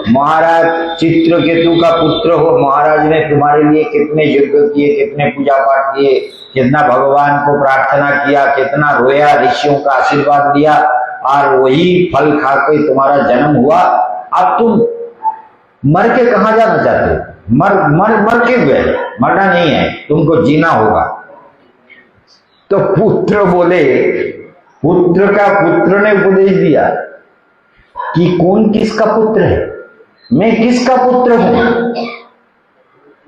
महाराज चित्रकेतु का पुत्र हो, महाराज ने तुम्हारे लिए कितने यज्ञ किए, कितने पूजा पाठ किए, कितना भगवान को प्रार्थना किया, कितना रोया, ऋषियों का आशीर्वाद लिया, और वही फल खा के तुम्हारा जन्म हुआ। अब तुम मर के कहां जाना चाहते हो? मर के गए, मरना नहीं है, तुमको जीना होगा। तो पुत्र बोले, पुत्र का पुत्र ने उपदेश दिया कि कौन किसका पुत्र है, मैं किसका पुत्र हूं,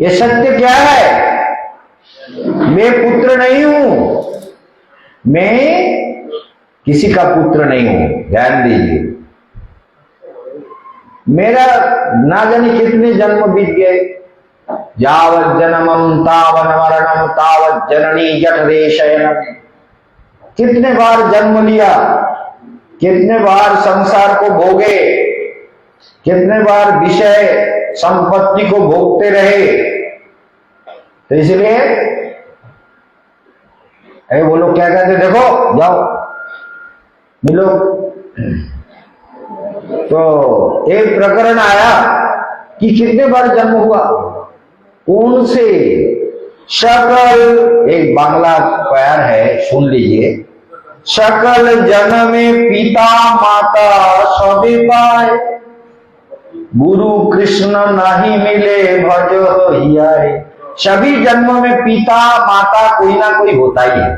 ये सत्य क्या है? मैं पुत्र नहीं हूं, मैं किसी का पुत्र नहीं हूं। ध्यान दीजिए, मेरा ना जाने कितने जन्म बीत गए, यावत् जन्मम तावन मरणम तावत् जननी जठरे शयनम। कितने बार जन्म लिया, कितने बार संसार को भोगे, कितने बार विषय संपत्ति को भोगते रहे। तो इसलिए वो लोग क्या कहते, देखो जाओ मिलो। तो एक प्रकरण आया कि कितने बार जन्म हुआ, कौन से सकल, एक बांग्ला प्यार है, सुन लीजिए। सकल जन्म में पिता माता सभी पाए, गुरु कृष्ण नहीं मिले भजो हियारे। सभी जन्मों में पिता माता कोई ना कोई होता ही है,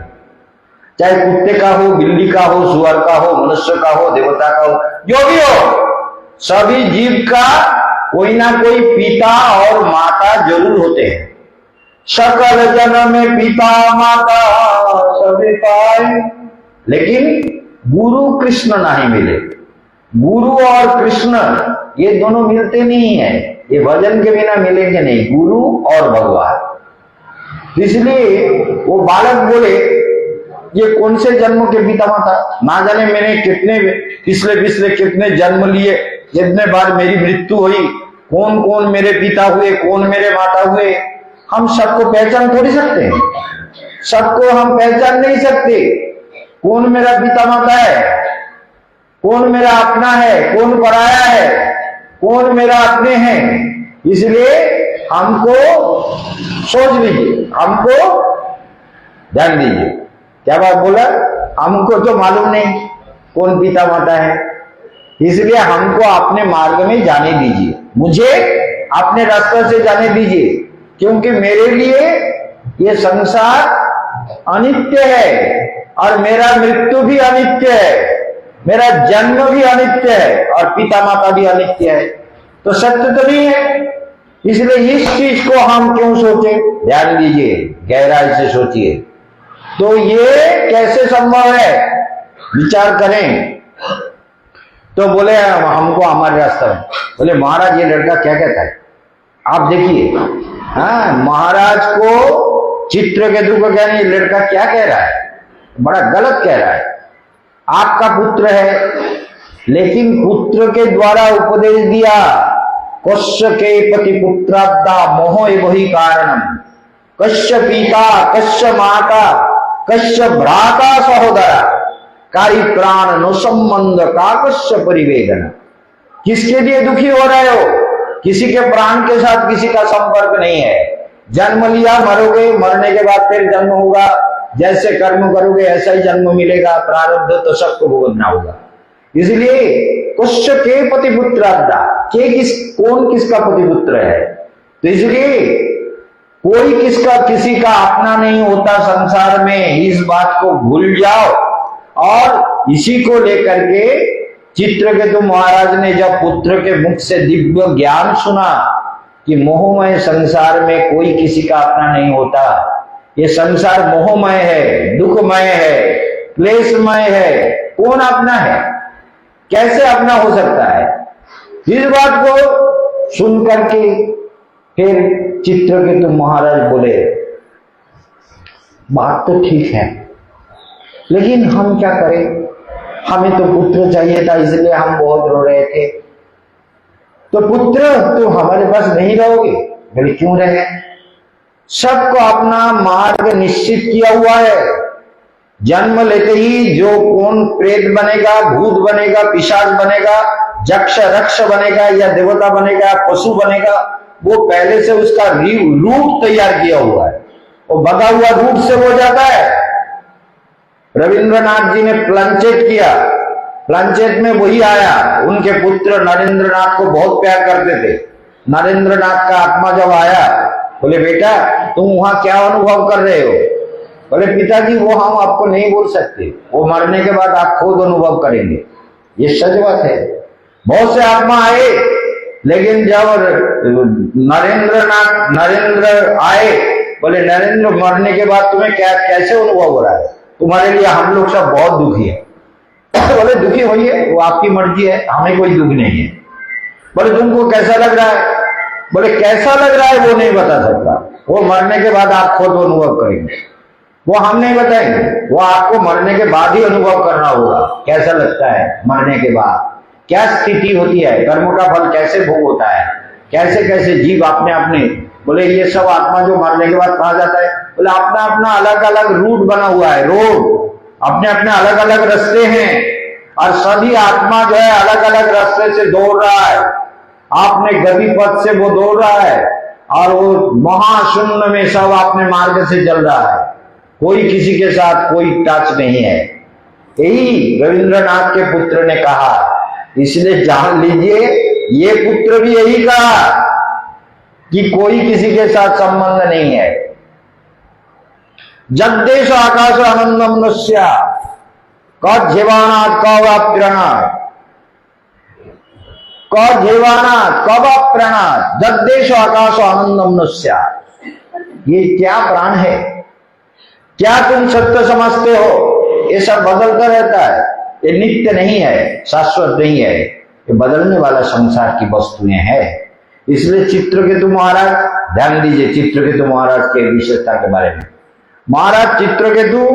चाहे कुत्ते का हो, बिल्ली का हो, सुअर का हो, मनुष्य का हो, देवता का हो, जो भी हो, सभी जीव का कोई ना कोई पिता और माता जरूर होते हैं। सकल जन्म में पिता माता सभी पाए, लेकिन गुरु कृष्ण नहीं मिले। गुरु और कृष्ण ये दोनों मिलते नहीं है, ये भजन के बिना मिलेंगे नहीं, गुरु और भगवान। इसलिए वो बालक बोले, ये कौन से जन्म के पिता माता, ना जाने मैंने कितने पिछले कितने जन्म लिए, जितने बार मेरी मृत्यु हुई, कौन कौन मेरे पिता हुए, कौन मेरे माता हुए। हम सबको पहचान थोड़ी सकते हैं, सबको हम पहचान नहीं सकते। कौन मेरा पिता माता है, कौन मेरा अपना है, कौन पराया है, कौन मेरा अपने हैं। इसलिए हमको सोच लीजिए, हमको ध्यान दीजिए। क्या बात बोला, हमको तो मालूम नहीं कौन पिता माता है, इसलिए हमको अपने मार्ग में जाने दीजिए, मुझे अपने रास्ते से जाने दीजिए, क्योंकि मेरे लिए ये संसार अनित्य है और मेरा मृत्यु भी अनित्य है, मेरा जन्म भी अनित्य है और पिता माता भी अनित्य है। तो सत्य तो नहीं है, इसलिए इस चीज को हम क्यों सोचे? ध्यान दीजिए, गहराई से सोचिए। तो ये कैसे संभव है, विचार करें। तो बोले हमको हमारे रास्ता में, बोले महाराज ये लड़का क्या कहता है, आप देखिए। हाँ, महाराज को चित्रकेतु को क्या नहीं, लड़का क्या कह रहा है, बड़ा गलत कह रहा है। आपका पुत्र है, लेकिन पुत्र के द्वारा उपदेश दिया, कस्य के पति पुत्राद्धा मोह वही कारणम, कस्य पिता कस्य माता कस्य भ्राता सहोदरा कारी प्राण नो संबंध का कस्य परिवेदन। किसके लिए दुखी हो रहे हो? किसी के प्राण के साथ किसी का संपर्क नहीं है। जन्म लिया, मरोगे, मरने के बाद फिर जन्म होगा, जैसे कर्म करोगे ऐसा ही जन्म मिलेगा, प्रारब्ध तो सबको भुगतना होगा। इसलिए कस्य के पति पुत्राद्धा, कौन किसका पति पुत्र है। तो इसलिए कोई किसी का अपना नहीं होता संसार में, इस बात को भूल जाओ। और इसी को लेकर के चित्रकेतु महाराज ने जब पुत्र के मुख से दिव्य ज्ञान सुना कि मोहमय संसार में कोई किसी का अपना नहीं होता, ये संसार मोहमय है, दुखमय है, क्लेशमय है, कौन अपना है, कैसे अपना हो सकता है। इस बात को सुन करके फिर चित्रकेतु महाराज बोले, बात तो ठीक है, लेकिन हम क्या करें, हमें तो पुत्र चाहिए था, इसलिए हम बहुत रो रहे थे। तो पुत्र तो हमारे पास नहीं रहोगे? बोले क्यों रहे, सबको अपना मार्ग निश्चित किया हुआ है। जन्म लेते ही जो कौन प्रेत बनेगा, भूत बनेगा, पिशाच बनेगा, यक्ष रक्ष बनेगा या देवता बनेगा, पशु बनेगा, वो पहले से उसका रूट तैयार किया हुआ है, वो बगा हुआ रूट से हो जाता है। रविंद्रनाथ जी ने प्लांचेट किया, प्लांचेट में वही आया। उनके पुत्र नरेंद्रनाथ को बहुत प्यार करते थे। नरेंद्रनाथ का आत्मा जब आया, बोले बेटा तुम वहां क्या अनुभव कर रहे हो? बोले पिताजी वो हम आपको नहीं बोल सकते, वो मरने के बाद आप खुद अनुभव करेंगे। ये सच बात है। बहुत से आत्मा आए, लेकिन जब नरेंद्र आए, बोले नरेंद्र मरने के बाद तुम्हें क्या कैसे अनुभव हो रहा है? तुम्हारे लिए हम लोग सब बहुत दुखी है। बोले दुखी होइए, वो आपकी मर्जी है, हमें कोई दुख नहीं है। बोले तुमको कैसा लग रहा है? बोले कैसा लग रहा है वो नहीं बता सकता, वो मरने के बाद आप खुद अनुभव करेंगे, वो हम नहीं बताएंगे, वो आपको मरने के बाद ही अनुभव करना होगा। कैसा लगता है मरने के बाद, क्या स्थिति होती है, कर्म का फल कैसे भोग होता है, कैसे कैसे जीव अपने अपने। बोले ये सब आत्मा जो मरने के बाद कहा जाता है, बोले अपना अपना अलग अलग रूट बना हुआ है, रोड अपने अपने अलग अलग रास्ते हैं, और सभी आत्मा जो है अलग अलग रास्ते से दौड़ रहा है। आपने गति पथ से वो दौड़ रहा है, और वो महाशून्य में सब अपने मार्ग से चल रहा है। कोई किसी के साथ कोई टच नहीं है। यही रविंद्रनाथ के पुत्र ने कहा, इसलिए जान लीजिए ये पुत्र भी यही कहा कि कोई किसी के साथ संबंध नहीं है। जगदेश आकाश आनंदम नस्या कजेवानाथ कवाप्रणा जगदेश आकाश आनंदम नस्या। ये क्या प्राण है, क्या तुम सत्य समझते हो? ये सब बदलता रहता है, ये नित्य नहीं है, शाश्वत नहीं है, ये बदलने वाला संसार की वस्तुएं हैं। इसलिए चित्रकेतु महाराज, ध्यान दीजिए चित्रकेतु महाराज के विशेषता के बारे में। महाराज चित्रकेतु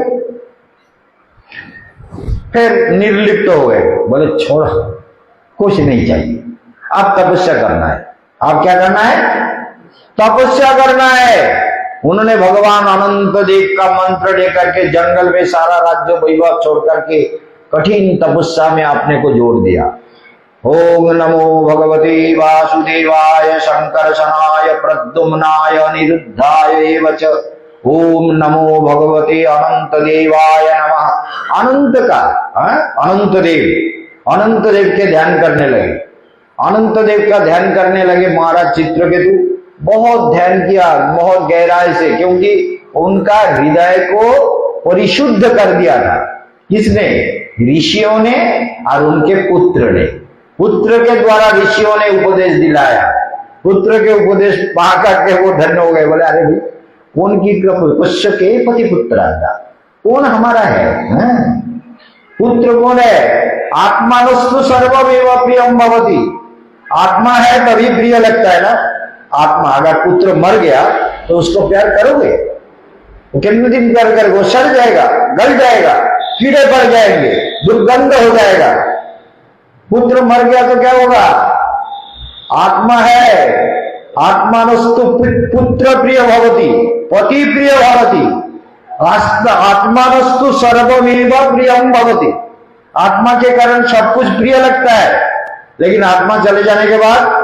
फिर निर्लिप्त हो गए, बोले छोड़ कुछ नहीं चाहिए, आप तपस्या करना है। आप क्या करना है? तपस्या करना है। उन्होंने भगवान अनंत देव का मंत्र लेकर के जंगल में सारा राज्य वैभव छोड़ करके कठिन तपस्या में अपने को जोड़ दिया। ओम नमो भगवते वासुदेवाय शंकरशनाय प्रद्युम्नाय अनिरुद्धाय एव च। ओम नमो भगवते अनंत देवाय नमः। अनंत का अनंत देव के ध्यान करने लगे, अनंत देव का ध्यान करने लगे महाराज चित्रकेतु। बहुत ध्यान किया, बहुत गहराई से, क्योंकि उनका हृदय को परिशुद्ध कर दिया था। किसने? ऋषियों ने और उनके पुत्र ने। पुत्र के द्वारा ऋषियों ने उपदेश दिलाया, पुत्र के उपदेश पा करके वो धन्य हो गए। बोले अरे भाई कौन की पुष्य के पति पुत्र आता, कौन हमारा है? पुत्र कौन है? आत्मानुस्तु सर्वमेव प्रियम भवति। आत्मा है तभी प्रिय लगता है ना। आत्मा, अगर पुत्र मर गया तो उसको प्यार करोगे? वो कितने दिन प्यार करोगे? वो सड़ जाएगा, गल जाएगा, कीड़े पड़ जाएंगे, दुर्गंध हो जाएगा। पुत्र मर गया तो क्या होगा? आत्मा है, आत्मानस्तु पुत्र प्रिय भवति, पति प्रिय भवति, आत्मानस्तु सर्वमेव प्रियम भवति। आत्मा के कारण सब कुछ प्रिय लगता है, लेकिन आत्मा चले जाने के बाद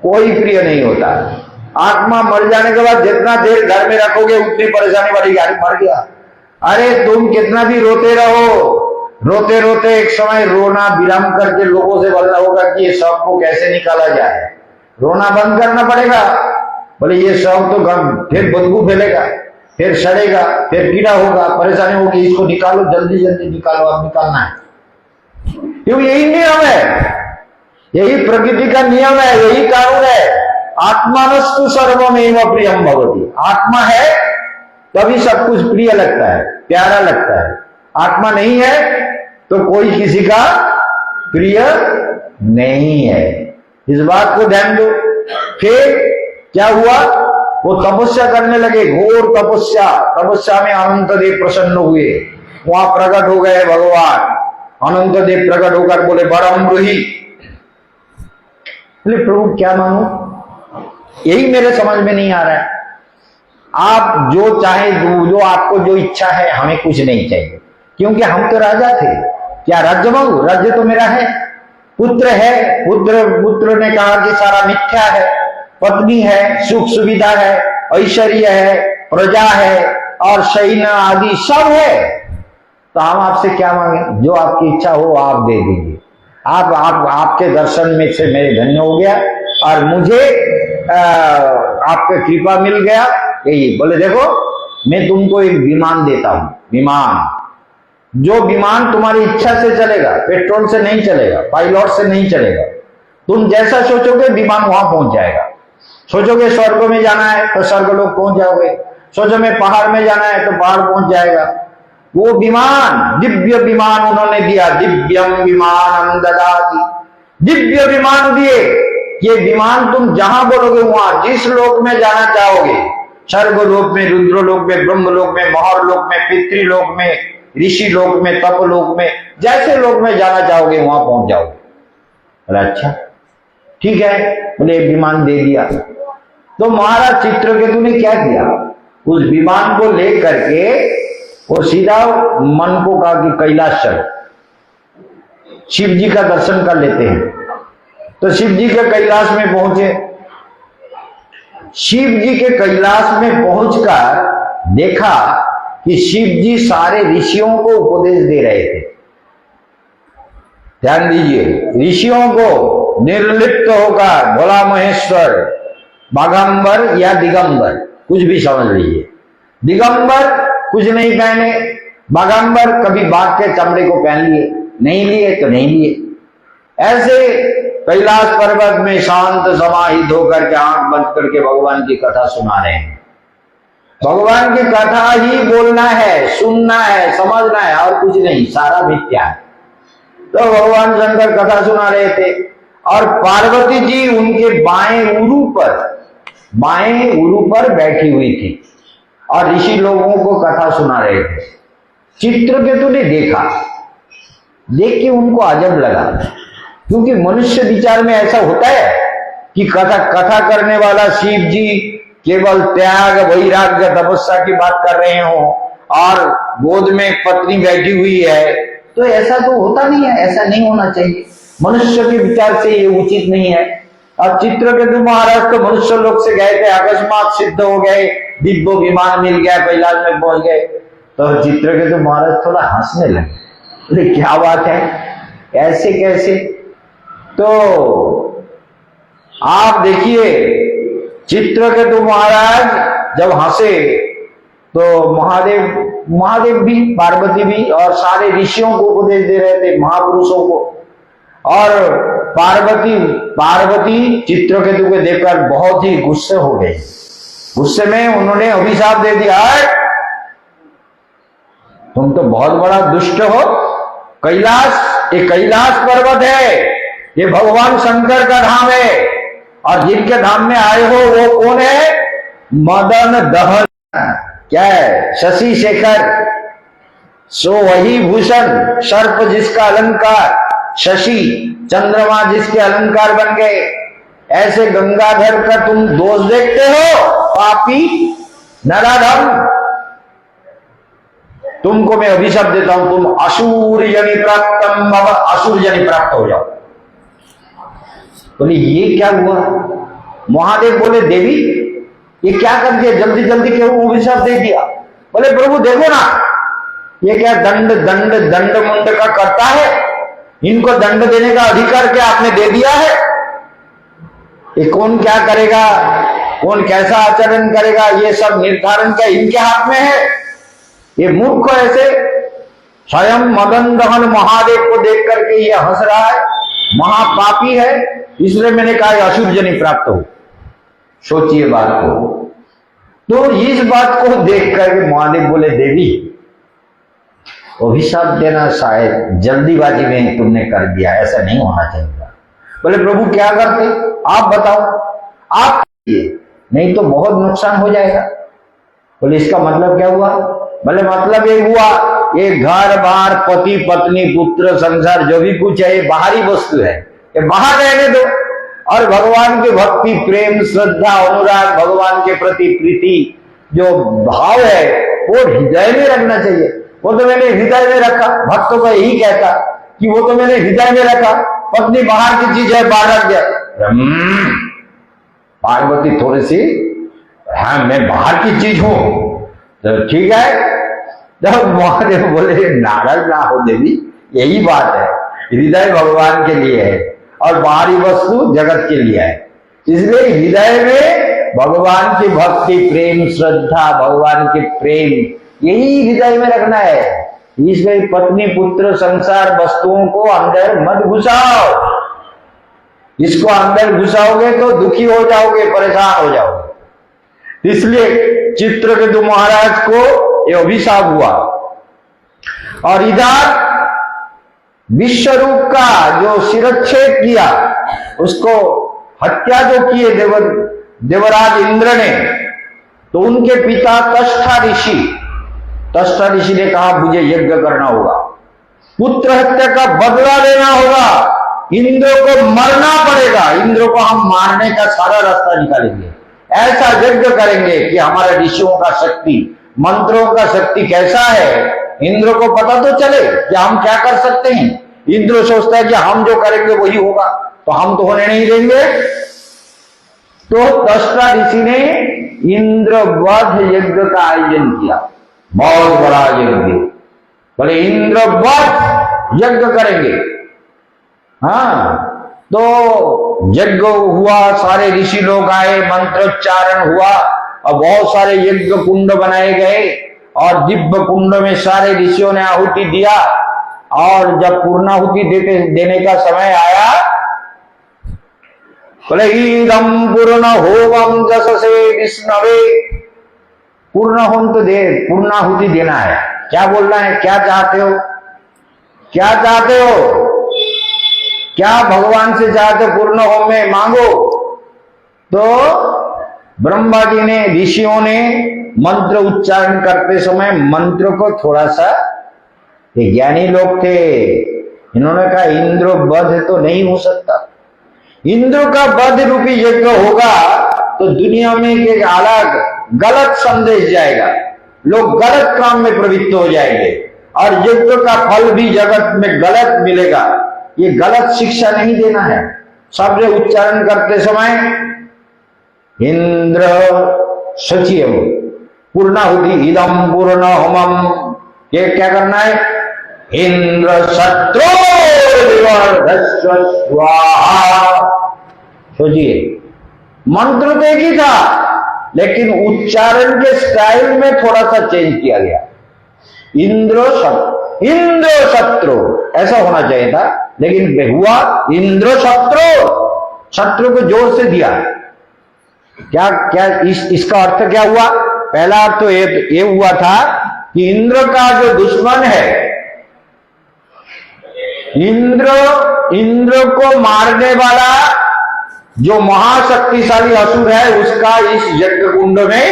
कोई प्रिय नहीं होता। आत्मा मर जाने के बाद जितना देर घर में रखोगे उतनी परेशानी बढ़ेगी। अरे मर गया, अरे तुम कितना भी रोते रहो, रोते रोते एक समय रोना विराम करके लोगों से बोलना होगा कि ये शव को कैसे निकाला जाए। रोना बंद करना पड़ेगा। बोले ये शव तो फिर बदबू फैलेगा, फिर सड़ेगा, फिर कीड़ा होगा, परेशानी होगी, इसको निकालो, जल्दी जल्दी निकालो, अब निकालना है। क्योंकि यही नियम है, यही प्रकृति का नियम है, यही कानून है। आत्मानस्तु सर्वमेव प्रियम भवति। आत्मा है तभी सब कुछ प्रिय लगता है, प्यारा लगता है। आत्मा नहीं है तो कोई किसी का प्रिय नहीं है। इस बात को ध्यान दो। फिर क्या हुआ? वो तपस्या करने लगे, घोर तपस्या। तपस्या में अनंत देव प्रसन्न हुए, वहां प्रकट हो गए भगवान। अनंत देव प्रकट होकर बोले बरम ब्रूहि। बोले प्रभु क्या मांगू? यही मेरे समझ में नहीं आ रहा है। आप जो चाहे जो आपको जो इच्छा है, हमें कुछ नहीं चाहिए, क्योंकि हम तो राजा थे। क्या राज्य मांगू? राज्य तो मेरा है, पुत्र है, पुत्र ने कहा कि सारा मिथ्या है, पत्नी है, सुख सुविधा है, ऐश्वर्य है, प्रजा है और सैन्य आदि सब है, तो हम आपसे क्या मांगे? जो आपकी इच्छा हो आप दे दीजिए। आपके दर्शन में से मैं धन्य हो गया और मुझे आपका कृपा मिल गया। यही बोले, देखो मैं तुमको एक विमान देता हूं, विमान, जो विमान तुम्हारी इच्छा से चलेगा, पेट्रोल से नहीं चलेगा, पायलट से नहीं चलेगा। तुम जैसा सोचोगे विमान वहां पहुंच जाएगा। सोचोगे स्वर्ग में जाना है तो स्वर्ग लोग पहुंच जाओगे, सोचो में पहाड़ में जाना है तो पहाड़ पहुंच जाएगा। वो विमान, दिव्य विमान उन्होंने दिया, दिव्यम विमानम ददाति, दिव्य विमान दिए। ये विमान तुम जहां बोलोगे वहां, जिस लोक में जाना चाहोगे, स्वर्ग लोक में, रुद्र लोक में, ब्रह्म लोक में, महर लोक में, पितृलोक में, ऋषि लोक में, तप लोक में, जैसे लोक में जाना चाहोगे वहां पहुंच जाओगे। बोले अच्छा ठीक है, बोले विमान दे दिया। तो महाराज चित्रकेतु ने क्या किया, उस विमान को लेकर के वो सीधा मन को कहा कि कैलाश चलो, शिव जी का दर्शन कर लेते हैं। तो शिव जी के कैलाश में पहुंचे। शिव जी के कैलाश में पहुंचकर देखा कि शिव जी सारे ऋषियों को उपदेश दे रहे थे। ध्यान दीजिए, ऋषियों को निर्लिप्त होकर, भोला महेश्वर, बागंबर या दिगंबर, कुछ भी समझ लीजिए। दिगंबर कुछ नहीं पहने, बागंबर कभी बाघ के चमड़े को पहन लिए, नहीं लिए तो नहीं लिए। ऐसे कैलाश पर्वत में शांत समाहित होकर के आंख बंद करके भगवान की कथा सुना रहे हैं। भगवान की कथा ही बोलना है, सुनना है, समझना है और कुछ नहीं, सारा मिथ्या है। तो भगवान शंकर कथा सुना रहे थे और पार्वती जी उनके बाएं उरु पर बैठी हुई थी और ऋषि लोगों को कथा सुना रहे थे। चित्रकेतु ने देखा, देख के उनको अजब लगा, क्योंकि मनुष्य विचार में ऐसा होता है कि कथा करने वाला शिव जी केवल त्याग, वैराग्य, तपस्या की बात कर रहे हो और गोद में पत्नी बैठी हुई है, तो ऐसा तो होता नहीं है, ऐसा नहीं होना चाहिए। मनुष्य के विचार से ये उचित नहीं है। और चित्रकेतु महाराज तो मनुष्य लोग से गए थे, अकस्मात सिद्ध हो गए, दिव्य विमान मिल गया, कैलाश में पहुंच गए। तो चित्रकेतु महाराज थोड़ा हंसने लगे, क्या बात है, ऐसे कैसे? तो आप देखिए, चित्रकेतु महाराज जब हंसे तो महादेव भी, पार्वती भी और सारे ऋषियों को उपदेश दे रहे थे, महापुरुषों को। और पार्वती चित्रकेतु को देखकर बहुत ही गुस्से हो गए। गुस्से में उन्होंने अभिशाप दे दिया, तुम तो बहुत बड़ा दुष्ट हो। ये कैलाश पर्वत है, ये भगवान शंकर का धाम है और जिनके धाम में आए हो वो कौन है? मदन दहन, क्या है? शशि शेखर, सो वही भूषण, सर्प जिसका अलंकार, शशि चंद्रमा जिसके अलंकार बन गए। ऐसे गंगाधर का तुम दोष देखते हो, पापी नराधम। तुमको मैं अभिशाप देता हूं, तुम असुर जनि प्राप्तम, असुर जनि प्राप्त हो जाओ। बोले ये क्या हुआ? महादेव बोले, देवी ये क्या कर दिया, जल्दी जल्दी क्यों अभिशाप दे दिया? बोले प्रभु देखो ना, ये क्या दंड मुंड का करता है, इनको दंड देने का अधिकार क्या आपने दे दिया है? ये कौन क्या करेगा, कौन कैसा आचरण करेगा, ये सब निर्धारण क्या इनके हाथ में है? ये मूर्ख ऐसे स्वयं मदन दहन महादेव को देख करके ये हंस रहा है, महापापी है, इसलिए मैंने कहा अशुभ जनि प्राप्त हो। सोचिए बात को। तो इस बात को देख करके महादेव बोले, देवी अभिशाप देना शायद जल्दीबाजी में तुमने कर दिया, ऐसा नहीं होना चाहिए। बोले प्रभु क्या करते, आप बताओ, आप नहीं तो बहुत नुकसान हो जाएगा। बोले इसका मतलब क्या हुआ? बोले मतलब ये हुआ, ये घर बार, पति पत्नी, पुत्र, संसार जो भी कुछ है ये बाहरी वस्तु है, ये बाहर रहने दो और भगवान की भक्ति, प्रेम, श्रद्धा, अनुराग, भगवान के प्रति प्रीति, जो भाव है वो हृदय में रखना चाहिए। वो तो मैंने हृदय में रखा, भक्तों को यही कहता कि वो तो मैंने हृदय में रखा, पत्नी बाहर की चीज है, बाहर रख दिया। पार्वती थोड़ी सी, हाँ मैं बाहर की चीज हूं तो ठीक है। जब महादेव बोले नाराज ना हो देवी, यही बात है, हृदय भगवान के लिए है और बाहरी वस्तु जगत के लिए है। इसलिए हृदय में भगवान की भक्ति, प्रेम, श्रद्धा, भगवान के प्रेम, यही हृदय में रखना है। इसलिए पत्नी, पुत्र, संसार वस्तुओं को अंदर मत घुसाओ। इसको अंदर घुसाओगे तो दुखी हो जाओगे, परेशान हो जाओगे। इसलिए चित्रकेतु महाराज को ये अभिशाप हुआ। और इधर विश्वरूप का जो शिरच्छेद किया, उसको हत्या जो किए देवराज इंद्र ने, तो उनके पिता तष्टा ऋषि ने कहा मुझे यज्ञ करना होगा, पुत्र हत्या का बदला लेना होगा, इंद्र को मरना पड़ेगा, इंद्र को हम मारने का सारा रास्ता निकालेंगे, ऐसा यज्ञ करेंगे कि हमारे ऋषियों का शक्ति, मंत्रों का शक्ति कैसा है, इंद्र को पता तो चले कि हम क्या कर सकते हैं। इंद्र सोचता है कि हम जो करेंगे वही होगा, तो हम तो होने नहीं देंगे। तो तष्टा ऋषि ने इंद्रवध यज्ञ का आयोजन किया, बहुत बड़ा यज्ञ। बोले इंद्रवध यज्ञ करेंगे। हाँ, तो यज्ञ हुआ, सारे ऋषि लोग आए, मंत्रोच्चारण हुआ और बहुत सारे यज्ञ कुंड बनाए गए और दिव्य कुंड में सारे ऋषियों ने आहुति दिया। और जब पूर्णाहुति देने का समय आया, बोले ईदम पूर्ण होमम जससे विष्णवे, पूर्ण होम तो दे, पूर्णाहुति देना है। क्या बोलना है, क्या चाहते हो, क्या चाहते हो, क्या भगवान से चाहते हो, पूर्ण होम में मांगो। तो ब्रह्मा जी ने, ऋषियों ने मंत्र उच्चारण करते समय मंत्र को थोड़ा सा, ये ज्ञानी लोग थे, इन्होंने कहा इंद्र वध तो नहीं हो सकता, इंद्र का वध रूपी यज्ञ होगा तो दुनिया में एक अलग गलत संदेश जाएगा, लोग गलत काम में प्रवृत्त हो जाएंगे और यज्ञ का फल भी जगत में गलत मिलेगा। ये गलत शिक्षा नहीं देना है। शब्द उच्चारण करते समय इंद्र सचिव पूर्णाहुति, इदम पूर्ण होमम, ये क्या करना है, इंद्र शत्रु स्वाहा। सोचिए, मंत्र तो एक ही था, लेकिन उच्चारण के स्टाइल में थोड़ा सा चेंज किया गया। इंद्र शत्रु ऐसा होना चाहिए था, लेकिन हुआ इंद्र शत्रु, शत्रु को जोर से दिया। क्या क्या इसका अर्थ क्या हुआ? पहला अर्थ तो ये हुआ था कि इंद्र का जो दुश्मन है, इंद्र को मारने वाला जो महाशक्तिशाली असुर है, उसका इस यज्ञ कुंड में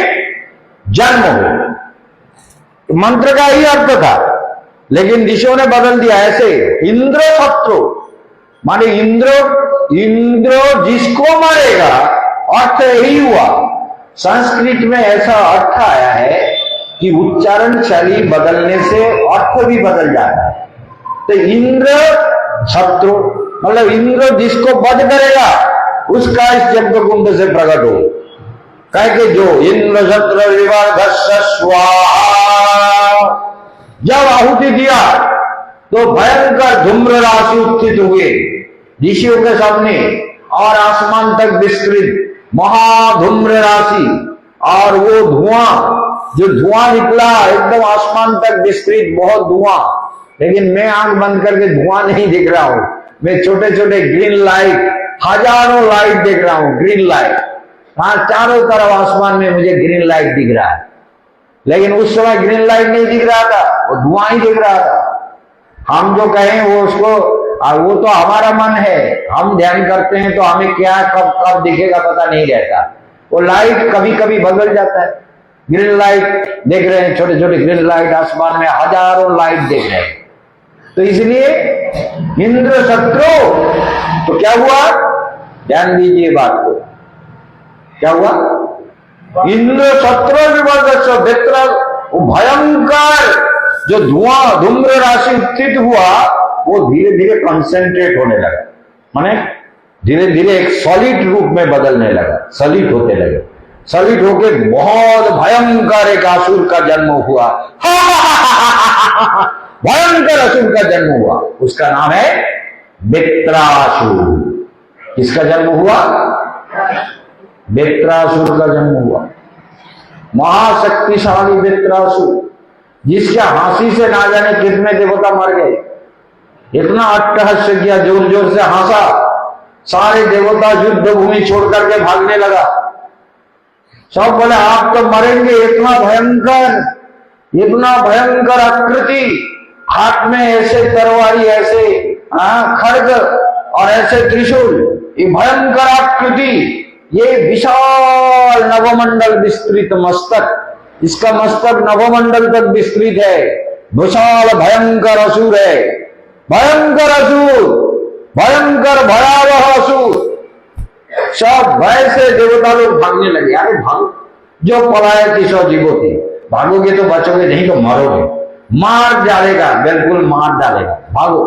जन्म हो। मंत्र का ही अर्थ था, लेकिन ऋषियों ने बदल दिया ऐसे, इंद्र शत्रु माने इंद्र जिसको मारेगा, अर्थ यही हुआ। संस्कृत में ऐसा अर्थ आया है कि उच्चारण शैली बदलने से अर्थ भी बदल जाता है। तो इंद्र शत्रु मतलब इंद्र जिसको वध करेगा उसका इस यज्ञ कुंड से प्रकट हो। कह के जो इंद्र शत्रु विवर्धस्य स्वाहा, जब आहुति दिया तो भयंकर धूम्र राशि उत्थित हुए ऋषियों के सामने और आसमान तक विस्तृत महाधूम्र राशि, और वो धुआं निकला एकदम आसमान तक विस्तृत, बहुत धुआं। लेकिन मैं आंख बंद करके धुआं नहीं दिख रहा हूं, मैं छोटे छोटे ग्रीन लाइट, हजारों लाइट देख रहा हूं, ग्रीन लाइट। हाँ, चारों तरफ आसमान में मुझे ग्रीन लाइट दिख रहा है, लेकिन उस समय ग्रीन लाइट नहीं दिख रहा था, वो धुआं ही दिख रहा था। हम जो कहें वो उसको, वो तो हमारा मन है, हम ध्यान करते हैं तो हमें क्या कब दिखेगा पता नहीं रहता। वो लाइट कभी कभी बदल जाता है। ग्रीन लाइट देख रहे हैं, छोटे छोटे ग्रीन लाइट आसमान में, हजारों लाइट देख रहे हैं। तो इसलिए इंद्र शत्रु, तो क्या हुआ, ध्यान दीजिए बात को, क्या हुआ, इंद्र शत्रु विवर्धस्य मित्र, वो भयंकर जो धुआं धूम्र राशि उत्थित हुआ, वो धीरे धीरे कंसेंट्रेट होने लगा। माने धीरे धीरे एक सॉलिड रूप में बदलने लगा, सॉलिड होते लगे। सॉलिड होके बहुत भयंकर एक असुर का जन्म हुआ। भयंकर असुर का जन्म हुआ, उसका नाम है वृत्रासुर। किसका जन्म हुआ? वृत्रासुर का जन्म हुआ। महाशक्तिशाली वृत्रासुर, जिसके हंसी से ना जाने कितने देवता मर गए। इतना अट्टहास्य किया, जोर जोर से हंसा, सारे देवता युद्ध भूमि छोड़ करके भागने लगा। सब बोले आप तो मरेंगे, इतना भयंकर आकृति, हाथ में ऐसे तरवारी, ऐसे खड्ग और ऐसे त्रिशूल, ये भयंकर आकृति, ये विशाल नवमंडल विस्तृत मस्तक, इसका मस्तक नवमंडल तक विस्तृत है। विशाल भयंकर असुर है, भयंकर असुर, भयंकर भयावह असुर। सब भय से देवता लोग भागने लगे। अरे भागो, जो पलाए 300 जीवों की, भागोगे तो बचोगे, नहीं तो मरोगे, मार डालेगा, बिल्कुल मार डालेगा, भागो।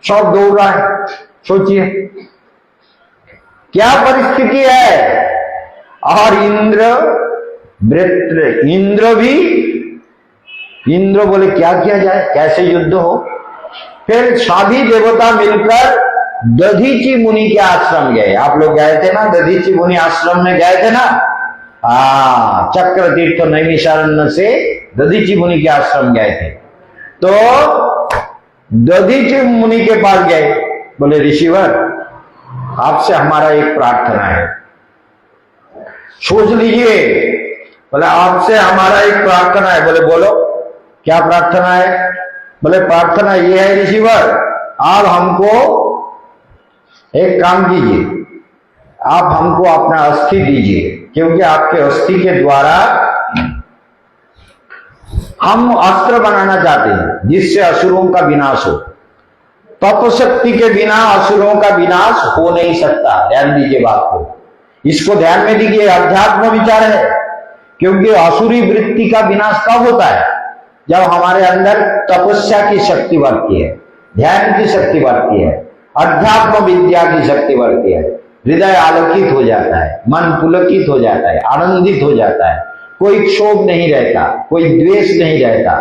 सब दौड़ रहा है। सोचिए क्या परिस्थिति है। और इंद्र बोले क्या किया जाए, कैसे युद्ध हो। फिर सभी देवता मिलकर दधीची मुनि के आश्रम गए। आप लोग गए थे ना, दधीची मुनि आश्रम में गए थे ना। चक्र तीर्थ नैमिषारण्य से दधीची मुनि के आश्रम गए थे। तो दधीची मुनि के पास गए, बोले ऋषिवर आपसे हमारा एक प्रार्थना है। सोच लीजिए, बोले आपसे हमारा एक प्रार्थना है। बोले बोलो क्या प्रार्थना है। बोले प्रार्थना ये है ऋषिवर, आप हमको एक काम कीजिए, आप हमको अपना अस्थि दीजिए, क्योंकि आपके अस्थि के द्वारा हम अस्त्र बनाना चाहते हैं जिससे असुरों का विनाश हो। तपशक्ति के बिना असुरों का विनाश हो नहीं सकता। ध्यान दीजिए बात को, इसको ध्यान में दीजिए, अध्यात्म विचार है। क्योंकि असुरी वृत्ति का विनाश कब होता है, जब हमारे अंदर तपस्या की शक्ति बढ़ती है, ध्यान की शक्ति बढ़ती है, अध्यात्म विद्या की शक्ति बढ़ती है, हृदय आलोकित हो जाता है, मन पुलकित हो जाता है, आनंदित हो जाता है, कोई क्षोभ नहीं रहता, कोई द्वेष नहीं रहता,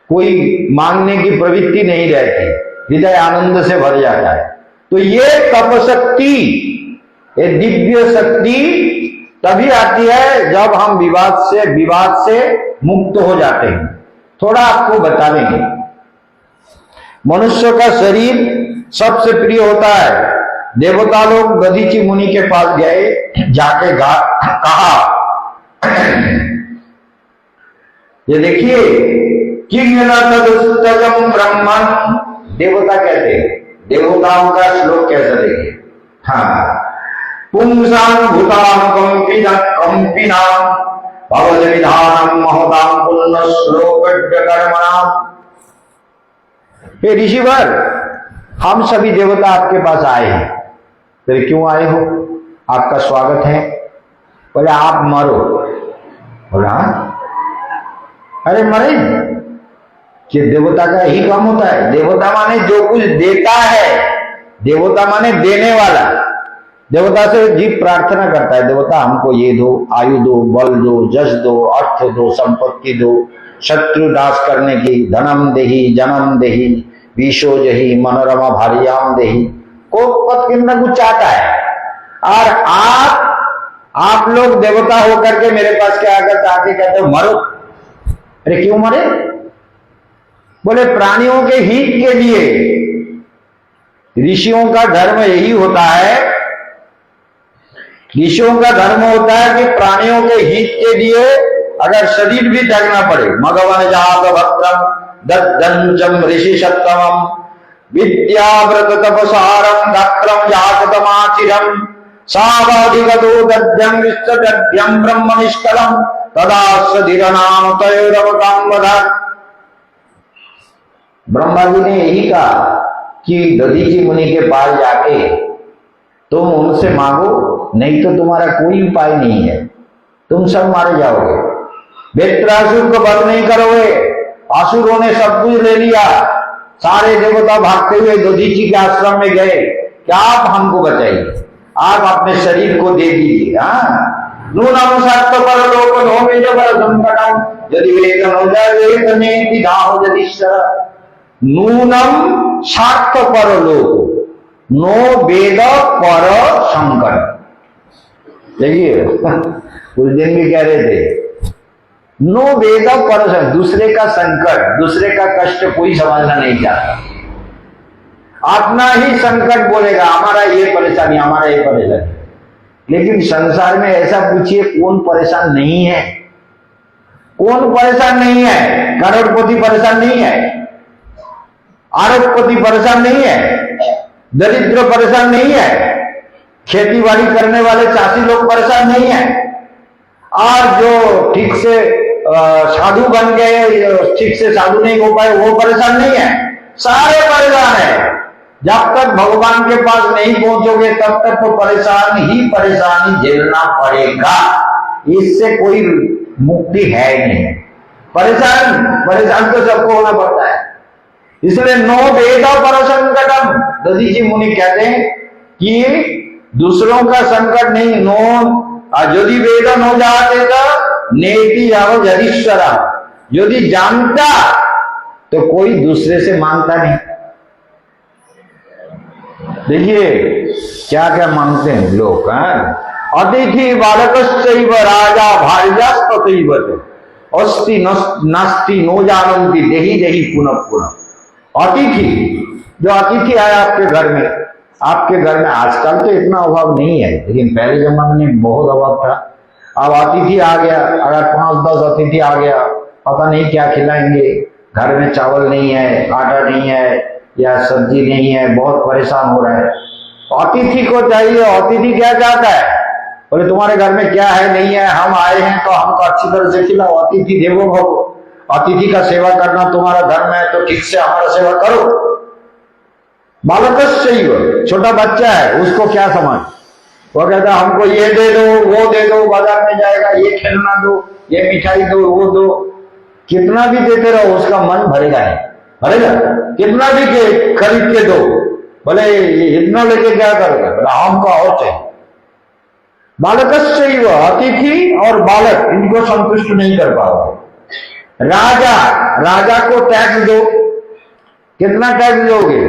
कोई मांगने की प्रवृत्ति नहीं रहती, हृदय आनंद से भर जाता है। तो ये तपशक्ति, ये दिव्य शक्ति तभी आती है जब हम विवाद से मुक्त हो जाते हैं। थोड़ा आपको बता देंगे, मनुष्य का शरीर सबसे प्रिय होता है। देवता लोग दधीची मुनि के पास गए, जाके कहा ये देखिए किंगनतदुस्तजं ब्रह्मन्, देवता कहते हैं, देवताओं का श्लोक कैसा देखिए। पुंसां भूतां कंपिनां भवद विधानम महतां पुण्य श्लोक कर्मणाम। हे ऋषिवर, हम सभी देवता आपके पास आए हैं। फिर क्यों आए हो, आपका स्वागत है। बोले आप मरो। बोला अरे मरे, कि देवता का यही काम होता है। देवता माने जो कुछ देता है, देवता माने देने वाला। देवता से जीव प्रार्थना करता है, देवता हमको ये दो, आयु दो, बल दो, जस दो, अर्थ दो, संपत्ति दो, शत्रु नाश करने की, धनम देही, जन्म देही, विशो जही, मनोरमा भार्याम देही, को पद कितना कुछ चाहता है। और आप लोग देवता होकर के मेरे पास क्या आकर आके कहते हो मरो। अरे क्यों मरे। बोले प्राणियों के हित के लिए। ऋषियों का धर्म यही होता है, ऋषियों का धर्म होता है कि प्राणियों के हित के लिए अगर शरीर भी त्यागना पड़े। मघवन जात भद्रम दंजम ऋषि सत्तमम विद्याव्रत तपसारम दक्रम जातमाचिरम सावाधिगतो दध्यम विस्तदध्यम ब्रह्म निष्कलम तदास्य धीरनाम तयोरवतां वद। ब्रह्मा जी ने यही कहा कि दधीची मुनि के पास जाके तुम उनसे मांगो, नहीं तो तुम्हारा कोई उपाय नहीं है, तुम सब मारे जाओगे। वृत्रासुर को वध नहीं करोगे। असुरों ने सब कुछ ले लिया। सारे देवता भागते हुए दधीची के आश्रम में गए। कि आप हमको बचाइए, आप अपने शरीर को दे दीजिए। हाँ, नूनम सत्य परलोक नो वेद पर संकटम यदि वेद नो वेद नेति दाहो यदीश्वर। नूनम सत्य परलोक नो वेद पर संकट। देखिए उस दिन भी कह रहे थे नो वेद पर, दूसरे का संकट, दूसरे का कष्ट कोई समझना नहीं चाहता, अपना ही संकट बोलेगा, हमारा ये परेशानी, हमारा ये परेशानी। लेकिन संसार में ऐसा पूछिए कौन परेशान नहीं है? कौन परेशान नहीं है? करोड़पति परेशान नहीं है, अरबपति परेशान नहीं है, दरिद्र परेशान नहीं है, खेती बाड़ी करने वाले चाषी लोग परेशान नहीं है, और जो ठीक से साधु बन गए ठीक से साधु नहीं हो पाए वो परेशान नहीं है, सारे परेशान है। जब तक भगवान के पास नहीं पहुंचोगे तब तक तो परेशान ही परेशानी झेलना पड़ेगा, इससे कोई मुक्ति है ही नहीं। परेशान परेशान तो सबको होना पड़ता है। इसलिए नो वेद पर संकटम, दधी जी मुनि कहते हैं कि दूसरों का संकट नहीं, नो यदि वेद न जाते तो नेति जाओ यदीश्वरा, यदि जानता तो कोई दूसरे से मांगता नहीं। देखिए क्या क्या मांगते हैं लोग। अतिथि बालकश्चैव राजा भार्यास्तथैव अस्ति नास्ति नो जानन्ति देहि देहि पुनः पुनः। अतिथि, जो अतिथि आया आपके घर में, आपके घर में आजकल तो इतना अभाव नहीं है, लेकिन पहले जमाने में बहुत अभाव था। अब अतिथि आ गया, अगर 5-10 अतिथि आ गया, पता नहीं क्या खिलाएंगे, घर में चावल नहीं है, आटा नहीं है या सब्जी नहीं है, बहुत परेशान हो रहा है। अतिथि को चाहिए, अतिथि क्या चाहता है? बोले तुम्हारे घर में क्या है नहीं है, हम आए हैं तो हमको अच्छी तरह से खिलाओ। अतिथि देवो भव, अतिथि का सेवा करना तुम्हारा धर्म है तो ठीक से हमारा सेवा करो। बालकश्चैव, छोटा बच्चा है, उसको क्या समझ, वो कहता हमको ये दे दो, वो दे दो, बाजार में जाएगा ये खेलना दो, ये मिठाई दो, वो दो। कितना भी देते रहो उसका मन भरेगा नहीं, भरेगा? कितना भी खरीद के दो, बोले इतना लेके क्या करोगे, बोले हमको और चाहिए। बालकश्चैव, अतिथि और बालक, इनको संतुष्ट नहीं कर पाओगे। राजा, राजा को टैक्स दो, कितना टैक्स दोगे,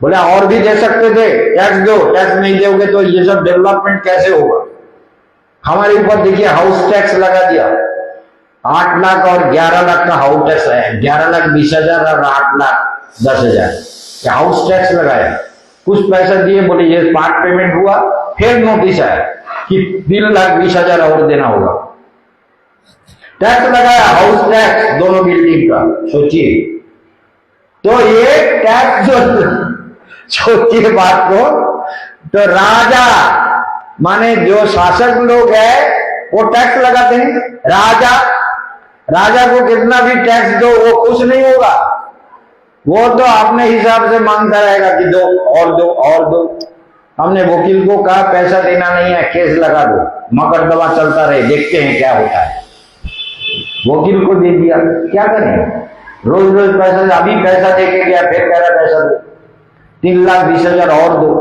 बोले और भी दे सकते थे, टैक्स दो, टैक्स नहीं दोगे तो ये सब डेवलपमेंट कैसे होगा। हमारे ऊपर देखिए हाउस टैक्स लगा दिया, 8 लाख और 11 लाख का हाउस टैक्स है, 11,20,000 और 8,10,000 हाउस टैक्स लगाया। कुछ पैसा दिए, बोले ये पार्ट पेमेंट हुआ, फिर नोटिस आया कि 3,20,000 और देना होगा। टैक्स लगाया, हाउस टैक्स दोनों बिल्डिंग का। सोचिए तो ये टैक्स जो, सोचिए बात को, तो राजा माने जो शासक लोग है वो टैक्स लगाते हैं। राजा को कितना भी टैक्स दो वो खुश नहीं होगा, वो तो अपने हिसाब से मांगता रहेगा कि दो और दो और दो। हमने वकील को कहा पैसा देना नहीं है, केस लगा दो, मुकदमा चलता रहे, देखते हैं क्या होता है। वकील को दे दिया, क्या करें, रोज रोज पैसा, अभी पैसा दे के गया फिर कह रहा पैसा दो, 3,20,000 और दो।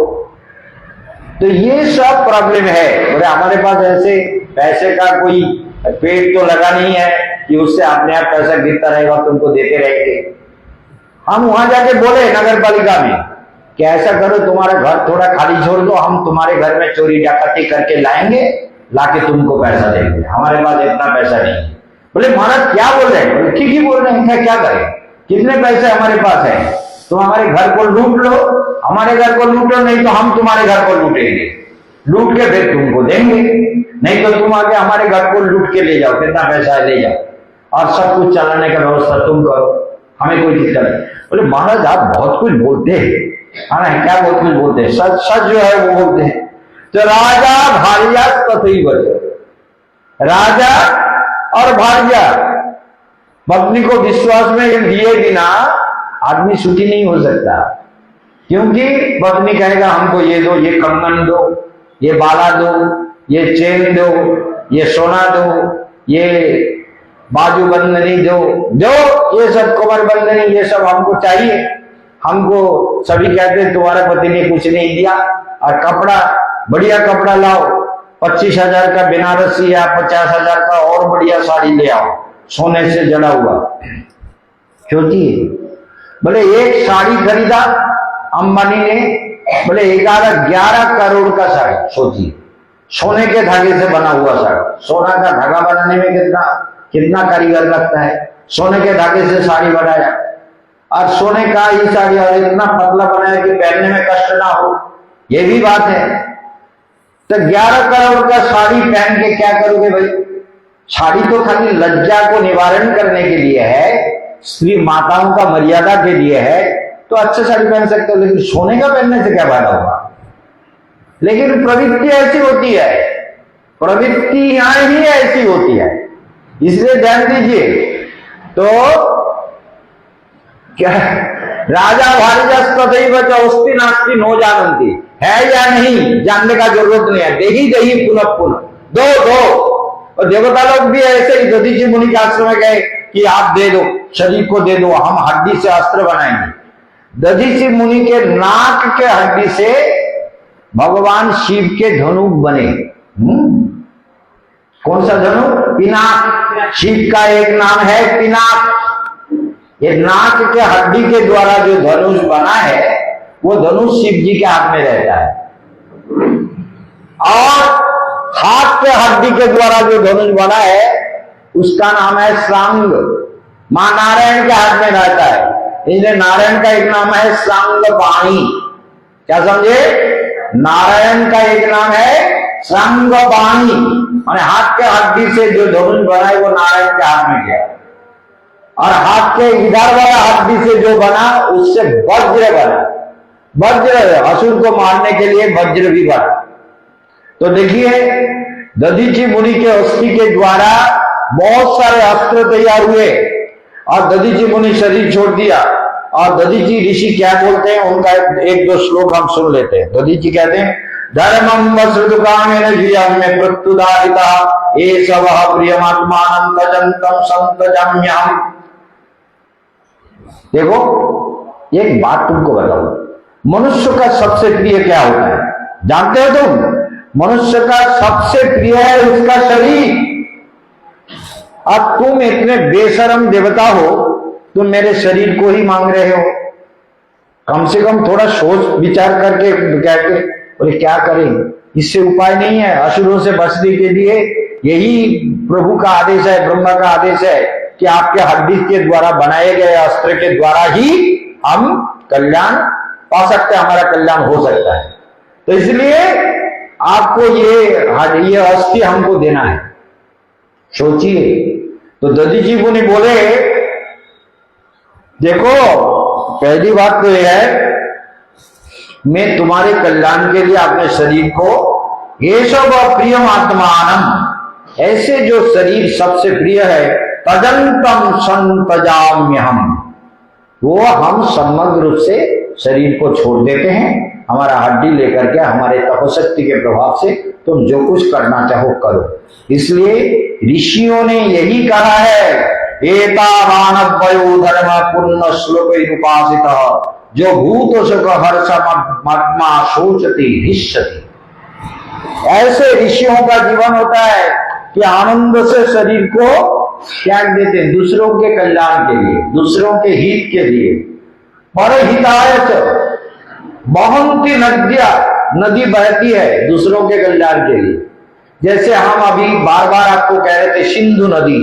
तो ये सब प्रॉब्लम है। बोले हमारे पास ऐसे पैसे का कोई पेट तो लगा नहीं है कि उससे अपने आप पैसा गिरता रहेगा, तुमको देते रहेंगे। हम वहां जाके बोले नगर पालिका में कि ऐसा करो, तुम्हारा घर थोड़ा खाली छोड़ दो, हम तुम्हारे घर में चोरी डकैती करके लाएंगे, लाके तुमको पैसा देंगे, हमारे पास इतना पैसा नहीं है। बोले महाराज क्या बोल रहे हैं? ठीक ही बोल रहे हैं, क्या करें, कितने पैसे हमारे पास है, तुम हमारे घर को लूट लो, हमारे घर को लूटो, नहीं तो हम तुम्हारे घर को लूटेंगे, लूट के फिर तुमको देंगे, नहीं तो तुम आके हमारे घर को लूट के ले जाओ, कितना पैसा है ले जाओ, और सब कुछ चलाने का व्यवस्था तुम करो, हमें कोई दिक्कत नहीं। बोले महाराज आप बहुत कुछ बोलते हैं, हाँ क्या बहुत कुछ बोलते हैं, सच सच जो है वो बोलते हैं। तो राजा भार्या तथैव, राजा और भार्या, पत्नी को विश्वास में लिए बिना आदमी सुखी नहीं हो सकता, क्योंकि पत्नी कहेगा हमको ये दो, ये कंगन दो, ये बाला दो, ये चेन दो, ये सोना दो, ये बाजू बंधनी दो, जो ये सब कमर बंधनी, ये सब हमको चाहिए, हमको सभी कहते तुम्हारे पति ने कुछ नहीं दिया, और कपड़ा बढ़िया कपड़ा लाओ, 25,000 का बनारसी या 50,000 का और बढ़िया साड़ी ले आओ सोने से जड़ा हुआ। क्योंकि बोले एक साड़ी खरीदा अंबानी ने, बोले 11 करोड़ का साड़ी, सोचिए सोने के धागे से बना हुआ साड़ी। सोना का धागा बनाने में कितना कारीगर लगता है। सोने के धागे से साड़ी बनाया, और सोने का ही साड़ी, और इतना पतला बनाया कि पहनने में कष्ट ना हो, ये भी बात है। तो 11 करोड़ का साड़ी पहन के क्या करोगे भाई? साड़ी तो खाली लज्जा को निवारण करने के लिए है, स्त्री माताओं का मर्यादा के लिए है, तो अच्छे साड़ी पहन सकते हो, लेकिन सोने का पहनने से क्या फायदा होगा? लेकिन प्रवृत्ति ऐसी होती है, प्रवृत्तियां ही ऐसी होती है, इसलिए ध्यान दीजिए। तो क्या राजा भार्यस्तथैव चौस्ति नास्ति नो जानन्ति, है या नहीं जानने का जरूरत नहीं है, देही देही पुनः पुनः, दो। और देवता लोग भी ऐसे ही दधीचि मुनि के आश्रम में गए कि आप दे दो, शरीर को दे दो, हम हड्डी से अस्त्र बनाएंगे। दधीचि मुनि के नाक के हड्डी से भगवान शिव के धनुक बने। कौन सा धनुक? पिनाक। शिव का एक नाम है पिनाक। ये नाक के हड्डी के द्वारा जो धनुष बना है, वो धनुष शिव जी के हाथ में रहता है। और हाथ के हड्डी के द्वारा जो धनुष बना है, उसका नाम है श्रांग। मां नारायण के हाथ में रहता है, इसलिए नारायण का एक नाम है श्रांग वाणी। क्या समझे? नारायण का एक नाम है श्रांग वाणी, माने हाथ के हड्डी से जो धनुष बना है वो नारायण के हाथ में गया, और हाथ के इधर वाला हड्डी से जो बना उससे वज्र बना। वज्र असुर को मारने के लिए वज्र भी बना। तो देखिए दधीचि मुनि के अस्थि के द्वारा बहुत सारे अस्त्र तैयार हुए, और दधीचि मुनि शरीर छोड़ दिया। और दधीचि ऋषि क्या बोलते हैं, उनका एक दो श्लोक हम सुन लेते हैं। दधीचि कहते हैं, धर्मम वसृतुकामेन धियं मे प्रत्युदारितः एषवः प्रियमात्मानं तजन्तं संतजाम्यहम्। देखो एक बात तुमको बताऊं, मनुष्य का सबसे प्रिय क्या होता है जानते हो तुम? मनुष्य का सबसे प्रिय है उसका शरीर। अब तुम इतने बेशरम देवता हो, तुम मेरे शरीर को ही मांग रहे हो। कम से कम थोड़ा सोच विचार करके कहते, बोले क्या करें, इससे उपाय नहीं है। असुरों से बचने के लिए यही प्रभु का आदेश है, ब्रह्मा का आदेश है कि आपके हड्डी के द्वारा बनाए गए अस्त्र के द्वारा ही हम कल्याण पा सकते हैं, हमारा कल्याण हो सकता है। तो इसलिए आपको ये अस्थि हमको देना है। सोचिए। तो दधीचि मुनि बोले, देखो पहली बात तो यह है, मैं तुम्हारे कल्याण के लिए अपने शरीर को एषव प्रियम आत्मानम, ऐसे जो शरीर सबसे प्रिय है, तदंतम संतजाम्यहम, वो हम समग्र रूप से शरीर को छोड़ देते हैं। हमारा हड्डी लेकर के हमारे तपशक्ति के प्रभाव से तुम जो कुछ करना चाहो करो। इसलिए ऋषियों ने यही कहा है, एतावानद्वयो धर्म पुण्य श्लोक उपासितः जो भूत सुख हर्ष मत्मा सोचती हिष्यति। ऐसे ऋषियों का जीवन होता है कि आनंद से शरीर को त्याग देते हैं दूसरों के कल्याण के लिए, दूसरों के हित के लिए। परहिताय बहंती नद्या, नदी बहती है दूसरों के कल्याण के लिए। जैसे हम अभी बार बार आपको कह रहे थे सिंधु नदी,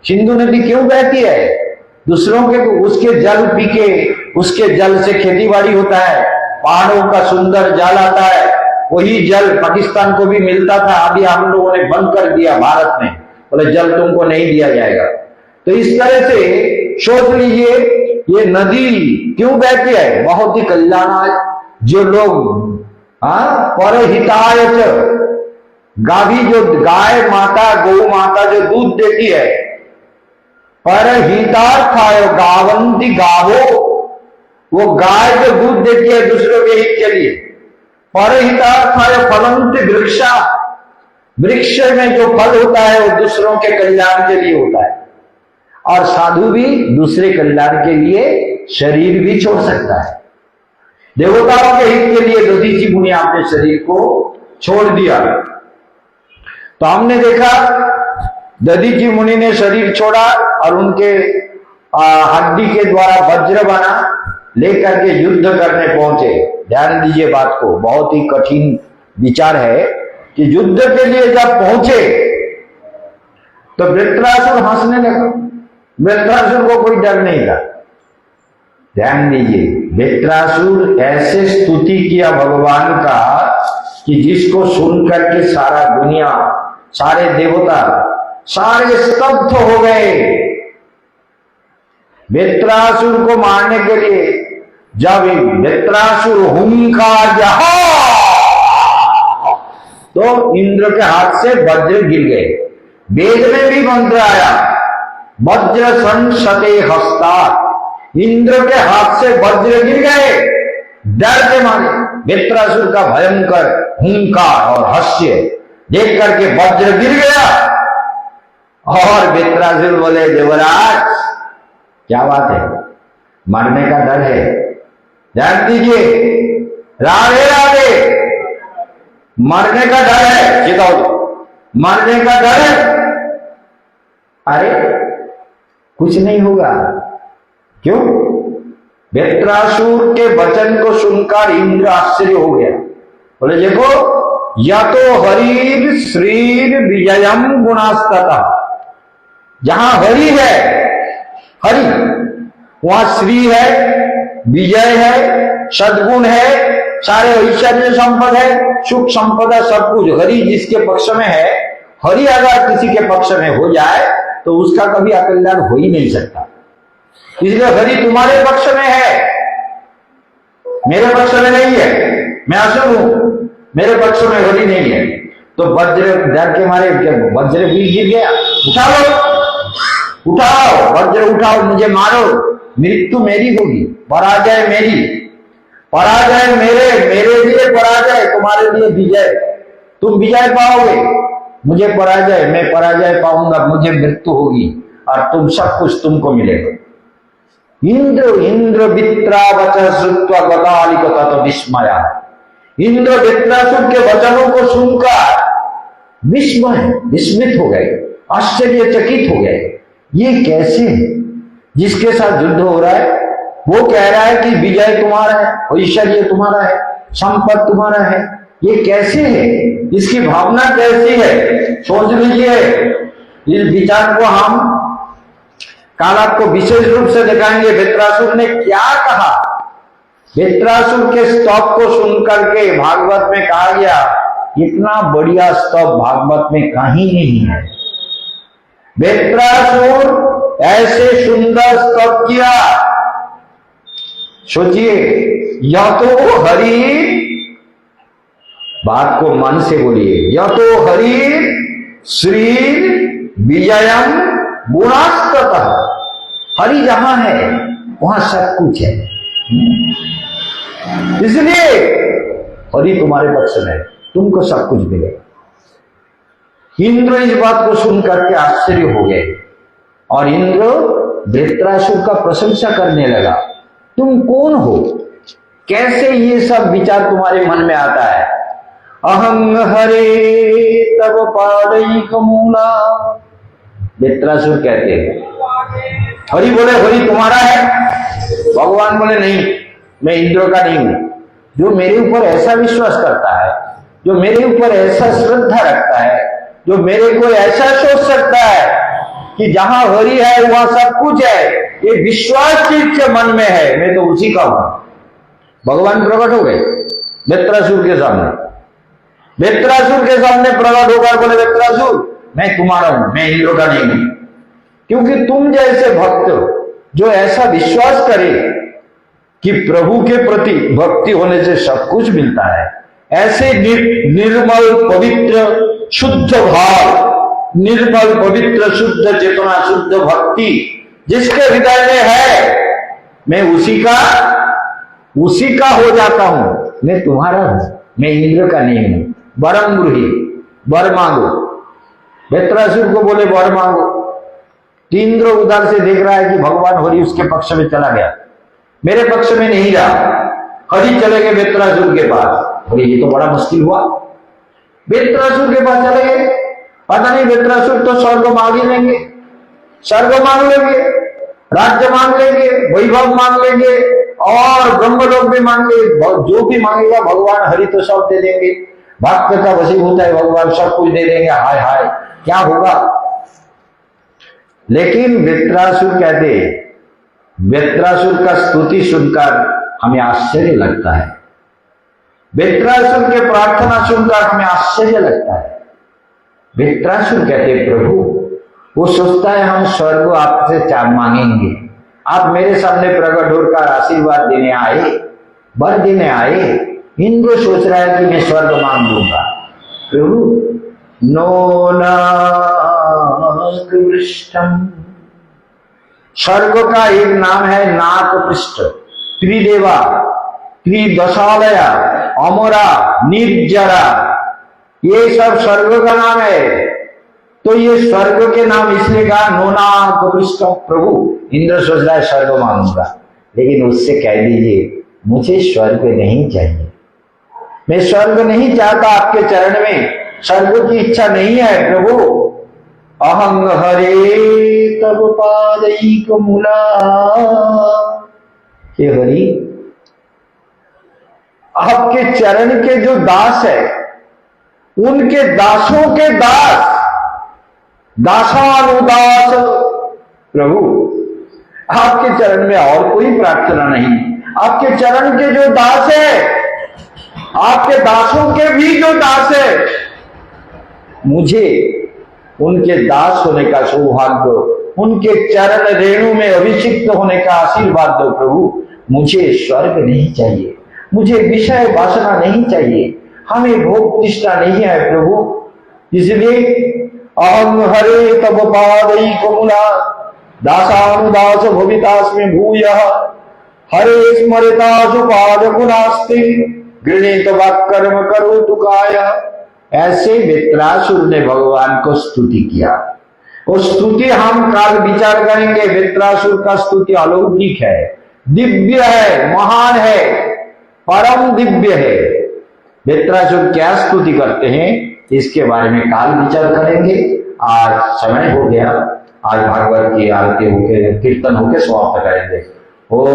सिंधु नदी क्यों बहती है? दूसरों के, उसके जल पी के, उसके जल से खेती बाड़ी होता है, पहाड़ों का सुंदर जल आता है। वही जल पाकिस्तान को भी मिलता था, अभी हम लोगों ने बंद कर दिया भारत में, बोले जल तुमको नहीं दिया जाएगा। तो इस तरह से सोच लीजिए ये नदी क्यों बहती है? बहुत ही कल्याण। जो लोग परहिताय गावी, जो गाय माता, गौ माता जो दूध देती है, परहितार्थाय गावंती गावो, वो गाय जो दूध देती है दूसरों के हित के लिए। परहितार्थाय फलंति वृक्षा, वृक्ष में जो फल होता है वो दूसरों के कल्याण के लिए होता है। और साधु भी दूसरे कल्याण के लिए शरीर भी छोड़ सकता है। देवताओं के हित के लिए दधीचि मुनि आपने शरीर को छोड़ दिया। तो हमने देखा दधीचि मुनि ने शरीर छोड़ा और उनके हड्डी के द्वारा वज्र बना लेकर के युद्ध करने पहुंचे। ध्यान दीजिए बात को, बहुत ही कठिन विचार है कि युद्ध के लिए जब पहुंचे तो वृत्रासुर हंसने लगा। वृत्रासुर को कोई डर नहीं था। ध्यान दीजिए, वृत्रासुर ऐसे स्तुति किया भगवान का कि जिसको सुन करके सारा दुनिया, सारे देवता सारे स्तब्ध हो गए। वृत्रासुर को मारने के लिए जब वृत्रासुर हुंकार जहा तो इंद्र के हाथ से वज्र गिर गए। वेद में भी मंत्र आया, वज्र संशते हस्तात्। इंद्र के हाथ से वज्र गिर गए। डर के मारे वृत्रासुर का भयंकर हुंकार और हास्य देख करके वज्र गिर गया और वृत्रासुर बोले, देवराज क्या बात है, मरने का डर है? ध्यान दीजिए, राधे राधे, मरने का डर है, चिताओ मरने का डर है। अरे कुछ नहीं होगा। क्यों? वृत्रासुर के वचन को सुनकर इंद्र आश्चर्य हो गया। बोले, देखो, या तो हरिर श्रीर विजयम गुणास्ततः। जहां हरि है, हरि वहां श्री है, विजय है, सद्गुण है, सारे ऐश्वर्य संपद है, सुख संपदा, सब कुछ हरि जिसके पक्ष में है। हरि अगर किसी के पक्ष में हो जाए तो उसका कभी अकल्याण हो ही नहीं सकता। इसलिए हरि तुम्हारे पक्ष में है, मेरे पक्ष में नहीं है। मैं असुर हूं, मेरे पक्ष में हरि नहीं है। तो वज्र डर के मारे वज्र भी गिर गया। उठा लो, उठाओ वज्र, उठाओ, मुझे मारो, मृत्यु मेरी होगी, पराजय मेरी, पराजय मेरे लिए पराजय, तुम्हारे लिए विजय। तुम विजय पाओगे, मुझे पराजय, मैं पराजय पाऊंगा, मुझे मृत्यु होगी और तुम सब कुछ तुमको मिलेगा। इंद्र वित्रावच श्रुत्वा गतालिक तत विस्मया। इंद्र वृत्रासुर के वचनों को सुनकर विस्मित हो गए, आश्चर्यचकित हो गए। ये कैसे है? जिसके साथ युद्ध हो रहा है वो कह रहा है कि विजय तुम्हारा है, ऐश्वर्य तुम्हारा है, संपत्ति तुम्हारा है। ये कैसे है? इसकी भावना कैसी है? सोच लीजिए। इस विचार को हम कल आपको विशेष रूप से दिखाएंगे। वृत्रासुर ने क्या कहा? वृत्रासुर के स्तव को सुनकर के भागवत में कहा गया, इतना बढ़िया स्तव भागवत में कहीं नहीं है। वृत्रासुर ऐसे सुंदर स्तव किया। सोचिए, या तो हरि, बात को मन से बोलिए, या तो हरि श्री विजयम गुणास्ततः। हरि जहां है वहां सब कुछ है, इसलिए हरि तुम्हारे पक्ष में है, तुमको सब कुछ मिलेगा। इंद्र इस बात को सुनकर के आश्चर्य हो गए और इंद्र वृत्रासुर का प्रशंसा करने लगा। तुम कौन हो? कैसे ये सब विचार तुम्हारे मन में आता है? अहं हरे तब पादैक मूला। वृत्रासुर कहते हैं, हरि बोले हरि तुम्हारा है। भगवान बोले नहीं, मैं इंद्र का नहीं हूं। जो मेरे ऊपर ऐसा विश्वास करता है, जो मेरे ऊपर ऐसा श्रद्धा रखता है, जो मेरे को ऐसा सोच सकता है कि जहां हरि है वहां सब कुछ है, ये विश्वास जिसके मन में है, मैं तो उसी का हूं। भगवान प्रकट हो गए वृत्रासुर के सामने। वृत्रासुर के सामने प्रकट होकर बोले, वृत्रासुर मैं तुम्हारा हूं, मैं इंद्र का नहीं हूं। क्योंकि तुम जैसे भक्त जो ऐसा विश्वास करे कि प्रभु के प्रति भक्ति होने से सब कुछ मिलता है, ऐसे निर्मल पवित्र शुद्ध भाव, निर्मल पवित्र शुद्ध चेतना, शुद्ध भक्ति जिसके हृदय में है, मैं उसी का हो जाता हूं। मैं तुम्हारा हूं, मैं इंद्र का नहीं हूं। वरम गृही, वर मांगो। वृत्रासुर को बोले वर मांगो। इंद्र उधर से देख रहा है कि भगवान हरि उसके पक्ष में चला गया। मेरे पक्ष में नहीं रहा। हरि चले गए वृत्रासुर के पास। और ये तो बड़ा मुश्किल हुआ, वृत्रासुर के पास चले गए। पता नहीं वृत्रासुर तो स्वर्ग मांग ही लेंगे, स्वर्ग मांग लेंगे, राज्य मांग लेंगे, वैभव मांग लेंगे और ब्रह्मलोक भी मांगे। जो भी मांगेगा भगवान हरि तो सब दे देंगे। भक्त का वशीभूत है भगवान, सब कुछ दे देंगे। हाय हाय क्या होगा। लेकिन वृत्रासुर कहते, वृत्रासुर का स्तुति सुनकर हमें आश्चर्य लगता है, वृत्रासुर के प्रार्थना सुनकर हमें आश्चर्य लगता है। वृत्रासुर कहते प्रभु, वो सोचता है हम स्वर्ग आपसे मांगेंगे, आप मेरे सामने प्रकट होकर आशीर्वाद देने आए, वर देने आए। इंद्र सोच रहा है कि मैं स्वर्ग मांग लूंगा। प्रभु नो नागपृष्ठम, स्वर्ग का एक नाम है नागपृष्ठ। त्रिदेवा, त्रिदशालया, अमरा, निर्जरा, ये सब स्वर्ग का नाम है। तो ये स्वर्ग के नाम इसलिए कहा नोनागपृष्ठ। प्रभु इंद्र सोच रहा है स्वर्ग मांगूंगा, लेकिन उससे कह दीजिए मुझे स्वर्ग नहीं चाहिए, मैं स्वर्ग नहीं चाहता। आपके चरण में स्वर्ग की इच्छा नहीं है प्रभु। अहंग हरे तब पादैक मूला, हे हरि आपके चरण के जो दास है, उनके दासों के दास, दासानुदास प्रभु, आपके चरण में और कोई प्रार्थना नहीं। आपके चरण के जो दास है, आपके दासों के भी जो दास है, मुझे उनके दास होने का सौभाग्य, उनके चरण रेणु में अभिषिक्त होने का आशीर्वाद दो प्रभु। मुझे स्वर्ग नहीं चाहिए, मुझे विषय वासना नहीं चाहिए, हमें भोग तृष्णा नहीं है प्रभु। इसलिए अहं हरे तब पादैक मूला, दासानुदास भवितास्मि भूयः, हरे स्मरितासु पाद गुणास्ति, गृणीत वाक्कर्म करोतु कायः। ऐसे वृत्रासुर ने भगवान को स्तुति किया। वो स्तुति हम काल विचार करेंगे। वृत्रासुर का स्तुति अलौकिक है, दिव्य है, महान है, परम दिव्य है। वृत्रासुर क्या स्तुति करते हैं इसके बारे में काल विचार करेंगे। आज समय हो गया, आज भागवत की आरती होके कीर्तन होके समाप्त करेंगे। ओम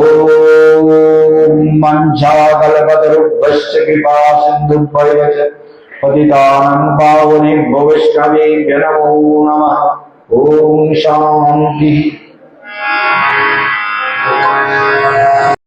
मंचाकल्पतरुभ्यश्च कृपा सिन्धुभ्यश्च पतितानां पावनेभ्यो वैष्णवेभ्यो नमो नमः। ओम शांति।